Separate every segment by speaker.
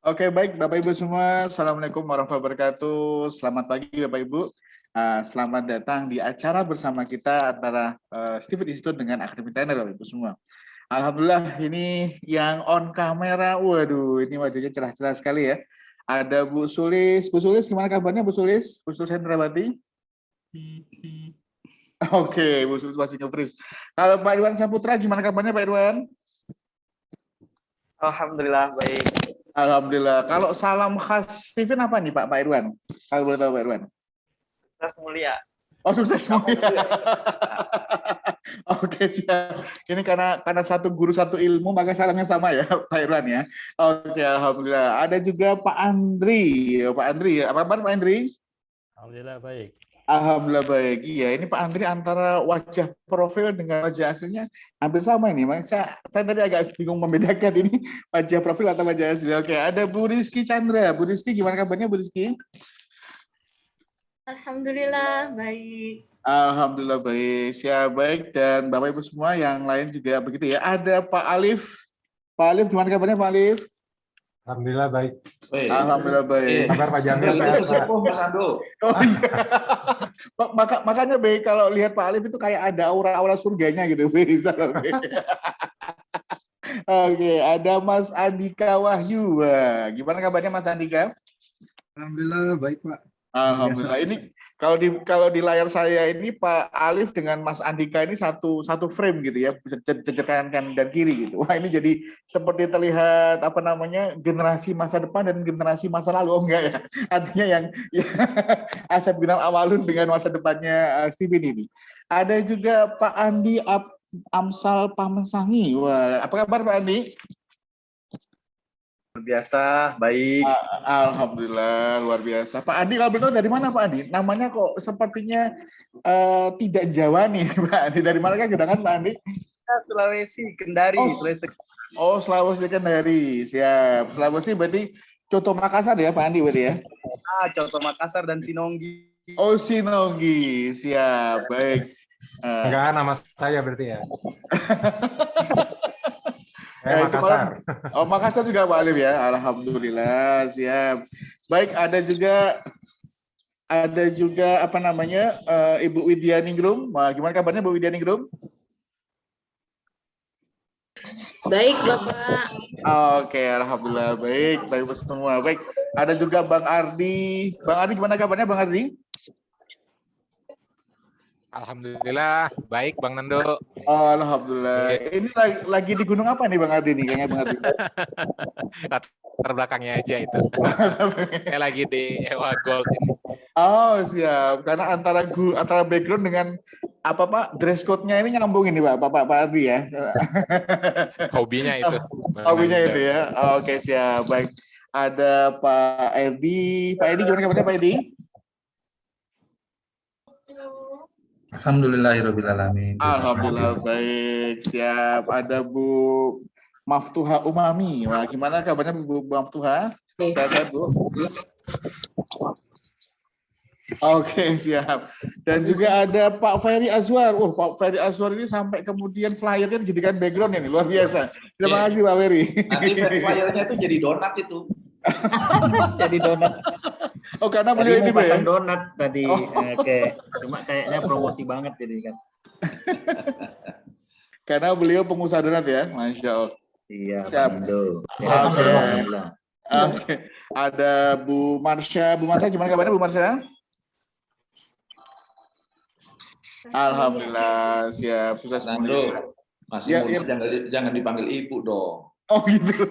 Speaker 1: Oke, baik Bapak Ibu semua. Assalamualaikum warahmatullahi wabarakatuh. Selamat pagi Bapak Ibu. Selamat datang di acara bersama kita antara Stephen Institute dengan Academy Trainer Bapak Ibu semua. Alhamdulillah ini yang on kamera. Waduh, ini wajahnya cerah-cerah sekali ya. Ada Bu Sulis. Bu Sulis, gimana kabarnya Bu Sulis? Bu Sulis Hendrawati? Oke, Bu Sulis masih nge-freeze. Kalau Pak Irwan Saputra, gimana kabarnya Pak Irwan?
Speaker 2: Alhamdulillah baik.
Speaker 1: Alhamdulillah. Kalau salam khas Steven apa nih Pak Irwan? Kalau boleh tahu Pak Irwan.
Speaker 2: Sukses mulia.
Speaker 1: Oh, sukses mulia. Oke, siap. Ini karena satu guru satu ilmu maka salamnya sama ya Pak Irwan ya. Oke, alhamdulillah. Ada juga Pak Andri. Pak Andri, apa kabar Pak Andri?
Speaker 3: Alhamdulillah baik.
Speaker 1: Alhamdulillah baik. Iya, ini Pak Andri antara wajah profil dengan wajah aslinya hampir sama ini. Saya tadi agak bingung membedakan ini wajah profil atau wajah asli. Oke, ada Bu Rizky Chandra. Bu Rizky, gimana kabarnya Bu Rizky?
Speaker 4: Alhamdulillah baik.
Speaker 1: Alhamdulillah baik. Siap baik, dan Bapak Ibu semua yang lain juga begitu ya. Ada Pak Alif. Pak Alif, gimana kabarnya Pak Alif?
Speaker 5: Alhamdulillah baik.
Speaker 1: Alhamdulillah baik.
Speaker 5: Kabar Pak Jamil sehat, Pak.
Speaker 1: Mas Ando. Oh, iya. Makanya baik kalau lihat Pak Alif itu kayak ada aura-aura surganya gitu. Bisa loh. Oke, ada Mas Andika Wahyu. Wah, gimana kabarnya Mas Andika?
Speaker 6: Alhamdulillah baik Pak.
Speaker 1: Alhamdulillah. Ini kalau di layar saya ini Pak Alif dengan Mas Andika ini satu frame gitu ya, bisa jejer kanan dan kiri gitu. Wah, ini jadi seperti terlihat apa namanya generasi masa depan dan generasi masa lalu. Oh enggak ya? Artinya yang Asep Gunawan Awalun dengan masa depannya Steven ini. Ada juga Pak Andi Amsal Pamesangi. Wah, apa kabar Pak Andi?
Speaker 2: Biasa baik.
Speaker 1: Alhamdulillah luar biasa. Pak Andi, kalau betul dari mana Pak Andi? Namanya kok sepertinya tidak Jawa nih Pak Andi. Dari mana kan gedangan Pak Andi?
Speaker 2: Sulawesi, Kendari, Sulawesi.
Speaker 1: Oh, Sulawesi Kendari. Siap. Sulawesi berarti Coto Makassar ya Pak Andi berarti ya?
Speaker 2: Coto Makassar dan Sinonggi.
Speaker 1: Oh, Sinonggi. Siap. Baik.
Speaker 5: Enggak, nama saya berarti ya.
Speaker 1: Makassar. Oh, Makassar juga Pak Alif ya. Alhamdulillah, siap. Baik, ada juga apa namanya Ibu Widya Ningrum. Wah, gimana kabarnya Bu Widya Ningrum?
Speaker 4: Baik Bapak.
Speaker 1: Oke, alhamdulillah baik. Baik semua. Baik, ada juga Bang Ardi. Bang Ardi, gimana kabarnya Bang Ardi?
Speaker 7: Alhamdulillah baik Bang Nando.
Speaker 1: Alhamdulillah. Ini lagi di gunung apa nih Bang Ardi nih kayaknya Bang Ardi?
Speaker 7: Latar belakangnya aja itu. Saya lagi di Ewa Gold ini.
Speaker 1: Oh siap. Karena antara background dengan apa Pak dress code-nya ini nyambung ini Pak Ardi ya.
Speaker 7: Hobinya itu.
Speaker 1: Hobinya itu ya. Oke siap. Baik. Ada Pak Edi. Pak Edi gimana kabarnya Pak Edi?
Speaker 6: Alhamdulillahirobbilalamin.
Speaker 1: Alhamdulillah baik, siap. Ada Bu Maftuha Umami. Wah, gimana kabarnya Bu Maftuha? Sehat Bu. Oke, siap. Dan juga ada Pak Ferry Azwar. Pak Ferry Azwar ini sampai kemudian flyernya dijadikan background ini, luar biasa. Terima kasih Pak Ferry.
Speaker 8: Nanti flyernya itu jadi donat itu.
Speaker 2: Jadi donat.
Speaker 1: Oh, karena beliau ini
Speaker 2: pasang donat tadi. Oke. Cuma kayaknya promosi banget jadi kan.
Speaker 1: Karena beliau pengusaha donat ya, Masya Allah.
Speaker 2: Iya.
Speaker 1: Siap. Oke. Ada Bu Marsha. Bu Marsha, gimana kabarnya Bu Marsha? Alhamdulillah, siap. Sukses semuanya.
Speaker 8: Masih ya. Jangan dipanggil ibu dong.
Speaker 1: Oh gitu.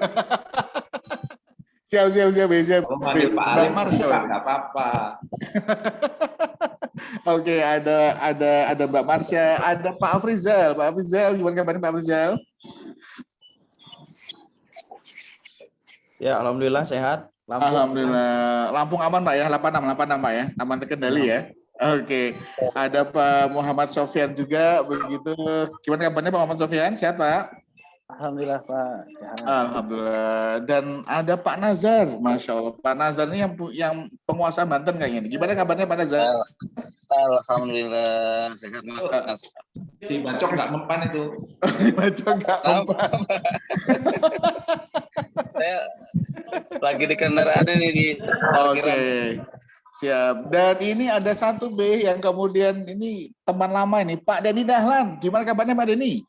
Speaker 1: Siap.
Speaker 8: Kalau manggil Pak Alif, nggak apa-apa.
Speaker 1: Oke, ada Mbak Marsha, ada Pak Afrizal. Pak Afrizal, gimana kabarnya Pak Afrizal?
Speaker 2: Ya, alhamdulillah sehat.
Speaker 1: Alhamdulillah. Lampung aman Pak ya, 86 Pak ya, aman terkendali ya. Oke, ada Pak Muhammad Sofyan juga begitu. Gimana kabarnya Pak Muhammad Sofyan? Sehat Pak?
Speaker 2: Alhamdulillah Pak. Sehat.
Speaker 1: Alhamdulillah. Dan ada Pak Nazar, Masya Allah. Pak Nazar ini yang penguasa Banten kayaknya. Gimana kabarnya Pak Nazar?
Speaker 9: Alhamdulillah sehat Mas.
Speaker 8: Di Bacok nggak mempan itu.
Speaker 1: Bacok nggak mempan.
Speaker 9: Saya
Speaker 3: Lagi di kendaraan ini di
Speaker 1: Oke, siap. Dan ini ada satu B yang kemudian ini teman lama ini, Pak Denny Dahlan. Gimana kabarnya Pak Denny?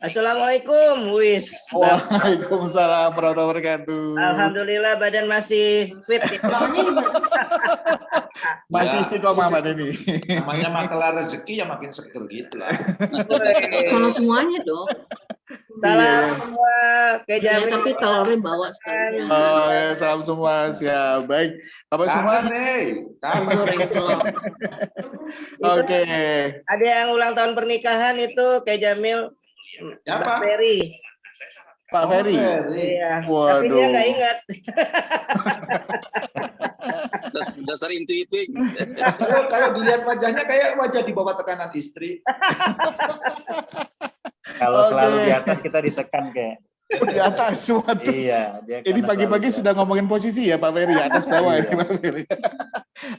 Speaker 9: Assalamualaikum, Wis.
Speaker 1: Waalaikumsalam warahmatullahi wabarakatuh.
Speaker 9: Alhamdulillah badan masih fit.
Speaker 1: Masih istiqomah Pak Denny.
Speaker 8: Namanya makelar rezeki ya makin seger gitu lah.
Speaker 4: Salah semuanya dong.
Speaker 9: Salam semua ke
Speaker 4: Ya,
Speaker 9: Jamil.
Speaker 4: tapi telurnya bawa sekalian.
Speaker 1: Oh ya, salam semua, siap. Baik, Bapak semua.
Speaker 4: Goreng telur.
Speaker 1: Oke.
Speaker 9: Ada yang ulang tahun pernikahan itu ke Jamil.
Speaker 8: Siapa?
Speaker 9: Mbak Ferry.
Speaker 1: Pak Ferry.
Speaker 9: Iya. Tapi
Speaker 1: Waduh.
Speaker 9: dia nggak ingat.
Speaker 3: dasar intuiting.
Speaker 8: Kalau dilihat wajahnya kayak wajah di bawah tekanan istri.
Speaker 2: Kalau selalu
Speaker 1: Oke.
Speaker 2: di atas kita ditekan kayak.
Speaker 1: Di atas waduh.
Speaker 2: Iya. Dia
Speaker 1: Ini
Speaker 2: karena
Speaker 1: pagi-pagi
Speaker 2: selalu-
Speaker 1: sudah ngomongin posisi ya Pak Ferry, atas bawah ini
Speaker 2: Iya.
Speaker 1: Pak Ferry.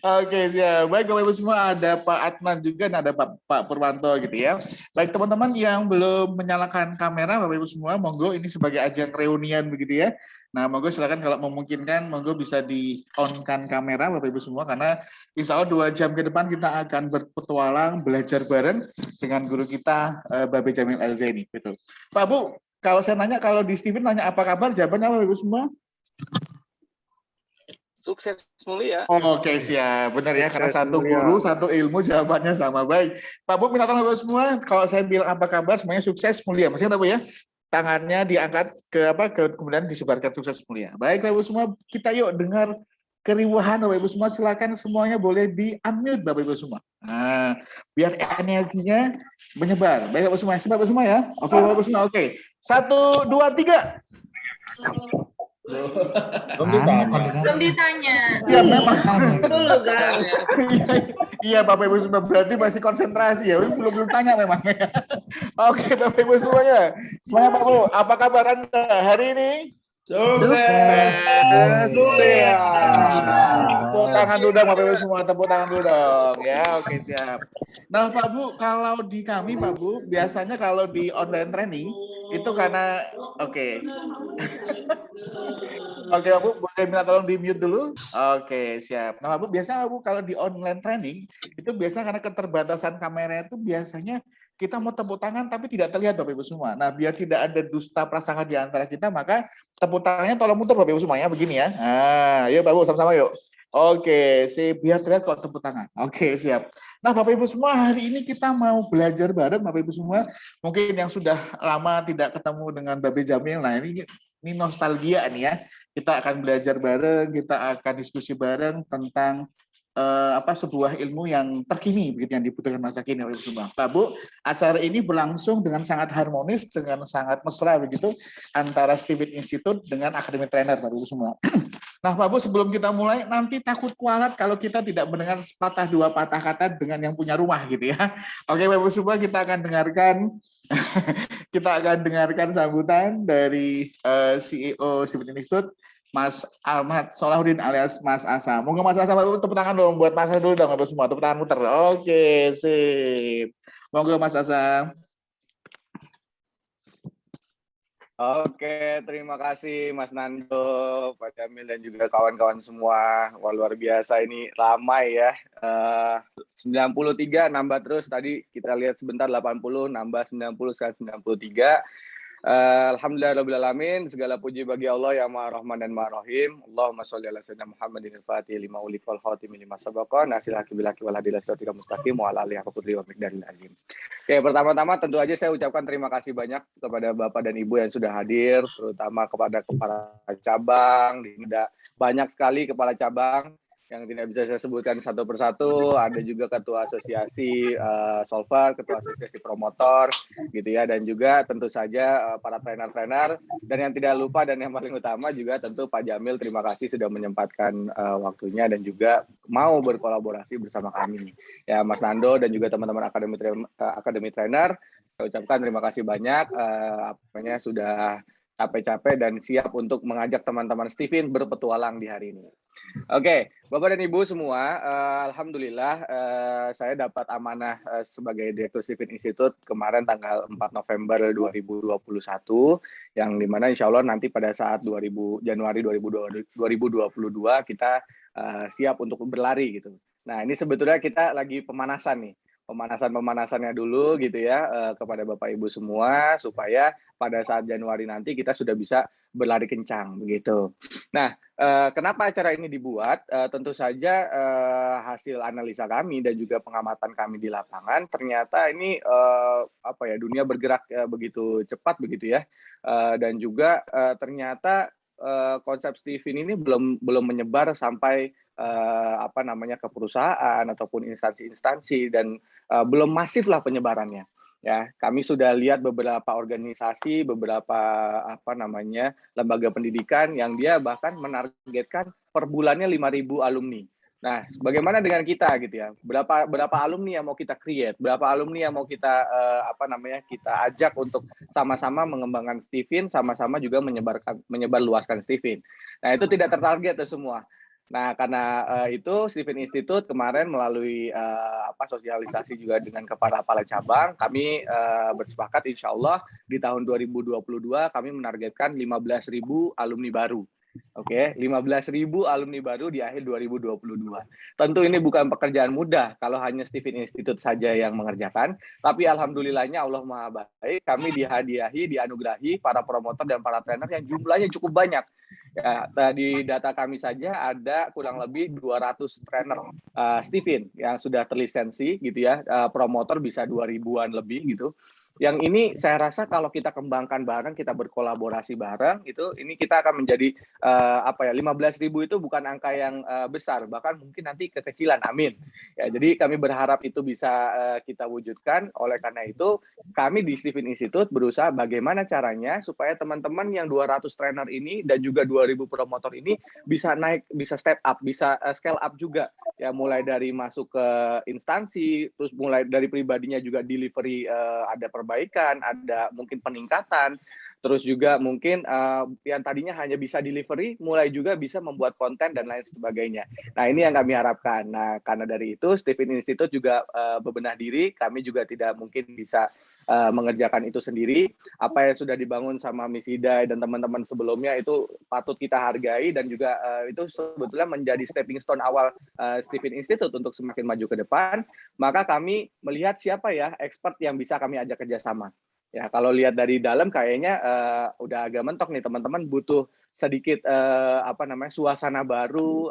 Speaker 1: Oke, siap. Baik Bapak Ibu semua, ada Pak Adnan juga dan ada Pak Purwanto gitu ya. Baik teman-teman yang belum menyalakan kamera Bapak Ibu semua, monggo ini sebagai ajang reunian begitu ya. Nah, monggo silakan kalau memungkinkan, monggo bisa di-on-kan kamera Bapak Ibu semua karena insya Allah 2 jam ke depan kita akan berpetualang belajar bareng dengan guru kita Babe Jamil Al-Zaini. Betul. Pak Bu, kalau saya nanya, kalau di Steven nanya apa kabar, jawabannya apa Bapak Ibu semua?
Speaker 3: Sukses mulia.
Speaker 1: Oke, siap. Benar ya, karena
Speaker 2: Sukses,
Speaker 1: satu
Speaker 2: mulia.
Speaker 1: guru, satu ilmu, jawabannya sama. Baik. Pak Bu, minta tolong Bapak semua, kalau saya bilang apa kabar, semuanya sukses mulia. Maksudnya apa ya? Tangannya diangkat kemudian disebarkan sukses mulia. Baik, Bapak Ibu semua, kita yuk dengar keriuhan Bapak Ibu semua. Silakan semuanya boleh di-unmute Bapak Ibu semua. Nah, biar energinya menyebar. Baik Bapak semua, siap Bapak semua ya. Oke, Bapak semua, oke. 1, 2, 3.
Speaker 2: Belum ditanya.
Speaker 4: Belum ditanya.
Speaker 1: Ya memang.
Speaker 9: Dulu kan.
Speaker 1: Iya Bapak Ibu semua, berarti masih konsentrasi ya. Belum tanya memang. Oke Bapak Ibu semuanya. Semuanya Pak Bu, apa kabar Anda hari ini?
Speaker 8: Sukses.
Speaker 1: Mulia. Tepuk tangan dulu dong Bapak Ibu semua, tepuk tangan dulu dong. Ya, oke siap. Nah Pak Bu, kalau di kami Pak Bu, biasanya kalau di online training itu karena oke. Oke Pak Bu, boleh minta tolong di mute dulu. Oke, siap. Nah Pak Bu, biasanya Pak Bu kalau di online training itu biasanya karena keterbatasan kamera itu biasanya kita mau tepuk tangan tapi tidak terlihat Bapak Ibu semua. Nah, biar tidak ada dusta prasangka di antara kita, maka tepuk tangannya tolong muter Bapak Ibu semua ya, begini ya. Nah, yuk Bapak Bu, sama-sama yuk. Oke, biar terlihat kok tepuk tangan. Oke, siap. Nah, Bapak Ibu semua, hari ini kita mau belajar bareng Bapak Ibu semua. Mungkin yang sudah lama tidak ketemu dengan Babe Jamil, nah ini nostalgia nih ya. Kita akan belajar bareng, kita akan diskusi bareng tentang sebuah ilmu yang terkini begitu yang dibutuhkan masa kini Bapak Ibu semua. Pak Bu, acara ini berlangsung dengan sangat harmonis, dengan sangat mesra begitu antara Steven Institute dengan Akademi Trainer Bapak Ibu semua. Nah Pak Bu, sebelum kita mulai, nanti takut kualat kalau kita tidak mendengar sepatah dua patah kata dengan yang punya rumah gitu ya. Oke Bapak Ibu semua, kita akan dengarkan sambutan dari CEO Steven Institute, Mas Ahmad Solahuddin alias Mas Asa. Monggo Mas Asa, tepuk tangan dong buat Mas Asa dulu dong, Bapak semua. Tepuk tangan muter. Oke, sip. Monggo Mas Asa.
Speaker 10: Oke, terima kasih Mas Nando, Pak Jamil dan juga kawan-kawan semua. Wah, luar biasa ini ramai ya. 93 nambah terus, tadi kita lihat sebentar 80 nambah 90 sekarang 93. Alhamdulillahirrahmanirrahim. Segala puji bagi Allah yang Maha Rahman dan Maha Rahim. Allahumma sholli ala sayyidina Muhammadin al-Fatih lima ulif wal khatimi lima sabaqa nasil haqi bil haqi wal hadi ila siratal mustaqim wa ala alihi haqqa qadri wa miqdaril azim. Oke, pertama-tama tentu aja saya ucapkan terima kasih banyak kepada Bapak dan Ibu yang sudah hadir, terutama kepada kepala cabang. Ada banyak sekali kepala cabang yang tidak bisa saya sebutkan satu persatu. Ada juga ketua asosiasi solver, ketua asosiasi promotor, gitu ya, dan juga tentu saja para trainer-trainer, dan yang tidak lupa dan yang paling utama juga tentu Pak Jamil. Terima kasih sudah menyempatkan waktunya dan juga mau berkolaborasi bersama kami. Ya, Mas Nando dan juga teman-teman Akademi Trainer, saya ucapkan terima kasih banyak sudah capek-capek dan siap untuk mengajak teman-teman Steven berpetualang di hari ini. Oke, Bapak dan Ibu semua, alhamdulillah saya dapat amanah sebagai Direktur Steven Institute kemarin tanggal 4 November 2021, yang dimana insya Allah nanti pada saat Januari 2022 kita siap untuk berlari gitu. Nah, ini sebetulnya kita lagi pemanasan nih. Pemanasannya dulu gitu ya kepada Bapak Ibu semua supaya pada saat Januari nanti kita sudah bisa berlari kencang begitu. Nah, kenapa acara ini dibuat? Tentu saja hasil analisa kami dan juga pengamatan kami di lapangan ternyata ini dunia bergerak begitu cepat begitu ya. Dan juga ternyata konsep Steven ini belum menyebar sampai ke perusahaan ataupun instansi-instansi dan belum masif lah penyebarannya. Ya, kami sudah lihat beberapa organisasi, beberapa lembaga pendidikan yang dia bahkan menargetkan per bulannya 5.000 alumni. Nah, bagaimana dengan kita gitu ya? Berapa alumni yang mau kita create? Berapa alumni yang mau kita kita ajak untuk sama-sama mengembangkan Steven, sama-sama juga menyebarluaskan Steven. Nah, itu tidak tertarget semua. Nah, karena itu Steven Institute kemarin melalui sosialisasi juga dengan kepala cabang, kami bersepakat insya Allah di tahun 2022 kami menargetkan 15.000 alumni baru. Oke, 15.000 alumni baru di akhir 2022. Tentu ini bukan pekerjaan mudah kalau hanya Steven Institute saja yang mengerjakan, tapi alhamdulillahnya Allah Maha Baik, kami dianugerahi para promotor dan para trainer yang jumlahnya cukup banyak. Ya, di data kami saja ada kurang lebih 200 trainer Steven yang sudah terlisensi gitu ya, promotor bisa 2.000-an lebih gitu. Yang ini saya rasa kalau kita kembangkan bareng, kita berkolaborasi bareng, ini kita akan menjadi 15.000 itu bukan angka yang besar, bahkan mungkin nanti kekecilan, amin. Ya, jadi kami berharap itu bisa kita wujudkan. Oleh karena itu, kami di Steven Institute berusaha bagaimana caranya supaya teman-teman yang 200 trainer ini dan juga 2.000 promotor ini bisa naik, bisa step up, bisa scale up juga. Ya, mulai dari masuk ke instansi, terus mulai dari pribadinya juga delivery ada perbaikan, ada mungkin peningkatan, terus juga mungkin yang tadinya hanya bisa delivery, mulai juga bisa membuat konten dan lain sebagainya. Nah, ini yang kami harapkan. Nah, karena dari itu, Steven Institute juga bebenah diri, kami juga tidak mungkin bisa mengerjakan itu sendiri. Apa yang sudah dibangun sama Miss Hidai dan teman-teman sebelumnya itu patut kita hargai dan juga itu sebetulnya menjadi stepping stone awal Steven Institute untuk semakin maju ke depan. Maka kami melihat siapa ya expert yang bisa kami ajak kerjasama. Ya, kalau lihat dari dalam kayaknya udah agak mentok nih teman-teman, butuh sedikit suasana baru,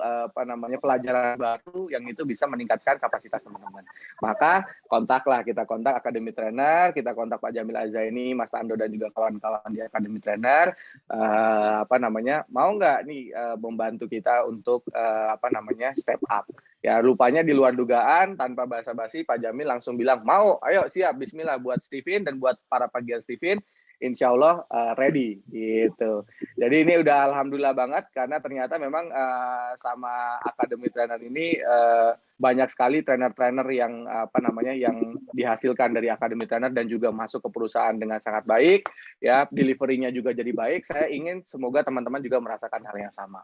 Speaker 10: pelajaran baru yang itu bisa meningkatkan kapasitas teman-teman. Maka kita kontak Akademi Trainer, kita kontak Pak Jamil Azaini, Mas Tando dan juga kawan-kawan di Akademi Trainer, mau nggak nih membantu kita untuk step up. Ya, rupanya di luar dugaan, tanpa basa-basi Pak Jamil langsung bilang, mau, ayo siap, bismillah buat Steven dan buat para pagian Steven, insya Allah ready gitu. Jadi ini udah alhamdulillah banget karena ternyata memang sama Akademi Trainer ini banyak sekali trainer-trainer yang yang dihasilkan dari Akademi Trainer dan juga masuk ke perusahaan dengan sangat baik, ya, delivery-nya juga jadi baik. Saya ingin semoga teman-teman juga merasakan hal yang sama.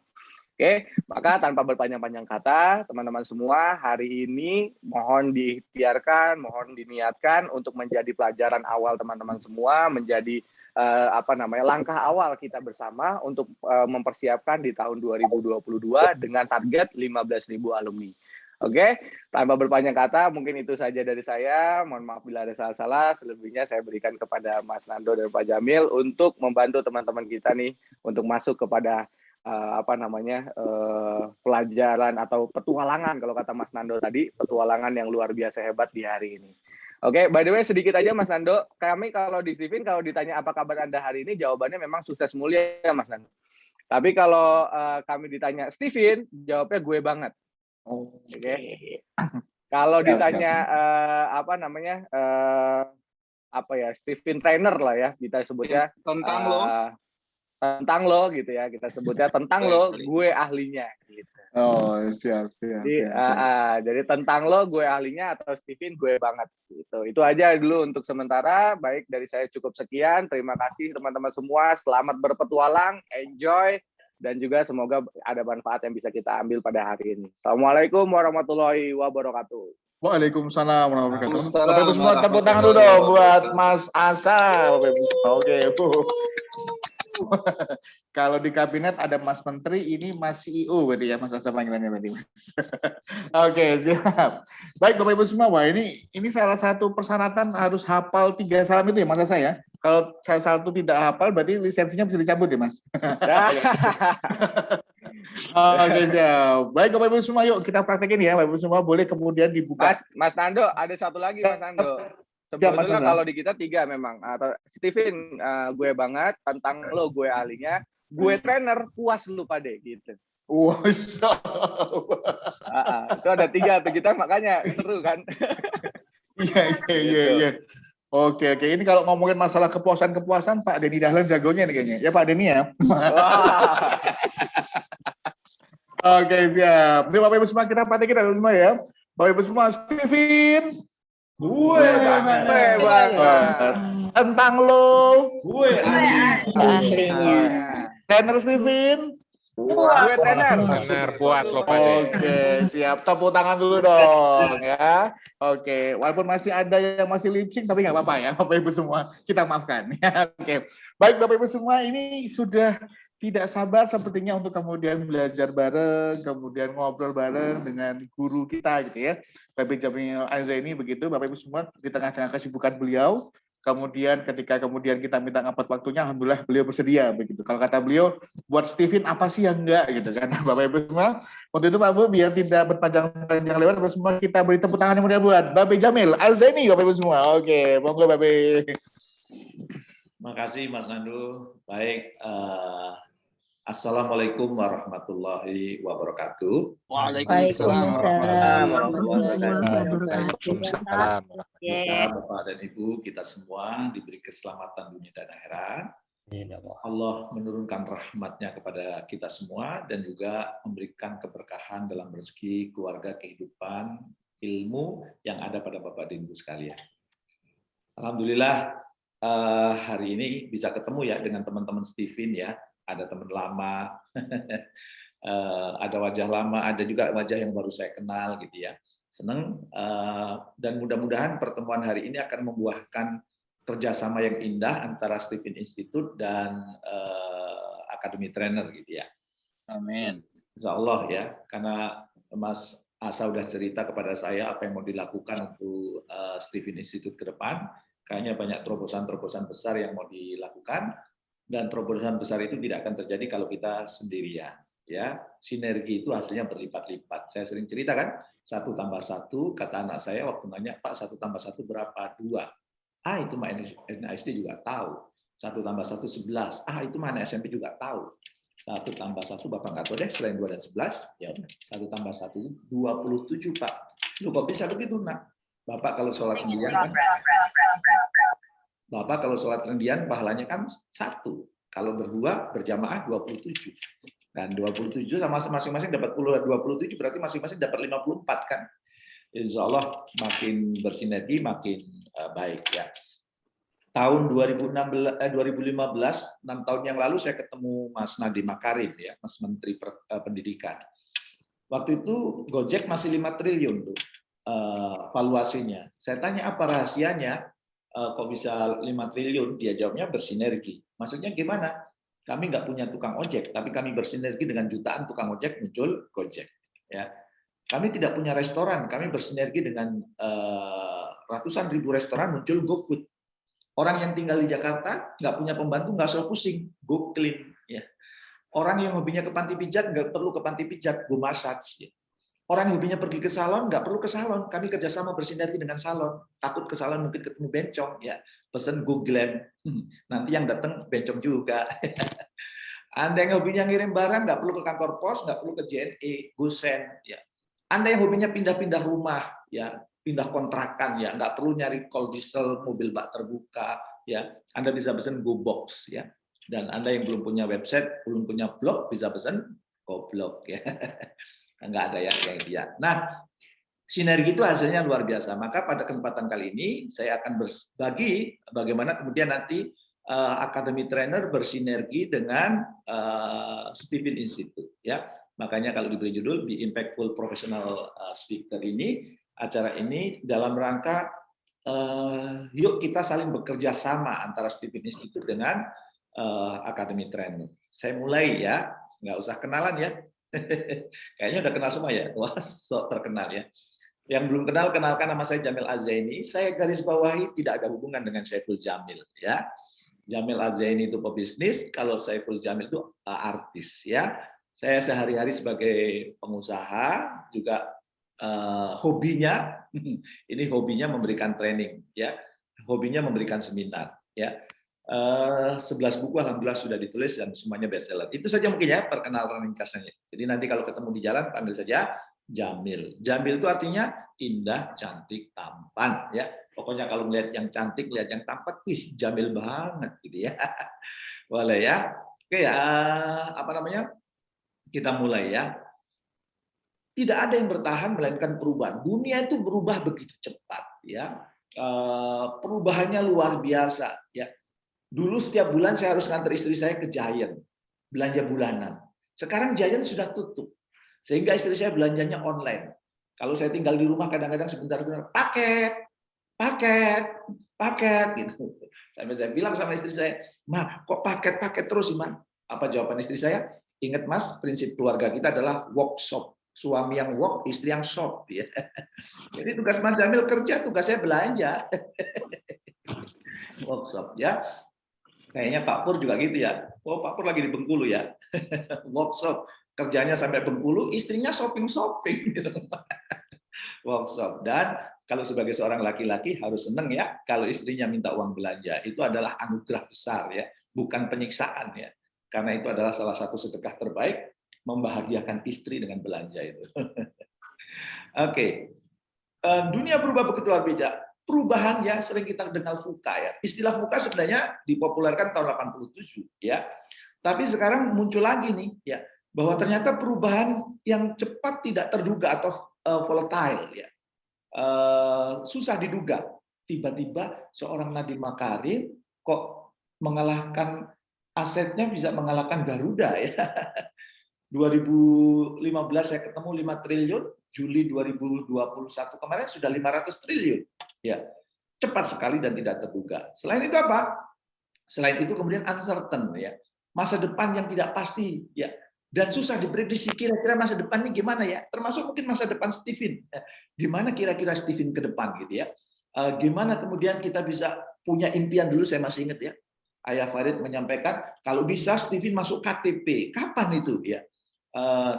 Speaker 10: Oke, maka tanpa berpanjang-panjang kata, teman-teman semua, hari ini mohon diikhtiarkan, mohon diniatkan untuk menjadi pelajaran awal teman-teman semua, menjadi langkah awal kita bersama untuk mempersiapkan di tahun 2022 dengan target 15.000 alumni. Oke, tanpa berpanjang kata, mungkin itu saja dari saya. Mohon maaf bila ada salah-salah. Selebihnya saya berikan kepada Mas Nando dan Pak Jamil untuk membantu teman-teman kita nih untuk masuk kepada pelajaran atau petualangan kalau kata Mas Nando tadi, petualangan yang luar biasa hebat di hari ini. Oke, by the way sedikit aja Mas Nando, kami kalau di Steven kalau ditanya apa kabar Anda hari ini, jawabannya memang sukses mulia ya Mas Nando. Tapi kalau kami ditanya Steven, jawabnya gue banget. Oke. Kalau ditanya Steven Trainer lah ya kita sebutnya.
Speaker 3: Tentang lo.
Speaker 10: tentang lo gitu ya, kita sebutnya tentang lo, gue ahlinya gitu.
Speaker 1: Oh, siap.
Speaker 10: Jadi tentang lo, gue ahlinya, atau Steven, gue banget gitu. Itu aja dulu untuk sementara. Baik, dari saya cukup sekian. Terima kasih teman-teman semua. Selamat berpetualang, enjoy, dan juga semoga ada manfaat yang bisa kita ambil pada hari ini. Assalamualaikum warahmatullahi wabarakatuh.
Speaker 1: Waalaikumsalam warahmatullahi wabarakatuh.
Speaker 3: Waalaikumsalam
Speaker 1: Bapak Ibu semua tepuk tangan dulu dong buat Mas Asa. Bapak Ibu. Oke, Bu. Kalau di kabinet ada Mas Menteri, ini Mas CEO berarti ya, Mas Asa panggilannya berarti Mas. Oke, siap. Baik Bapak Ibu semua, wah ini salah satu persyaratan harus hafal 3 salam itu ya Mas Asa ya. Kalau salah satu tidak hafal berarti lisensinya bisa dicabut ya Mas. Oke, siap. Baik Bapak Ibu semua, yuk kita praktekin ya Bapak Ibu semua, boleh kemudian dibuka.
Speaker 10: Mas Nando, ada satu lagi Mas Nando. Sebetulnya kalau di kita 3 memang. Steven, gue banget, tentang lo, gue ahlinya, gue trainer, puas lu pade gitu.
Speaker 1: Wah,
Speaker 10: Itu ada 3 tuh, kita makanya seru kan.
Speaker 1: Iya. Oke. Ini kalau ngomongin masalah kepuasan Pak Denny Dahlan jagonya nih kayaknya. Ya Pak Denny ya. Oke, siap. Ini Bapak Ibu semua kita praktekin Bapak Ibu semua ya. Bapak Ibu semua, Steven.
Speaker 8: Gue
Speaker 1: banget. Tentang lo.
Speaker 8: Gue
Speaker 4: ahlinya.
Speaker 1: Trainer Steven.
Speaker 10: Gue trainer.
Speaker 7: Benar, puas lo Pak.
Speaker 1: Oke, siap. Tepuk tangan dulu dong ya. Oke, walaupun masih ada yang masih lip sync tapi nggak apa-apa ya Bapak Ibu semua. Kita maafkan ya. Oke. Baik Bapak Ibu semua, ini sudah tidak sabar sepertinya untuk kemudian belajar bareng, kemudian ngobrol bareng dengan guru kita gitu ya. Bapak Jamil Al-Zaini begitu, Bapak Ibu semua di tengah-tengah kesibukan beliau. Kemudian ketika kita minta ngapot waktunya, alhamdulillah beliau bersedia begitu. Kalau kata beliau, buat Steven apa sih yang enggak gitu kan, Bapak Ibu semua. Untuk itu Pak Bu, biar tidak berpanjang lebar, Bapak semua kita beri tepuk tangan yang mulia buat Bapak Jamil Al-Zaini, Bapak Ibu semua. Oke, monggo Bapak.
Speaker 11: Makasih Mas Nandu. Baik, Assalamualaikum warahmatullahi wabarakatuh.
Speaker 3: Waalaikumsalam
Speaker 4: warahmatullahi wabarakatuh.
Speaker 11: Bapak dan Ibu, kita semua diberi keselamatan dunia dan akhirat. Allah menurunkan rahmatnya kepada kita semua dan juga memberikan keberkahan dalam rezeki, keluarga, kehidupan, ilmu yang ada pada Bapak dan Ibu sekalian. Alhamdulillah hari ini bisa ketemu ya dengan teman-teman Steven ya. Ada teman lama, ada wajah lama, ada juga wajah yang baru saya kenal gitu ya. Senang dan mudah-mudahan pertemuan hari ini akan membuahkan kerjasama yang indah antara Steven Institute dan Akademi Trainer gitu ya.
Speaker 1: Amin.
Speaker 11: Insya Allah ya, karena Mas Asa sudah cerita kepada saya apa yang mau dilakukan untuk Steven Institute ke depan. Kayaknya banyak terobosan-terobosan besar yang mau dilakukan. Dan terobosan besar itu tidak akan terjadi kalau kita sendirian. Ya, sinergi itu hasilnya berlipat-lipat. Saya sering cerita kan, 1 tambah 1, kata anak saya waktu nanya, Pak 1 tambah 1 berapa? 2. Itu mah SD juga tahu. 1 tambah 1 11. Itu mana SMP juga tahu. 1 tambah 1 Bapak nggak tahu deh, selain 2 dan 11, ya 1 tambah 1 27 Pak. Lu kok bisa begitu nak? Bapak kalau sholat sendirian kan? Bapak kalau sholat sendirian pahalanya kan 1. Kalau berdua berjamaah 27. Dan 27 sama masing-masing dapat 27 berarti masing-masing dapat 54 kan. Insya Allah makin bersinergi makin baik ya. Tahun 2015, 6 tahun yang lalu saya ketemu Mas Nadiem Makarim ya, Mas Menteri Pendidikan. Waktu itu Gojek masih 5 triliun tuh valuasinya. Saya tanya apa rahasianya? Kok bisa 5 triliun? Dia jawabnya bersinergi. Maksudnya gimana? Kami nggak punya tukang ojek, tapi kami bersinergi dengan jutaan tukang ojek, muncul Gojek. Ya, kami tidak punya restoran, kami bersinergi dengan ratusan ribu restoran, muncul GoFood. Orang yang tinggal di Jakarta nggak punya pembantu, nggak usah pusing, Go Clean. Ya. Orang yang hobinya ke panti pijat nggak perlu ke panti pijat, Go Massage. Ya. Orang yang hobinya pergi ke salon, nggak perlu ke salon. Kami kerjasama bersinergi dengan salon. Takut ke salon mungkin ketemu bencong, ya pesen Go Glam. Nanti yang datang bencong juga. Anda yang hobinya ngirim barang, nggak perlu ke kantor pos, nggak perlu ke JNE, Go Send. Ya. Anda yang hobinya pindah-pindah rumah, ya pindah kontrakan, ya nggak perlu nyari call diesel, mobil bak terbuka, ya Anda bisa pesen Go Box, ya. Dan Anda yang belum punya website, belum punya blog, bisa pesan Goblok ya. Nggak ada ya yang dia. Nah, sinergi itu hasilnya luar biasa. Maka pada kesempatan kali ini saya akan berbagi bagaimana kemudian nanti Academy Trainer bersinergi dengan Stephen Institute ya. Makanya kalau diberi judul Be Impactful Professional Speaker ini, acara ini dalam rangka yuk kita saling bekerja sama antara Stephen Institute dengan Academy Trainer. Saya mulai ya, nggak usah kenalan ya. Kayaknya udah kenal semua ya. Wah, sok terkenal ya. Yang belum kenal, kenalkan nama saya Jamil Azaini. Saya garis bawahi tidak ada hubungan dengan Saiful Jamil ya. Jamil Azaini itu pebisnis, kalau Saiful Jamil itu artis ya. Saya sehari-hari sebagai pengusaha juga hobinya ini hobinya memberikan training ya. Hobinya memberikan seminar ya. 11 buku alhamdulillah sudah ditulis dan semuanya bestseller. Itu saja mungkin ya perkenalan ringkasannya. Jadi nanti kalau ketemu di jalan panggil saja Jamil. Jamil itu artinya indah, cantik, tampan ya. Pokoknya kalau melihat yang cantik, lihat yang tampan, wih Jamil banget gitu ya. Boleh ya. Oke ya, apa namanya? Kita mulai ya. Tidak ada yang bertahan melainkan perubahan. Dunia itu berubah begitu cepat ya. Perubahannya luar biasa ya. Dulu setiap bulan saya harus ngantar istri saya ke Giant, belanja bulanan. Sekarang Giant sudah tutup, sehingga istri saya belanjanya online. Kalau saya tinggal di rumah kadang-kadang sebentar paket gitu. Sampai saya bilang sama istri saya, "Ma, kok paket terus, Ma?" Apa jawaban istri saya? "Ingat Mas, prinsip keluarga kita adalah workshop. Suami yang work, istri yang shop." Ya. Jadi tugas Mas Jamil kerja, tugas saya belanja. Workshop ya. Kayaknya Pak Pur juga gitu ya. Oh, Pak Pur lagi di Bengkulu ya. Workshop. Kerjanya sampai Bengkulu, istrinya shopping-shopping. Gitu. Workshop. Dan kalau sebagai seorang laki-laki harus senang ya, kalau istrinya minta uang belanja. Itu adalah anugerah besar ya, bukan penyiksaan ya. Karena itu adalah salah satu sedekah terbaik, membahagiakan istri dengan belanja itu. Oke. Dunia berubah begitu luar biasa. Perubahan ya sering kita dengar VUCA ya. Istilah VUCA sebenarnya dipopulerkan tahun 87 ya. Tapi sekarang muncul lagi nih ya, bahwa ternyata perubahan yang cepat tidak terduga atau volatile ya. Susah diduga. Tiba-tiba seorang Nadiem Makarim kok mengalahkan asetnya bisa mengalahkan Garuda ya. 2015 saya ketemu 5 triliun, Juli 2021 kemarin sudah 500 triliun. Ya, cepat sekali dan tidak terduga. Selain itu apa? Selain itu kemudian uncertain ya. Masa depan yang tidak pasti ya. Dan susah diprediksi kira-kira masa depan ini gimana ya. Termasuk mungkin masa depan Stephen. Gimana kira-kira Stephen ke depan gitu ya. Gimana kemudian kita bisa punya impian dulu, saya masih ingat ya. Ayah Farid menyampaikan kalau bisa Stephen masuk KTP. Kapan itu ya?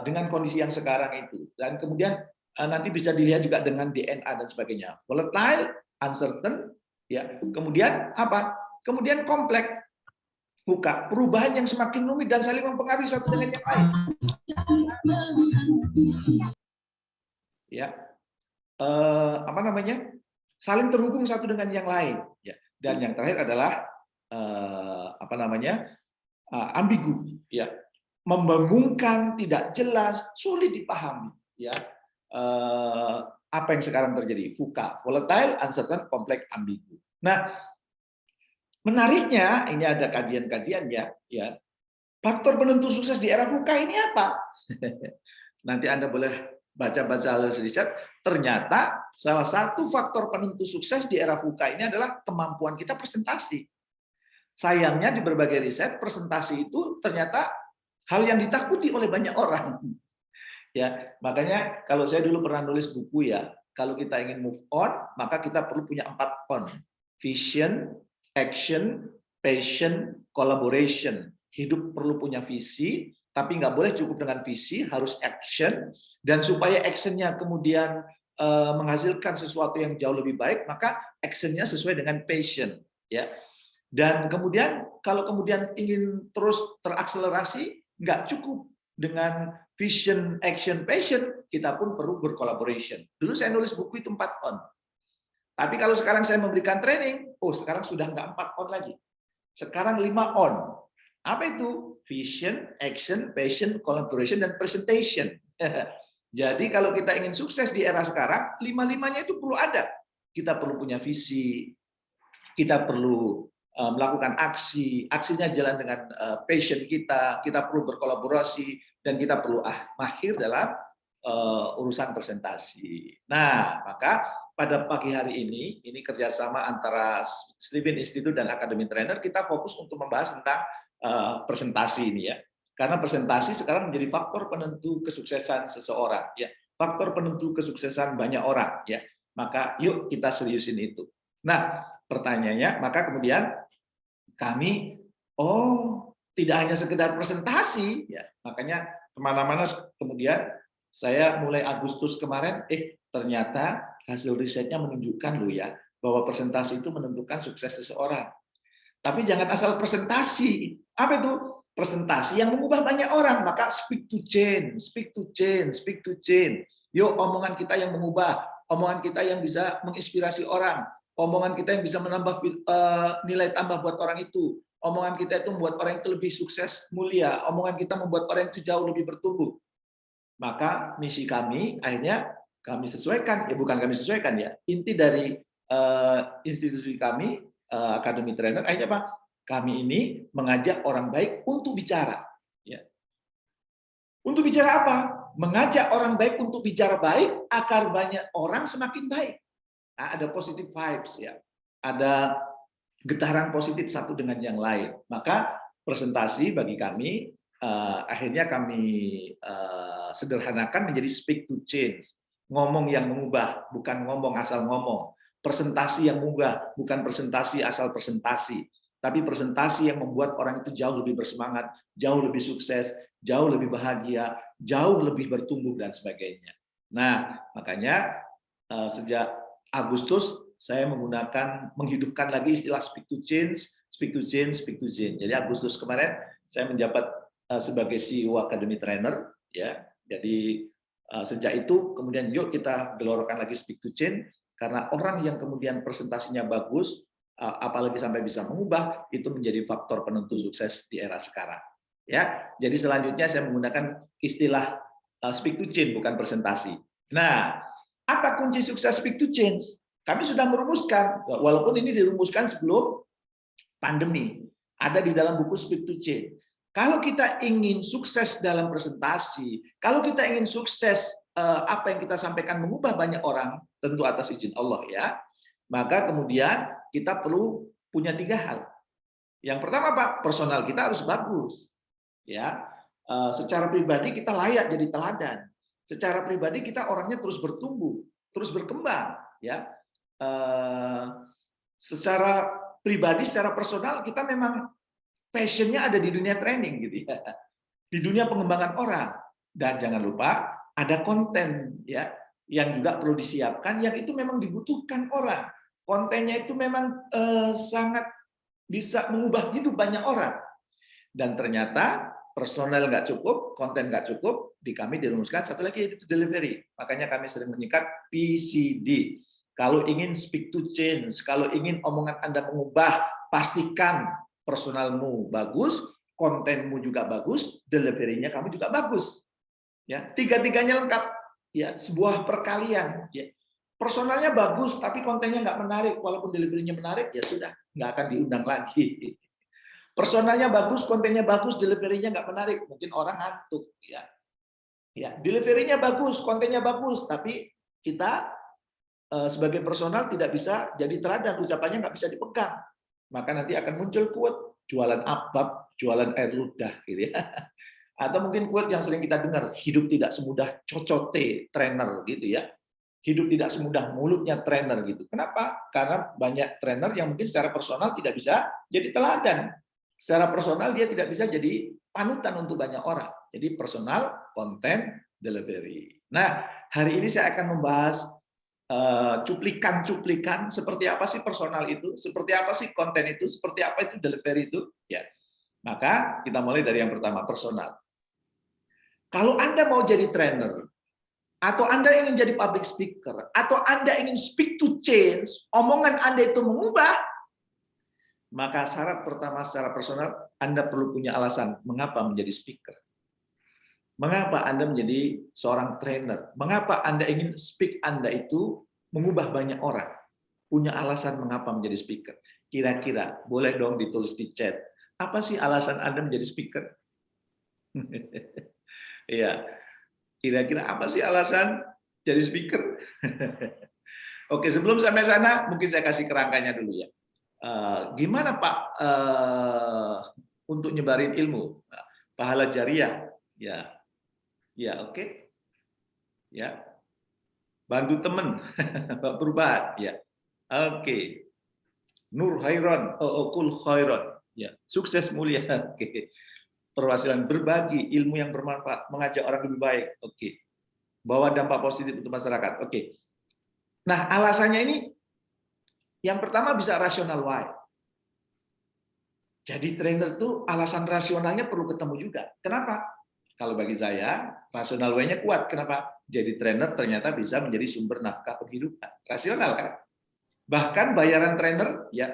Speaker 11: Dengan kondisi yang sekarang itu. Dan kemudian nanti bisa dilihat juga dengan DNA dan sebagainya. Volatile, uncertain, ya. Kemudian apa? Kemudian kompleks. Buka perubahan yang semakin rumit dan saling mempengaruhi satu dengan yang lain. Ya. Apa namanya? Saling terhubung satu dengan yang lain, ya. Dan yang terakhir adalah apa namanya? Ambigu, ya. Membingungkan, tidak jelas, sulit dipahami, ya. Apa yang sekarang terjadi? VUCA, volatile, uncertain, complex, ambigu. Nah, menariknya ini ada kajian-kajiannya, ya. Faktor penentu sukses di era VUCA ini apa? Nanti Anda boleh baca-baca riset. Ternyata salah satu faktor penentu sukses di era VUCA ini adalah kemampuan kita presentasi. Sayangnya di berbagai riset presentasi itu ternyata hal yang ditakuti oleh banyak orang. Ya, makanya kalau saya dulu pernah nulis buku ya, kalau kita ingin move on, maka kita perlu punya 4 on. Vision, action, passion, collaboration. Hidup perlu punya visi, tapi nggak boleh cukup dengan visi, harus action. Dan supaya actionnya kemudian menghasilkan sesuatu yang jauh lebih baik, maka actionnya sesuai dengan passion. Ya. Dan kemudian kalau kemudian ingin terus terakselerasi, nggak cukup dengan vision, action, passion, kita pun perlu bercollaboration. Dulu saya nulis buku itu 4 on. Tapi kalau sekarang saya memberikan training, oh sekarang sudah nggak 4 on lagi. Sekarang 5 on. Apa itu? Vision, action, passion, collaboration, dan presentation. Jadi kalau kita ingin sukses di era sekarang, 5-5-nya itu perlu ada. Kita perlu punya visi, kita perlu melakukan aksi, aksinya jalan dengan passion kita perlu berkolaborasi, dan kita perlu mahir dalam urusan presentasi. Nah, maka pada pagi hari ini kerjasama antara Sliwin Institute dan Academy Trainer, kita fokus untuk membahas tentang presentasi ini ya. Karena presentasi sekarang menjadi faktor penentu kesuksesan seseorang ya. Faktor penentu kesuksesan banyak orang ya. Maka yuk kita seriusin itu. Nah, pertanyaannya, maka kemudian kami tidak hanya sekedar presentasi ya. Makanya kemana-mana kemudian saya mulai Agustus kemarin ternyata hasil risetnya menunjukkan loh ya, bahwa presentasi itu menentukan sukses seseorang. Tapi jangan asal presentasi. Apa itu? Presentasi yang mengubah banyak orang. Maka speak to change, speak to change, speak to change. Yuk omongan kita yang mengubah, omongan kita yang bisa menginspirasi orang, omongan kita yang bisa menambah nilai tambah buat orang itu, omongan kita itu membuat orang itu lebih sukses, mulia, omongan kita membuat orang itu jauh lebih bertumbuh. Maka misi kami akhirnya kami sesuaikan, ya bukan kami sesuaikan ya, inti dari institusi kami, Academy Trainer, akhirnya apa? Kami ini mengajak orang baik untuk bicara. Ya. Untuk bicara apa? Mengajak orang baik untuk bicara baik, agar banyak orang semakin baik. Nah, ada positive vibes ya, ada getaran positif satu dengan yang lain. Maka presentasi bagi kami, akhirnya kami sederhanakan menjadi speak to change. Ngomong yang mengubah, bukan ngomong asal ngomong. Presentasi yang mengubah, bukan presentasi asal presentasi. Tapi presentasi yang membuat orang itu jauh lebih bersemangat, jauh lebih sukses, jauh lebih bahagia, jauh lebih bertumbuh, dan sebagainya. Nah, makanya sejak Agustus, saya menghidupkan lagi istilah speak to change, speak to change, speak to change. Jadi Agustus kemarin, saya menjabat sebagai CEO Academy Trainer. Ya. Jadi sejak itu, kemudian yuk kita gelorkan lagi speak to change, karena orang yang kemudian presentasinya bagus, apalagi sampai bisa mengubah, itu menjadi faktor penentu sukses di era sekarang. Ya, jadi selanjutnya saya menggunakan istilah speak to change, bukan presentasi. Nah, apa kunci sukses speak to change? Kami sudah merumuskan, walaupun ini dirumuskan sebelum pandemi, ada di dalam buku Speak to Change. Kalau kita ingin sukses dalam presentasi, kalau kita ingin sukses apa yang kita sampaikan mengubah banyak orang, tentu atas izin Allah ya, maka kemudian kita perlu punya 3 hal. Yang pertama Pak, personal kita harus bagus. Ya, secara pribadi kita layak jadi teladan. Secara pribadi kita orangnya terus bertumbuh, terus berkembang. Ya, secara pribadi, secara personal kita memang passionnya ada di dunia training gitu ya, di dunia pengembangan orang. Dan jangan lupa ada konten ya yang juga perlu disiapkan, yang itu memang dibutuhkan orang. Kontennya itu memang sangat bisa mengubah hidup banyak orang. Dan ternyata personal nggak cukup, konten nggak cukup, di kami dirumuskan satu lagi, yaitu delivery. Makanya kami sering menyingkat PCD. Kalau ingin speak to change, kalau ingin omongan Anda mengubah, pastikan personalmu bagus, kontenmu juga bagus, delivery-nya kamu juga bagus. Ya, 3-tiganya lengkap. Ya, sebuah perkalian. Ya. Personalnya bagus, tapi kontennya nggak menarik, walaupun delivery-nya menarik, ya sudah, nggak akan diundang lagi. Personalnya bagus, kontennya bagus, delivery-nya nggak menarik, mungkin orang ngantuk. Ya, ya, delivery-nya bagus, kontennya bagus, tapi kita sebagai personal tidak bisa jadi teladan, ucapannya nggak bisa dipegang. Maka nanti akan muncul quote, jualan abab, jualan air ludah, gitu ya. Atau mungkin quote yang sering kita dengar, hidup tidak semudah cocote trainer, gitu ya. Hidup tidak semudah mulutnya trainer gitu. Kenapa? Karena banyak trainer yang mungkin secara personal tidak bisa jadi teladan. Secara personal dia tidak bisa jadi panutan untuk banyak orang. Jadi personal, konten, delivery. Nah, hari ini saya akan membahas cuplikan-cuplikan seperti apa sih personal itu, seperti apa sih konten itu, seperti apa itu delivery itu. Ya. Maka kita mulai dari yang pertama, personal. Kalau Anda mau jadi trainer, atau Anda ingin jadi public speaker, atau Anda ingin speak to change, omongan Anda itu mengubah, Maka syarat pertama secara personal, Anda perlu punya alasan mengapa menjadi speaker. Mengapa Anda menjadi seorang trainer? Mengapa Anda ingin speak Anda itu mengubah banyak orang? Punya alasan mengapa menjadi speaker. Kira-kira boleh dong ditulis di chat. Apa sih alasan Anda menjadi speaker? Iya. Kira-kira apa sih alasan jadi speaker? Oke, sebelum sampai sana, mungkin saya kasih kerangkanya dulu ya. Gimana Pak untuk nyebarin ilmu? Pahala jariah, ya oke, ya. Bantu teman, perubahan, ya. Oke. Nur khairan, kul khairan, ya. Sukses mulia, oke. Perwakilan berbagi ilmu yang bermanfaat, mengajak orang lebih baik, oke. Bawa dampak positif untuk masyarakat, oke. Nah, alasannya ini yang pertama bisa rasional why. Jadi trainer tuh alasan rasionalnya perlu ketemu juga. Kenapa? Kalau bagi saya, rasional why-nya kuat. Kenapa? Jadi trainer ternyata bisa menjadi sumber nafkah penghidupan. Rasional kan? Bahkan bayaran trainer, ya,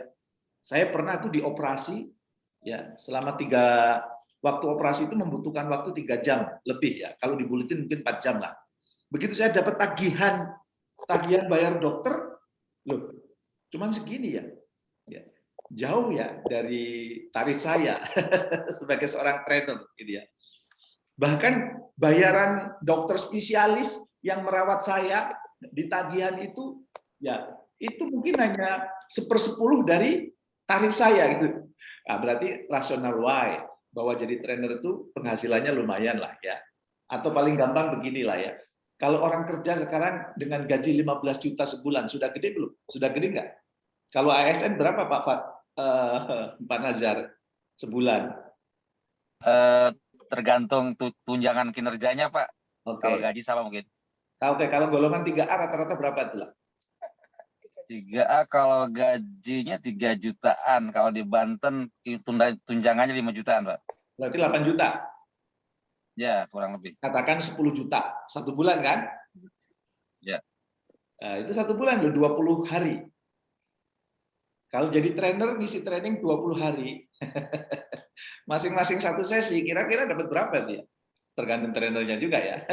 Speaker 11: saya pernah tuh dioperasi, ya, selama waktu operasi itu membutuhkan waktu 3 jam lebih ya. Kalau dibuletin mungkin 4 jam lah. Begitu saya dapat tagihan bayar dokter, loh, cuman segini ya. Jauh ya dari tarif saya sebagai seorang trainer gitu ya. Bahkan bayaran dokter spesialis yang merawat saya di tagihan itu ya itu mungkin hanya 1/10 dari tarif saya gitu. Nah, berarti rasional why bahwa jadi trainer itu penghasilannya lumayan lah ya. Atau paling gampang beginilah ya. Kalau orang kerja sekarang dengan gaji 15 juta sebulan sudah gede belum? Sudah gede nggak? Kalau ASN berapa Pak Nazar sebulan?
Speaker 3: Tergantung tunjangan kinerjanya, Pak.
Speaker 11: Oke.
Speaker 3: Kalau gaji sama mungkin.
Speaker 11: Oke, kalau golongan 3A rata-rata berapa itu lah?
Speaker 3: 3A kalau gajinya 3 jutaan. Kalau di Banten tunjangannya 5 jutaan, Pak.
Speaker 11: Berarti 8 juta.
Speaker 3: Ya, kurang lebih.
Speaker 11: Katakan 10 juta. 1 bulan kan?
Speaker 3: Ya.
Speaker 11: Nah, itu 1 bulan loh, 20 hari. Kalau jadi trainer, ngisi training 20 hari. Masing-masing 1 sesi, kira-kira dapat berapa dia? Tergantung trainernya juga ya.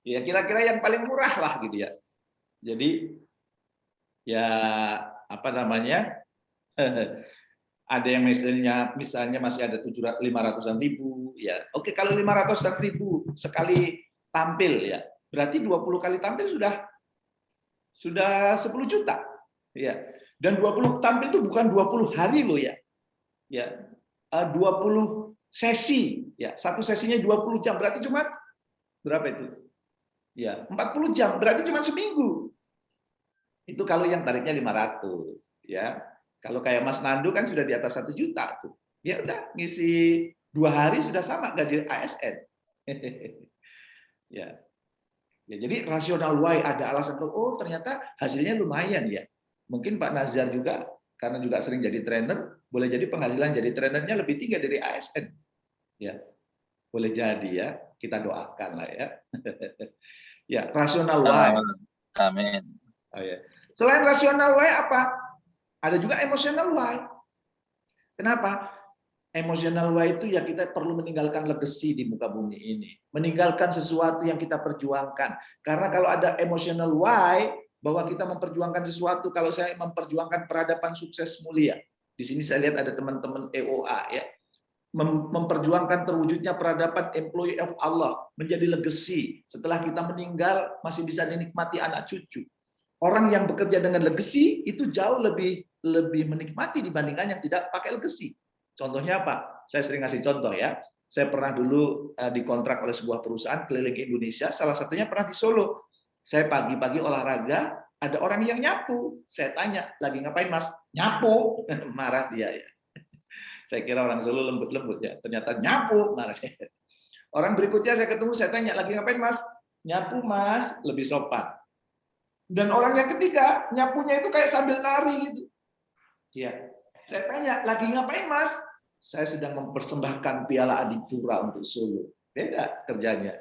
Speaker 11: Ya kira-kira yang paling murah lah gitu ya. Jadi ya apa namanya? Ada yang misalnya masih ada 500-an ribu ya. Oke, kalau 500-an ribu sekali tampil ya. Berarti 20 kali tampil sudah 10 juta. Ya. Dan 20 tampil itu bukan 20 hari loh ya. Ya. 20 sesi ya. Satu sesinya 20 jam berarti cuma berapa itu? Ya, 40 jam berarti cuma seminggu. Itu kalau yang tarifnya 500 ya. Kalau kayak Mas Nando kan sudah di atas 1 juta tuh. Ya udah ngisi 2 hari sudah sama gaji ASN. Ya. Ya, jadi rasional why ada alasan oh ternyata hasilnya lumayan ya. Mungkin Pak Nazar juga karena juga sering jadi trainer, boleh jadi penghasilan jadi trainernya lebih tinggi dari ASN. Ya. Boleh jadi ya, kita doakan lah ya. Ya, rasional why.
Speaker 3: Amin.
Speaker 11: Oh, ya. Selain rasional why apa? Ada juga emotional why. Kenapa? Emotional why itu ya kita perlu meninggalkan legacy di muka bumi ini. Meninggalkan sesuatu yang kita perjuangkan. Karena kalau ada emotional why, bahwa kita memperjuangkan sesuatu, kalau saya memperjuangkan peradaban sukses mulia. Di sini saya lihat ada teman-teman EOA ya. Memperjuangkan terwujudnya peradaban employee of Allah. Menjadi legacy. Setelah kita meninggal, masih bisa dinikmati anak cucu. Orang yang bekerja dengan legacy itu jauh lebih menikmati dibandingkan yang tidak pakai legacy. Contohnya apa? Saya sering ngasih contoh ya. Saya pernah dulu dikontrak oleh sebuah perusahaan keliling Indonesia, salah satunya pernah di Solo. Saya pagi-pagi olahraga, ada orang yang nyapu. Saya tanya, lagi ngapain Mas? Nyapu. Marah dia ya. Saya kira orang Solo lembut-lembut ya. Ternyata nyapu, marah dia. Orang berikutnya saya ketemu, saya tanya, lagi ngapain Mas? Nyapu Mas, lebih sopan. Dan orang yang ketiga, nyapunya itu kayak sambil nari gitu. Iya. Saya tanya, lagi ngapain Mas? Saya sedang mempersembahkan Piala Adipura untuk Solo. Beda kerjanya.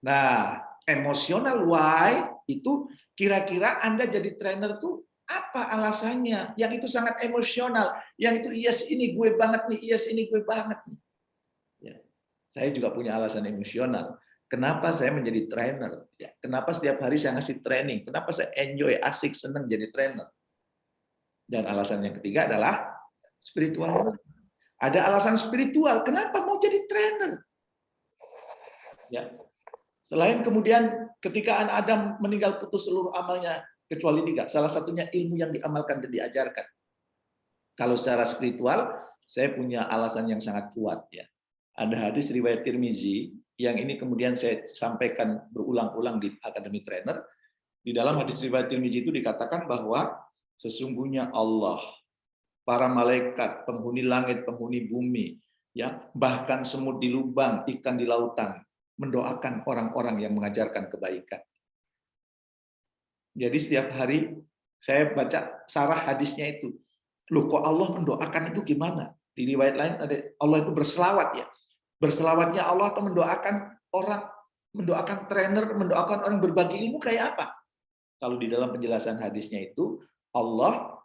Speaker 11: Nah, emotional why itu kira-kira Anda jadi trainer tuh Apa alasannya? Yang itu sangat emosional. Yang itu yes ini gue banget nih, yes ini gue banget nih. Ya. Saya juga punya alasan emosional. Kenapa saya menjadi trainer? Ya. Kenapa setiap hari saya ngasih training? Kenapa saya enjoy, asik, senang jadi trainer? Dan alasan yang ketiga adalah spiritual. Ada alasan spiritual. Kenapa mau jadi trainer? Ya. Selain kemudian ketika anak Adam meninggal putus seluruh amalnya kecuali 3. Salah satunya ilmu yang diamalkan dan diajarkan. Kalau secara spiritual, saya punya alasan yang sangat kuat ya. Ada hadis riwayat Tirmizi yang ini kemudian saya sampaikan berulang-ulang di Akademi Trainer. Di dalam hadis riwayat Tirmizi itu dikatakan bahwa sesungguhnya Allah, para malaikat, penghuni langit, penghuni bumi, ya, bahkan semut di lubang, ikan di lautan, mendoakan orang-orang yang mengajarkan kebaikan. Jadi setiap hari saya baca sarah hadisnya itu. Loh kok Allah mendoakan itu gimana? Di riwayat lain ada Allah itu berselawat ya. Berselawatnya Allah atau mendoakan orang, mendoakan trainer, mendoakan orang berbagi ilmu kayak apa? Kalau di dalam penjelasan hadisnya itu Allah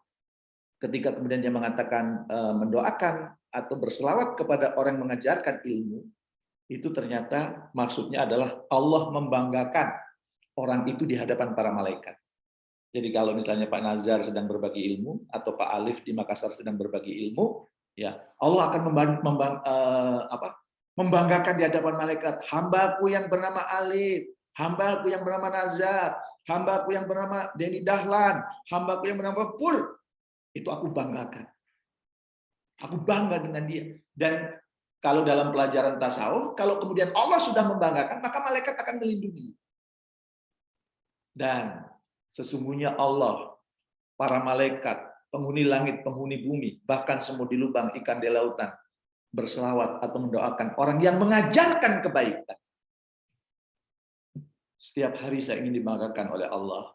Speaker 11: ketika kemudian dia mengatakan mendoakan atau berselawat kepada orang yang mengajarkan ilmu, itu ternyata maksudnya adalah Allah membanggakan orang itu di hadapan para malaikat. Jadi kalau misalnya Pak Nazar sedang berbagi ilmu atau Pak Alif di Makassar sedang berbagi ilmu, ya Allah akan membanggakan di hadapan malaikat, hambaku yang bernama Alif, hambaku yang bernama Nazar, hambaku yang bernama Denny Dahlan, hambaku yang bernama Pul, itu aku banggakan. Aku bangga dengan dia. Dan kalau dalam pelajaran tasawuf, kalau kemudian Allah sudah membanggakan, maka malaikat akan melindungi. Dan sesungguhnya Allah, para malaikat, penghuni langit, penghuni bumi, bahkan semut di lubang, ikan di lautan, berselawat atau mendoakan orang yang mengajarkan kebaikan. Setiap hari saya ingin dibanggakan oleh Allah.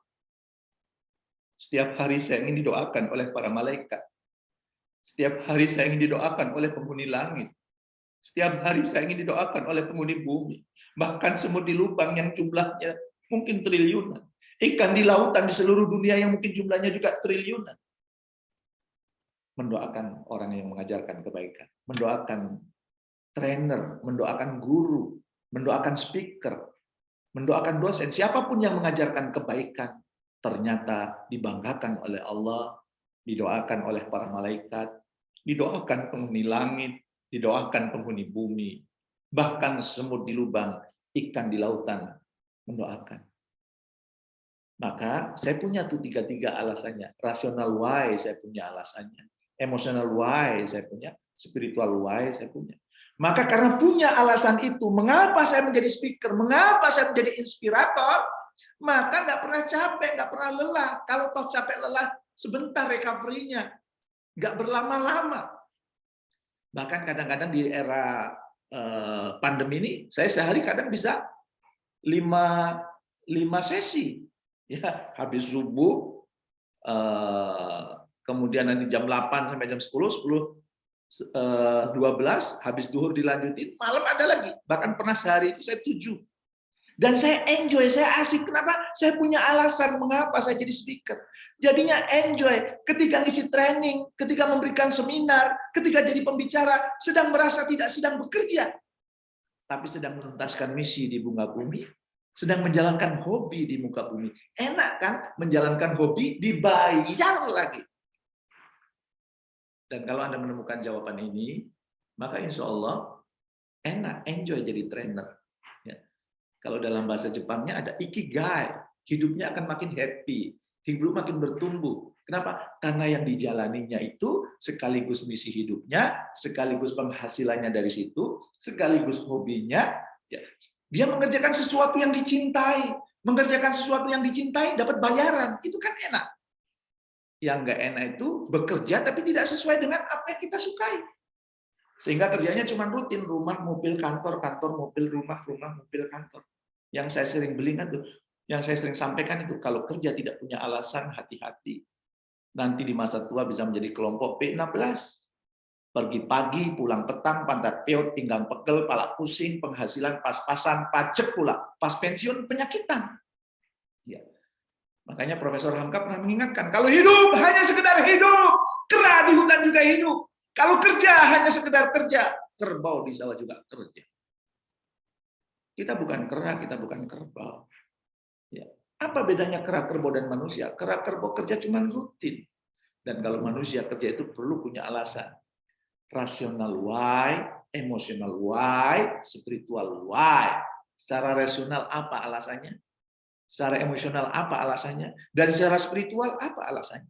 Speaker 11: Setiap hari saya ingin didoakan oleh para malaikat. Setiap hari saya ingin didoakan oleh penghuni langit. Setiap hari saya ingin didoakan oleh penghuni bumi. Bahkan semut di lubang yang jumlahnya mungkin triliunan. Ikan di lautan di seluruh dunia yang mungkin jumlahnya juga triliunan. Mendoakan orang yang mengajarkan kebaikan. Mendoakan trainer, mendoakan guru, mendoakan speaker, mendoakan dosen. Siapapun yang mengajarkan kebaikan, ternyata dibanggakan oleh Allah, didoakan oleh para malaikat, didoakan penghuni langit, didoakan penghuni bumi, bahkan semut di lubang, ikan di lautan mendoakan. Maka saya punya tuh tiga alasannya. Rasional why saya punya alasannya. Emotional why saya punya. Spiritual why saya punya. Maka karena punya alasan itu, mengapa saya menjadi speaker, mengapa saya menjadi inspirator, maka nggak pernah capek, nggak pernah lelah. Kalau toh capek lelah, sebentar recovery-nya. Nggak berlama-lama. Bahkan kadang-kadang di era pandemi ini, saya sehari kadang bisa 5 sesi. Ya, habis subuh, kemudian nanti jam 8 sampai jam 10, 12, habis duhur dilanjutin, malam ada lagi. Bahkan pernah sehari itu saya 7. Dan saya enjoy, saya asik. Kenapa? Saya punya alasan mengapa saya jadi speaker. Jadinya enjoy. Ketika ngisi training, ketika memberikan seminar, ketika jadi pembicara, sedang merasa tidak sedang bekerja, tapi sedang menuntaskan misi di muka bumi, sedang menjalankan hobi di muka bumi. Enak kan menjalankan hobi dibayar lagi. Dan kalau Anda menemukan jawaban ini, maka insya Allah enak, enjoy jadi trainer. Ya. Kalau dalam bahasa Jepangnya ada ikigai, hidupnya akan makin happy, hidup makin bertumbuh. Kenapa? Karena yang dijalaninya itu sekaligus misi hidupnya, sekaligus penghasilannya dari situ, sekaligus hobinya. Ya. Dia mengerjakan sesuatu yang dicintai, mengerjakan sesuatu yang dicintai dapat bayaran, itu kan enak. Yang nggak enak itu bekerja tapi tidak sesuai dengan apa yang kita sukai. Sehingga kerjanya cuma rutin, rumah, mobil, kantor, kantor, mobil, rumah, mobil, kantor. Yang saya sering belikan tuh, yang saya sering sampaikan itu, kalau kerja tidak punya alasan, hati-hati. Nanti di masa tua bisa menjadi kelompok P16. Pergi pagi, pulang petang, pantat peot, pinggang pegel, pala pusing, penghasilan pas-pasan, pajak pula. Pas pensiun, penyakitan. Ya. Makanya Profesor Hamka pernah mengingatkan, kalau hidup hanya sekedar hidup, kera di hutan juga hidup. Kalau kerja hanya sekedar kerja, kerbau di sawah juga kerja. Kita bukan kera, kita bukan kerbau. Ya. Apa bedanya kera, kerbau, dan manusia? Kera, kerbau kerja cuma rutin. Dan kalau manusia kerja itu perlu punya alasan. Rasional why, emosional why, spiritual why. Secara rasional apa alasannya? Secara emosional apa alasannya? Dan secara spiritual apa alasannya?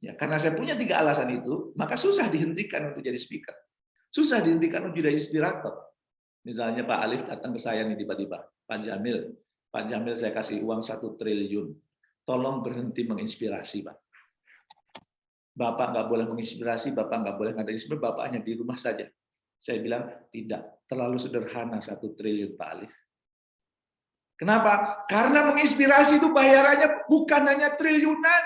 Speaker 11: Ya, karena saya punya 3 alasan itu, maka susah dihentikan untuk jadi speaker. Susah dihentikan untuk jadi inspirator. Misalnya Pak Alif datang ke saya nih tiba-tiba, Pak Jamil saya kasih uang 1 triliun. Tolong berhenti menginspirasi, Pak. Bapak nggak boleh menginspirasi, Bapak nggak boleh ngadain inspirasi, Bapak hanya di rumah saja. Saya bilang, tidak. Terlalu sederhana 1 triliun, Pak Alif. Kenapa? Karena menginspirasi itu bayarannya bukan hanya triliunan.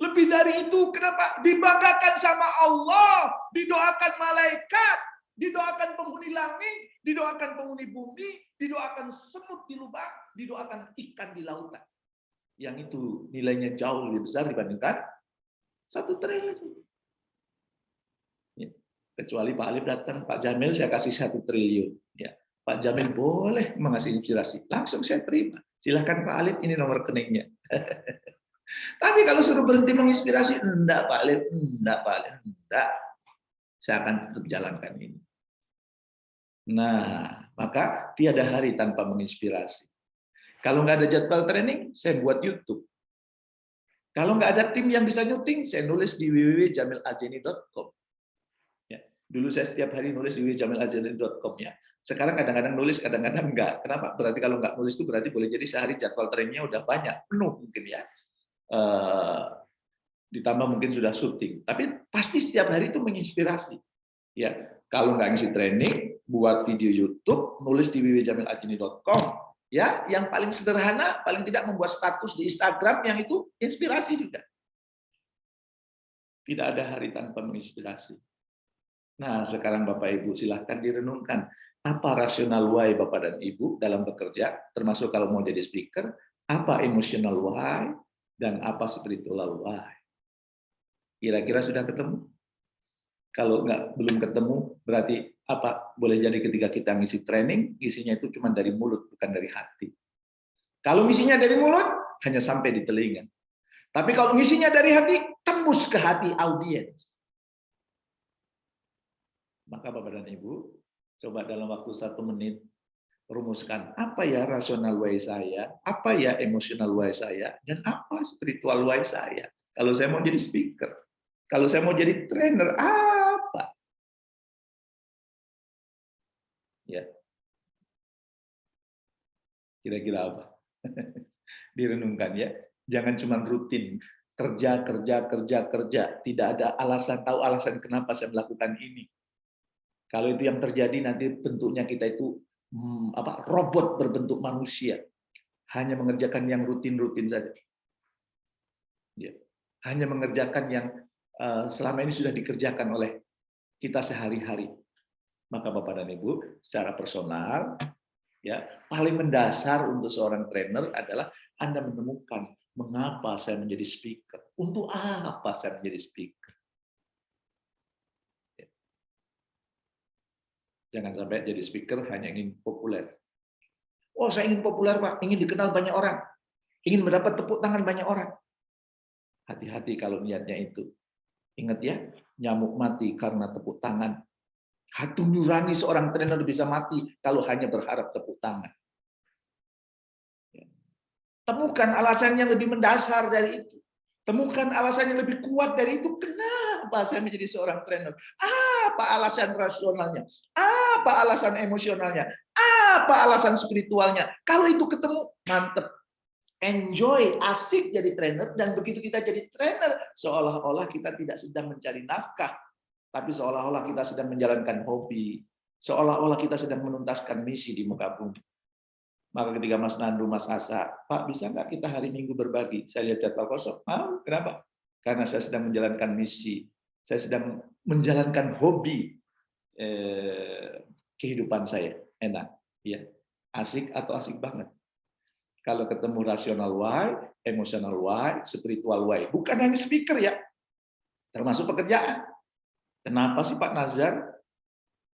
Speaker 11: Lebih dari itu, kenapa? Dibanggakan sama Allah, didoakan malaikat, didoakan penghuni langit, didoakan penghuni bumi, didoakan semut di lubang, didoakan ikan di lautan. Yang itu nilainya jauh lebih besar dibandingkan 1 triliun. Ya. Kecuali Pak Alif datang, Pak Jamil saya kasih 1 triliun. Ya. Pak Jamil boleh mengasih inspirasi, langsung saya terima. Silahkan Pak Alif, ini nomor rekeningnya. Tapi kalau suruh berhenti menginspirasi, enggak Pak Alif, enggak Pak Alif, enggak. Saya akan tetap jalankan ini. Nah, maka tiada hari tanpa menginspirasi. Kalau nggak ada jadwal training, saya buat YouTube. Kalau nggak ada tim yang bisa nyuting, saya nulis di www.jamilajeni.com. Ya, dulu saya setiap hari nulis di www.jamilajeni.com ya. Sekarang kadang-kadang nulis, kadang-kadang enggak. Kenapa? Berarti kalau nggak nulis itu berarti boleh jadi sehari jadwal trainingnya udah banyak, penuh mungkin ya. Ditambah mungkin sudah syuting. Tapi pasti setiap hari itu menginspirasi. Ya, kalau nggak ngisi training, buat video YouTube, nulis di www.jamilajeni.com. Ya, yang paling sederhana, paling tidak membuat status di Instagram yang itu inspirasi juga. Tidak ada hari tanpa menginspirasi. Nah, sekarang Bapak Ibu silahkan direnungkan apa rasional why Bapak dan Ibu dalam bekerja, termasuk kalau mau jadi speaker, apa emotional why dan apa spiritual why. Kira-kira sudah ketemu? Kalau belum ketemu, berarti apa? Boleh jadi ketika kita ngisi training, isinya itu cuma dari mulut, bukan dari hati. Kalau ngisinya dari mulut, hanya sampai di telinga. Tapi kalau ngisinya dari hati, tembus ke hati audiens. Maka Bapak dan Ibu, coba dalam waktu 1 menit, rumuskan apa ya rasional why saya, apa ya emotional why saya, dan apa spiritual why saya. Kalau saya mau jadi speaker, kalau saya mau jadi trainer, apa? Ya. Kira-kira apa? Direnungkan ya. Jangan cuma rutin kerja. Tidak ada alasan, tahu alasan kenapa saya melakukan ini. Kalau itu yang terjadi nanti bentuknya kita itu robot berbentuk manusia. Hanya mengerjakan yang rutin-rutin saja. Ya. Hanya mengerjakan yang selama ini sudah dikerjakan oleh kita sehari-hari. Maka Bapak dan Ibu, secara personal, ya paling mendasar untuk seorang trainer adalah Anda menemukan mengapa saya menjadi speaker, untuk apa saya menjadi speaker. Ya. Jangan sampai jadi speaker hanya ingin populer. Oh, saya ingin populer Pak, ingin dikenal banyak orang, ingin mendapat tepuk tangan banyak orang. Hati-hati kalau niatnya itu. Ingat ya, nyamuk mati karena tepuk tangan. Hati nurani seorang trainer bisa mati kalau hanya berharap tepuk tangan. Temukan alasan yang lebih mendasar dari itu. Temukan alasan yang lebih kuat dari itu. Kenapa saya menjadi seorang trainer? Apa alasan rasionalnya? Apa alasan emosionalnya? Apa alasan spiritualnya? Kalau itu ketemu, mantep. Enjoy, asik jadi trainer, dan begitu kita jadi trainer, seolah-olah kita tidak sedang mencari nafkah, tapi seolah-olah kita sedang menjalankan hobi, seolah-olah kita sedang menuntaskan misi di muka bumi. Maka ketika Mas Nandu, Mas Asa, Pak bisa nggak kita hari Minggu berbagi? Saya lihat jadwal kosong. Kenapa? Karena saya sedang menjalankan misi, saya sedang menjalankan hobi kehidupan saya. Enak, ya, asik atau asik banget. Kalau ketemu rasional why, emotional why, spiritual why. Bukan hanya speaker ya, termasuk pekerjaan. Kenapa sih Pak Nazar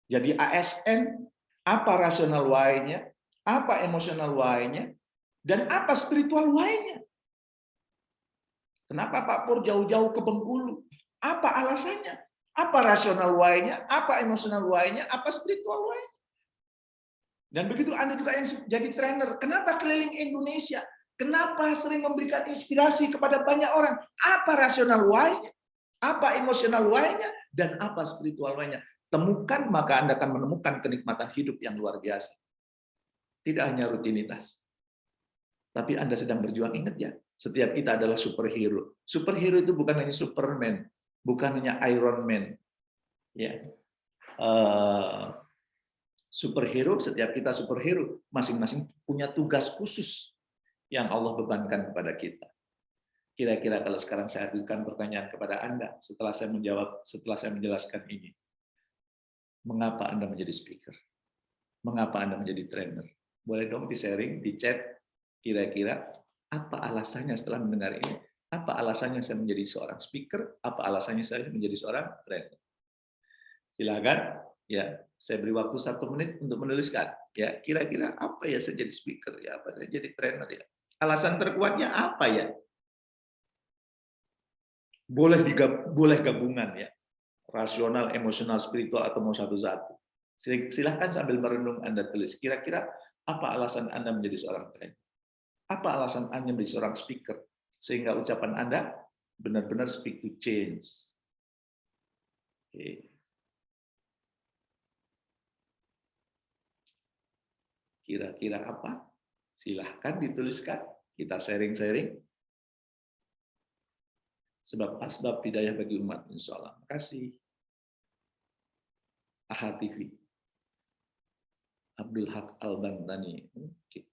Speaker 11: jadi ASN? Apa rasional why-nya? Apa emotional why-nya? Dan apa spiritual why-nya? Kenapa Pak Pur jauh-jauh ke Bengkulu? Apa alasannya? Apa rasional why-nya? Apa emotional why-nya? Apa spiritual why-nya? Dan begitu Anda juga yang jadi trainer. Kenapa keliling Indonesia? Kenapa sering memberikan inspirasi kepada banyak orang? Apa rasional why-nya? Apa emotional why-nya? Dan apa spiritual why-nya? Temukan, maka Anda akan menemukan kenikmatan hidup yang luar biasa. Tidak hanya rutinitas. Tapi Anda sedang berjuang, ingat ya, setiap kita adalah superhero. Superhero itu bukan hanya Superman, bukan hanya Iron Man. Ya. Superhero, setiap kita superhero, masing-masing punya tugas khusus yang Allah bebankan kepada kita. Kira-kira kalau sekarang saya ajukan pertanyaan kepada Anda, setelah saya menjawab, setelah saya menjelaskan ini, mengapa Anda menjadi speaker? Mengapa Anda menjadi trainer? Boleh dong di-sharing, di chat, kira-kira apa alasannya setelah mendengar ini? Apa alasannya saya menjadi seorang speaker? Apa alasannya saya menjadi seorang trainer? Silakan. Ya, saya beri waktu 1 menit untuk menuliskan. Ya, kira-kira apa ya saya jadi speaker? Ya, apa saya jadi trainer? Ya, alasan terkuatnya apa ya? Boleh gabungan ya, rasional, emosional, spiritual atau mau satu-satu. Silahkan sambil merenung Anda tulis. Kira-kira apa alasan Anda menjadi seorang trainer? Apa alasan Anda menjadi seorang speaker? Sehingga ucapan Anda benar-benar speak to change. Oke. Kira-kira apa? Silahkan dituliskan. Kita sharing-sharing. Sebab asbab hidayah bagi umat, insya Allah. Terima kasih. AHA TV. Abdul Haq Al-Bantani. Oke.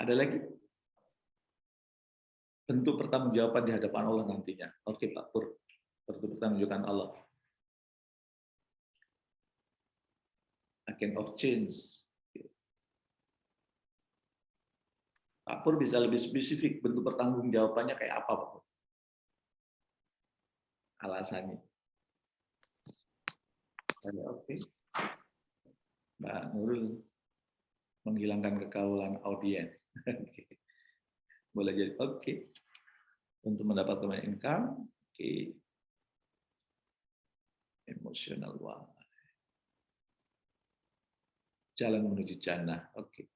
Speaker 11: Ada lagi? Bentuk pertanggungjawaban di hadapan Allah nantinya. Oke Pak Pur. Bentuk pertanggungjawaban Allah. Agent of change. Pak Pur bisa lebih spesifik bentuk pertanggungjawabannya kayak apa, Pak Pur? Alasannya. Oke. Mbak Nurul menghilangkan kekaulan audiens. Boleh jadi oke. Untuk mendapatkan income, oke. Emotional wah. Jalan menuju jannah. Oke.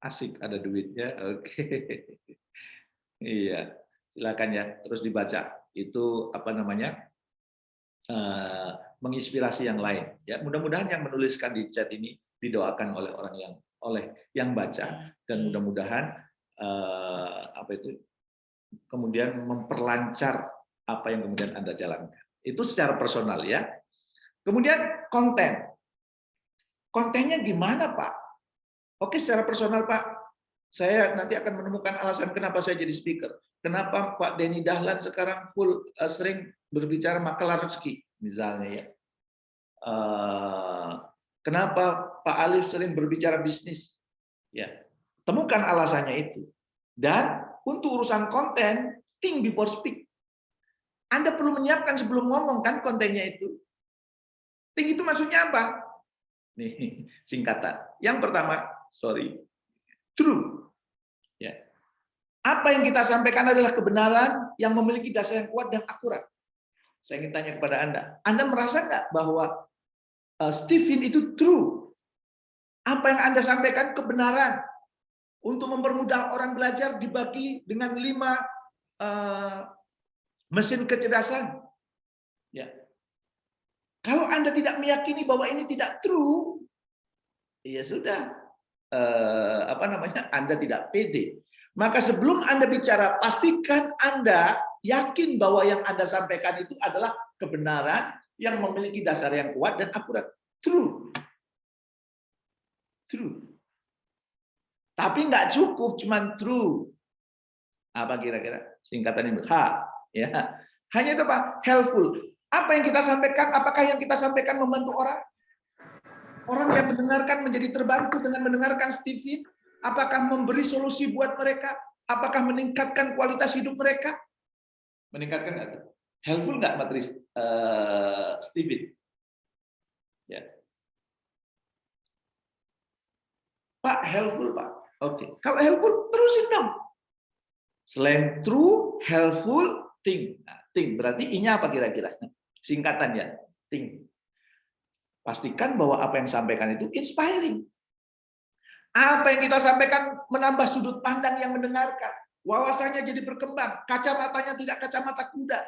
Speaker 11: Asik ada duitnya. Oke. Iya. Silakan ya, terus dibaca. Itu apa namanya? Menginspirasi yang lain. Ya, mudah-mudahan yang menuliskan di chat ini didoakan oleh orang yang baca, dan mudah-mudahan apa itu kemudian memperlancar apa yang kemudian Anda jalankan. Itu secara personal ya. Kemudian konten. Kontennya gimana, Pak? Oke, secara personal, Pak. Saya nanti akan menemukan alasan kenapa saya jadi speaker. Kenapa Pak Denny Dahlan sekarang sering berbicara makalah rezeki, misalnya ya. Kenapa Pak Alif sering berbicara bisnis? Ya, temukan alasannya itu. Dan untuk urusan konten, think before speak. Anda perlu menyiapkan sebelum ngomong kan kontennya itu. Think itu maksudnya apa? Nih, singkatan. Yang pertama, true. Ya. Apa yang kita sampaikan adalah kebenaran yang memiliki dasar yang kuat dan akurat. Saya ingin tanya kepada Anda. Anda merasa nggak bahwa Stephen itu true? Apa yang Anda sampaikan kebenaran? Untuk mempermudah orang belajar dibagi dengan 5 mesin kecerdasan. Ya. Kalau Anda tidak meyakini bahwa ini tidak true, ya sudah. Anda tidak pede. Maka sebelum Anda bicara, pastikan Anda yakin bahwa yang Anda sampaikan itu adalah kebenaran yang memiliki dasar yang kuat dan akurat. True. Tapi nggak cukup cuman true. Apa kira-kira singkatannya? H, ya. Hanya itu Pak, helpful. Apa yang kita sampaikan, apakah yang kita sampaikan membantu orang? Orang yang mendengarkan menjadi terbantu dengan mendengarkan Stephen? Apakah memberi solusi buat mereka? Apakah meningkatkan kualitas hidup mereka? Meningkatkan nggak? Helpful nggak materi Stephen? Ya. Pak, helpful Pak. Oke. Kalau helpful, terusin dong. Selain true, helpful, think. Nah, think berarti I-nya apa kira-kira? Singkatannya, think. Pastikan bahwa apa yang disampaikan itu inspiring. Apa yang kita sampaikan menambah sudut pandang yang mendengarkan. Wawasannya jadi berkembang. Kacamatanya tidak kacamata kuda.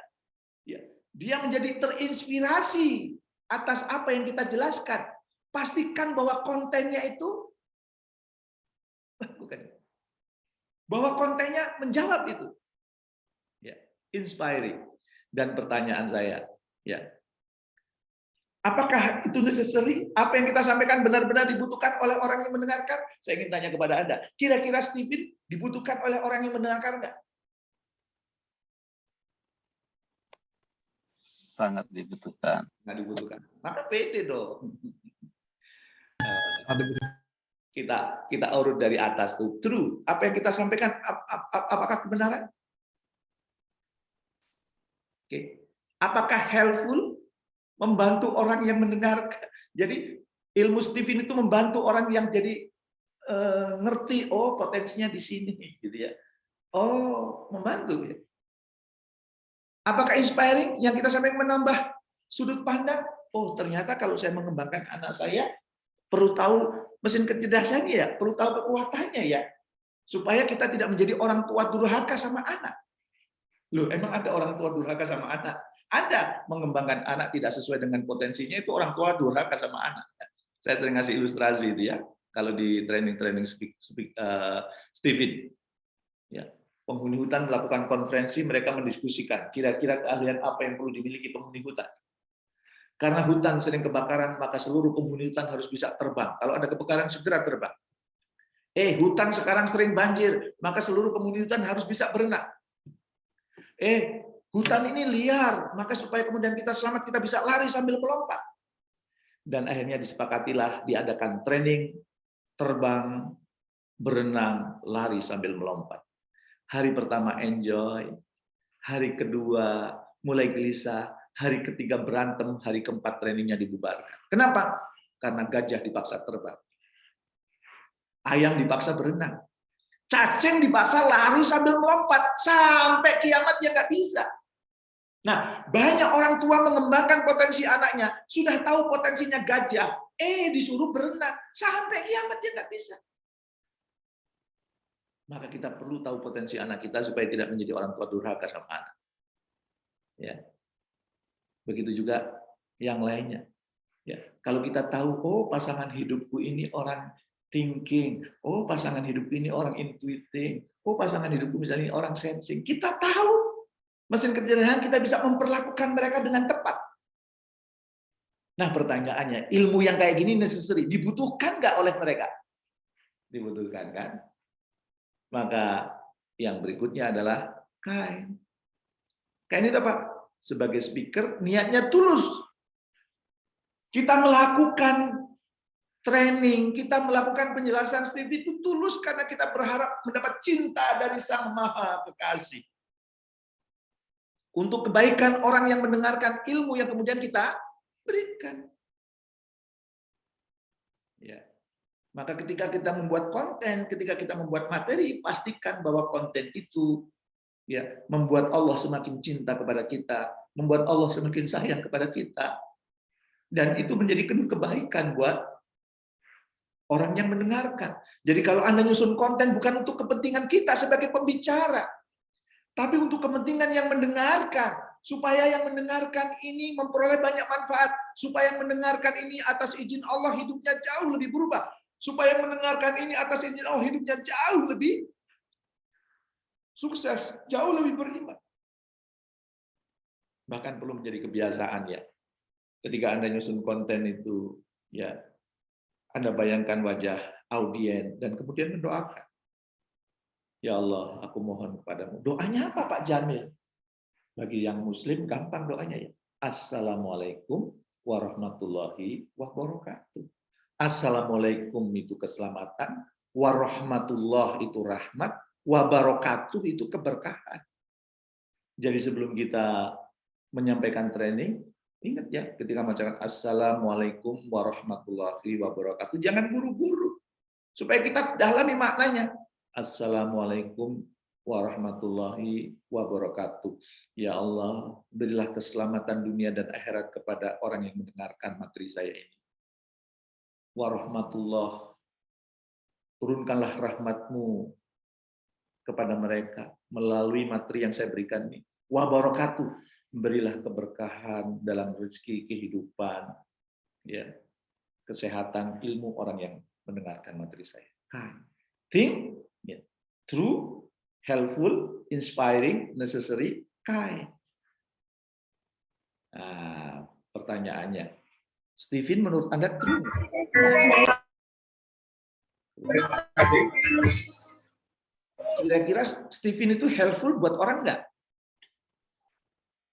Speaker 11: Ya. Dia menjadi terinspirasi atas apa yang kita jelaskan. Pastikan bahwa kontennya itu bahwa kontennya menjawab itu. Ya, inspiring. Dan pertanyaan saya, ya. Apakah itu necessary? Apa yang kita sampaikan benar-benar dibutuhkan oleh orang yang mendengarkan? Saya ingin tanya kepada Anda. Kira-kira Stephen dibutuhkan oleh orang yang mendengarkan enggak?
Speaker 3: Sangat dibutuhkan.
Speaker 11: Nggak dibutuhkan. Maka pede dong. Kita urut dari atas tuh. True. Apa yang kita sampaikan apakah kebenaran? Oke. Apakah helpful? Membantu orang yang mendengarkan. Jadi ilmu Stephen itu membantu orang yang jadi ngerti, oh potensinya di sini gitu ya. Oh, membantu ya. Apakah inspiring? Yang kita sampaikan menambah sudut pandang? Oh, ternyata kalau saya mengembangkan anak saya perlu tahu mesin kecerdasannya ya, perlu tahu kekuatannya ya, supaya kita tidak menjadi orang tua durhaka sama anak. Loh, emang ada orang tua durhaka sama anak? Ada. Mengembangkan anak tidak sesuai dengan potensinya, itu orang tua durhaka sama anak. Saya sering ngasih ilustrasi itu ya, kalau di training Stephen. Ya, penghuni hutan melakukan konferensi, mereka mendiskusikan kira-kira keahlian apa yang perlu dimiliki penghuni hutan. Karena hutan sering kebakaran, maka seluruh penghuni hutan harus bisa terbang. Kalau ada kebakaran, segera terbang. Hutan sekarang sering banjir, maka seluruh penghuni hutan harus bisa berenang. Hutan ini liar, maka supaya kemudian kita selamat, kita bisa lari sambil melompat. Dan akhirnya disepakatilah diadakan training, terbang, berenang, lari sambil melompat. Hari pertama enjoy, hari kedua mulai gelisah, hari ketiga berantem, hari keempat trainingnya dibubarkan. Kenapa? Karena gajah dipaksa terbang. Ayam dipaksa berenang. Cacing dipaksa lari sambil melompat. Sampai kiamat dia nggak bisa. Nah, banyak orang tua mengembangkan potensi anaknya. Sudah tahu potensinya gajah. Disuruh berenang. Sampai kiamat dia nggak bisa. Maka kita perlu tahu potensi anak kita supaya tidak menjadi orang tua durhaka sama anak. Ya. Begitu juga yang lainnya. Ya, kalau kita tahu, oh pasangan hidupku ini orang thinking, oh pasangan hidupku ini orang intuiting, oh pasangan hidupku misalnya orang sensing. Kita tahu mesin kecerdasan kita bisa memperlakukan mereka dengan tepat. Nah pertanyaannya, ilmu yang kayak gini necessary, dibutuhkan nggak oleh mereka? Dibutuhkan kan? Maka yang berikutnya adalah kind. Kind itu apa? Sebagai speaker, niatnya tulus. Kita melakukan training, kita melakukan penjelasan Steve itu tulus karena kita berharap mendapat cinta dari Sang Maha Kekasih. Untuk kebaikan orang yang mendengarkan ilmu yang kemudian kita berikan. Ya. Maka ketika kita membuat konten, ketika kita membuat materi, pastikan bahwa konten itu ya membuat Allah semakin cinta kepada kita, membuat Allah semakin sayang kepada kita, dan itu menjadi kebaikan buat orang yang mendengarkan. Jadi kalau Anda nyusun konten bukan untuk kepentingan kita sebagai pembicara, tapi untuk kepentingan yang mendengarkan, supaya yang mendengarkan ini memperoleh banyak manfaat, supaya yang mendengarkan ini atas izin Allah hidupnya jauh lebih berubah, supaya yang mendengarkan ini atas izin Allah hidupnya jauh lebih sukses, jauh lebih beriman. Bahkan perlu menjadi kebiasaan ya. Ketika Anda nyusun konten itu, ya Anda bayangkan wajah audien dan kemudian mendoakan. Ya Allah, aku mohon kepadamu. Doanya apa Pak Jamil? Bagi yang muslim gampang doanya ya. Assalamualaikum warahmatullahi wabarakatuh. Assalamualaikum itu keselamatan, warahmatullah itu rahmat, wabarakatuh itu keberkahan. Jadi sebelum kita menyampaikan training, ingat ya, ketika mengucapkan Assalamualaikum warahmatullahi wabarakatuh, jangan buru-buru. Supaya kita dalami maknanya. Assalamualaikum warahmatullahi wabarakatuh. Ya Allah, berilah keselamatan dunia dan akhirat kepada orang yang mendengarkan materi saya ini. Warahmatullah, turunkanlah rahmatmu kepada mereka melalui materi yang saya berikan ini. Wabarakatuh, berilah keberkahan dalam rezeki, kehidupan, ya, kesehatan, ilmu orang yang mendengarkan materi saya. Think, ya, true, helpful, inspiring, necessary, kind. Nah, pertanyaannya, Stephen menurut Anda true? Kira-kira Stephen itu helpful buat orang nggak?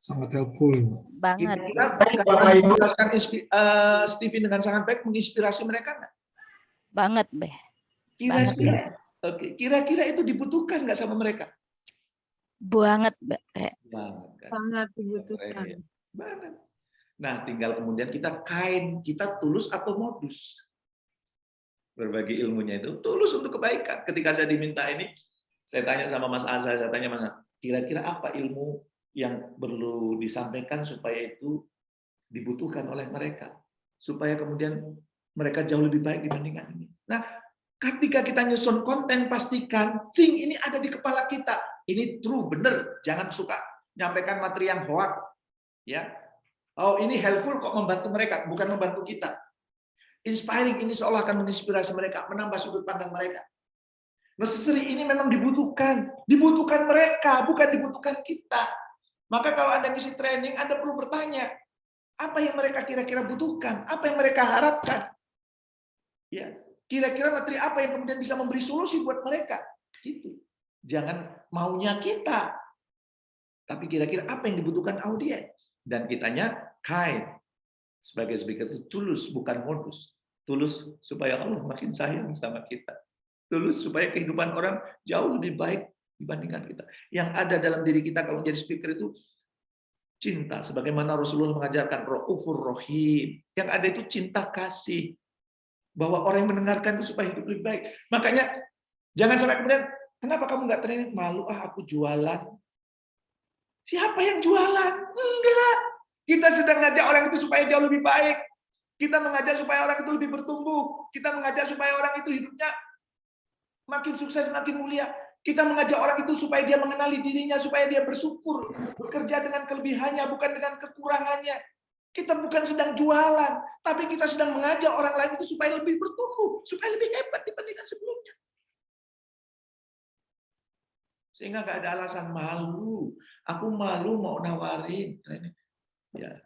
Speaker 6: Sangat helpful.
Speaker 4: Banget.
Speaker 11: Kira-kira Stephen dengan sangat baik menginspirasi mereka nggak?
Speaker 4: Banget, Beh.
Speaker 11: Kira-kira, oke, kira-kira itu dibutuhkan nggak sama mereka?
Speaker 4: Banget, Beh.
Speaker 11: Banget, kan?
Speaker 12: Sangat dibutuhkan.
Speaker 11: Banget. Nah, tinggal kemudian kita kain, kita tulus atau modus. Berbagi ilmunya itu tulus untuk kebaikan. Ketika saya diminta ini, saya tanya sama Mas Azhar, saya tanya Mas, kira-kira apa ilmu yang perlu disampaikan supaya itu dibutuhkan oleh mereka, supaya kemudian mereka jauh lebih baik dibandingkan ini. Nah, ketika kita nyusun konten, pastikan think ini ada di kepala kita. Ini true, benar. Jangan suka nyampaikan materi yang hoax, ya. Oh, ini helpful kok membantu mereka, bukan membantu kita. Inspiring ini seolah akan menginspirasi mereka, menambah sudut pandang mereka. Necessary ini memang dibutuhkan mereka, bukan dibutuhkan kita. Maka kalau Anda ngisi training, Anda perlu bertanya, apa yang mereka kira-kira butuhkan, apa yang mereka harapkan. Ya, kira-kira materi apa yang kemudian bisa memberi solusi buat mereka. Gitu. Jangan maunya kita, tapi kira-kira apa yang dibutuhkan audiens. Dan kitanya kind. Sebagai speaker itu tulus, bukan modus. Tulus supaya Allah makin sayang sama kita. Tulus supaya kehidupan orang jauh lebih baik dibandingkan kita. Yang ada dalam diri kita kalau jadi speaker itu cinta. Sebagaimana Rasulullah mengajarkan Ra'ufur Rahim. Yang ada itu cinta kasih. Bahwa orang yang mendengarkan itu supaya hidup lebih baik. Makanya jangan sampai kemudian, kenapa kamu nggak training? Malu, aku jualan. Siapa yang jualan? Enggak. Kita sedang ngajak orang itu supaya jauh lebih baik. Kita mengajak supaya orang itu lebih bertumbuh. Kita mengajak supaya orang itu hidupnya makin sukses, makin mulia. Kita mengajak orang itu supaya dia mengenali dirinya, supaya dia bersyukur, bekerja dengan kelebihannya, bukan dengan kekurangannya. Kita bukan sedang jualan, tapi kita sedang mengajak orang lain itu supaya lebih bertumbuh, supaya lebih hebat dibandingkan sebelumnya. Sehingga nggak ada alasan malu. Aku malu mau nawarin. Ya.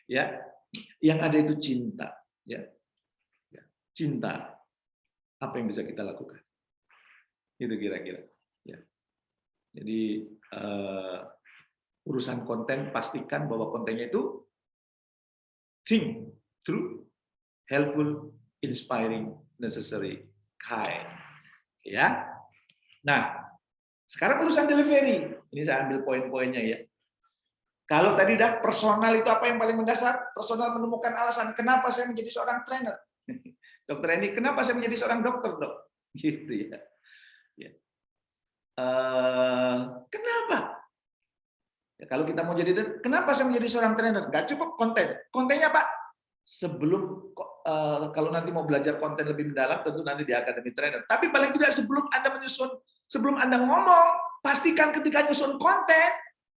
Speaker 11: Ya, yang ada itu cinta. Ya. Cinta. Apa yang bisa kita lakukan? Itu kira-kira. Ya. Jadi urusan konten, pastikan bahwa kontennya itu think, true, helpful, inspiring, necessary, kind. Ya. Nah, sekarang urusan delivery. Ini saya ambil poin-poinnya ya. Kalau tadi dah personal itu apa yang paling mendasar? Personal menemukan alasan kenapa saya menjadi seorang trainer. Dokter Eni, kenapa saya menjadi seorang dokter, Dok? Gitu ya. Ya. Kenapa? Ya, kalau kita mau jadi, kenapa saya menjadi seorang trainer? Nggak cukup konten. Kontennya Pak, sebelum kalau nanti mau belajar konten lebih mendalam, tentu nanti di Akademi Trainer. Tapi paling tidak sebelum Anda menyusun, sebelum Anda ngomong, pastikan ketika nyusun konten,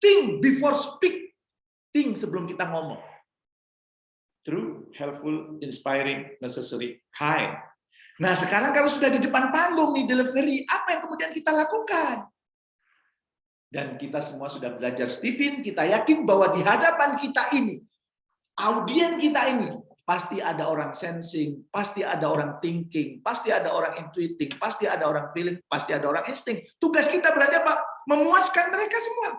Speaker 11: think before speak. Think sebelum kita ngomong. True, helpful, inspiring, necessary, kind. Nah, sekarang kalau sudah di depan panggung nih delivery, apa yang kemudian kita lakukan? Dan kita semua sudah belajar Stephen, kita yakin bahwa di hadapan kita ini, audien kita ini, pasti ada orang sensing, pasti ada orang thinking, pasti ada orang intuiting, pasti ada orang feeling, pasti ada orang insting. Tugas kita berarti apa? Memuaskan mereka semua.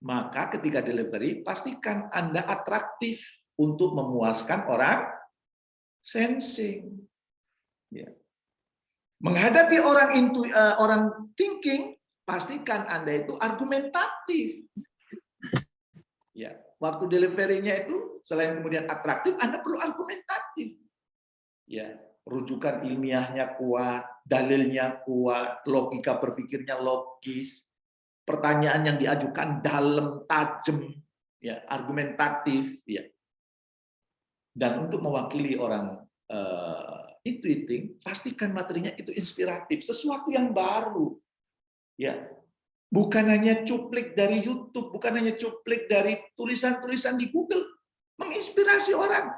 Speaker 11: Maka ketika delivery, pastikan Anda atraktif untuk memuaskan orang sensing. Ya. Menghadapi orang thinking, pastikan Anda itu argumentatif. Ya, waktu delivery-nya itu selain kemudian atraktif, Anda perlu argumentatif. Ya, rujukan ilmiahnya kuat, dalilnya kuat, logika berpikirnya logis, pertanyaan yang diajukan dalam, tajam, ya, argumentatif, ya. Dan untuk mewakili orang intuiting, pastikan materinya itu inspiratif, sesuatu yang baru. Ya, bukan hanya cuplik dari YouTube, bukan hanya cuplik dari tulisan-tulisan di Google, menginspirasi orang.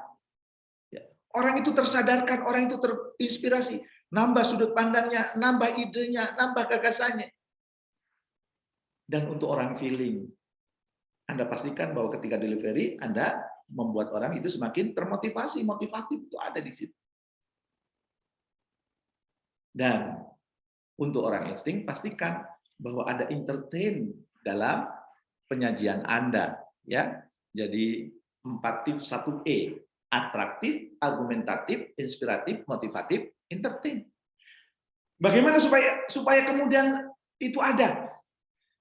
Speaker 11: Ya, orang itu tersadarkan, orang itu terinspirasi, nambah sudut pandangnya, nambah idenya, nambah gagasannya. Dan untuk orang feeling, Anda pastikan bahwa ketika delivery, Anda membuat orang itu semakin termotivasi, motivatif itu ada di situ. Dan untuk orang insting, pastikan bahwa ada entertain dalam penyajian Anda, ya. Jadi 4 tips 1E, atraktif, argumentatif, inspiratif, motivatif, entertain. Bagaimana supaya kemudian itu ada?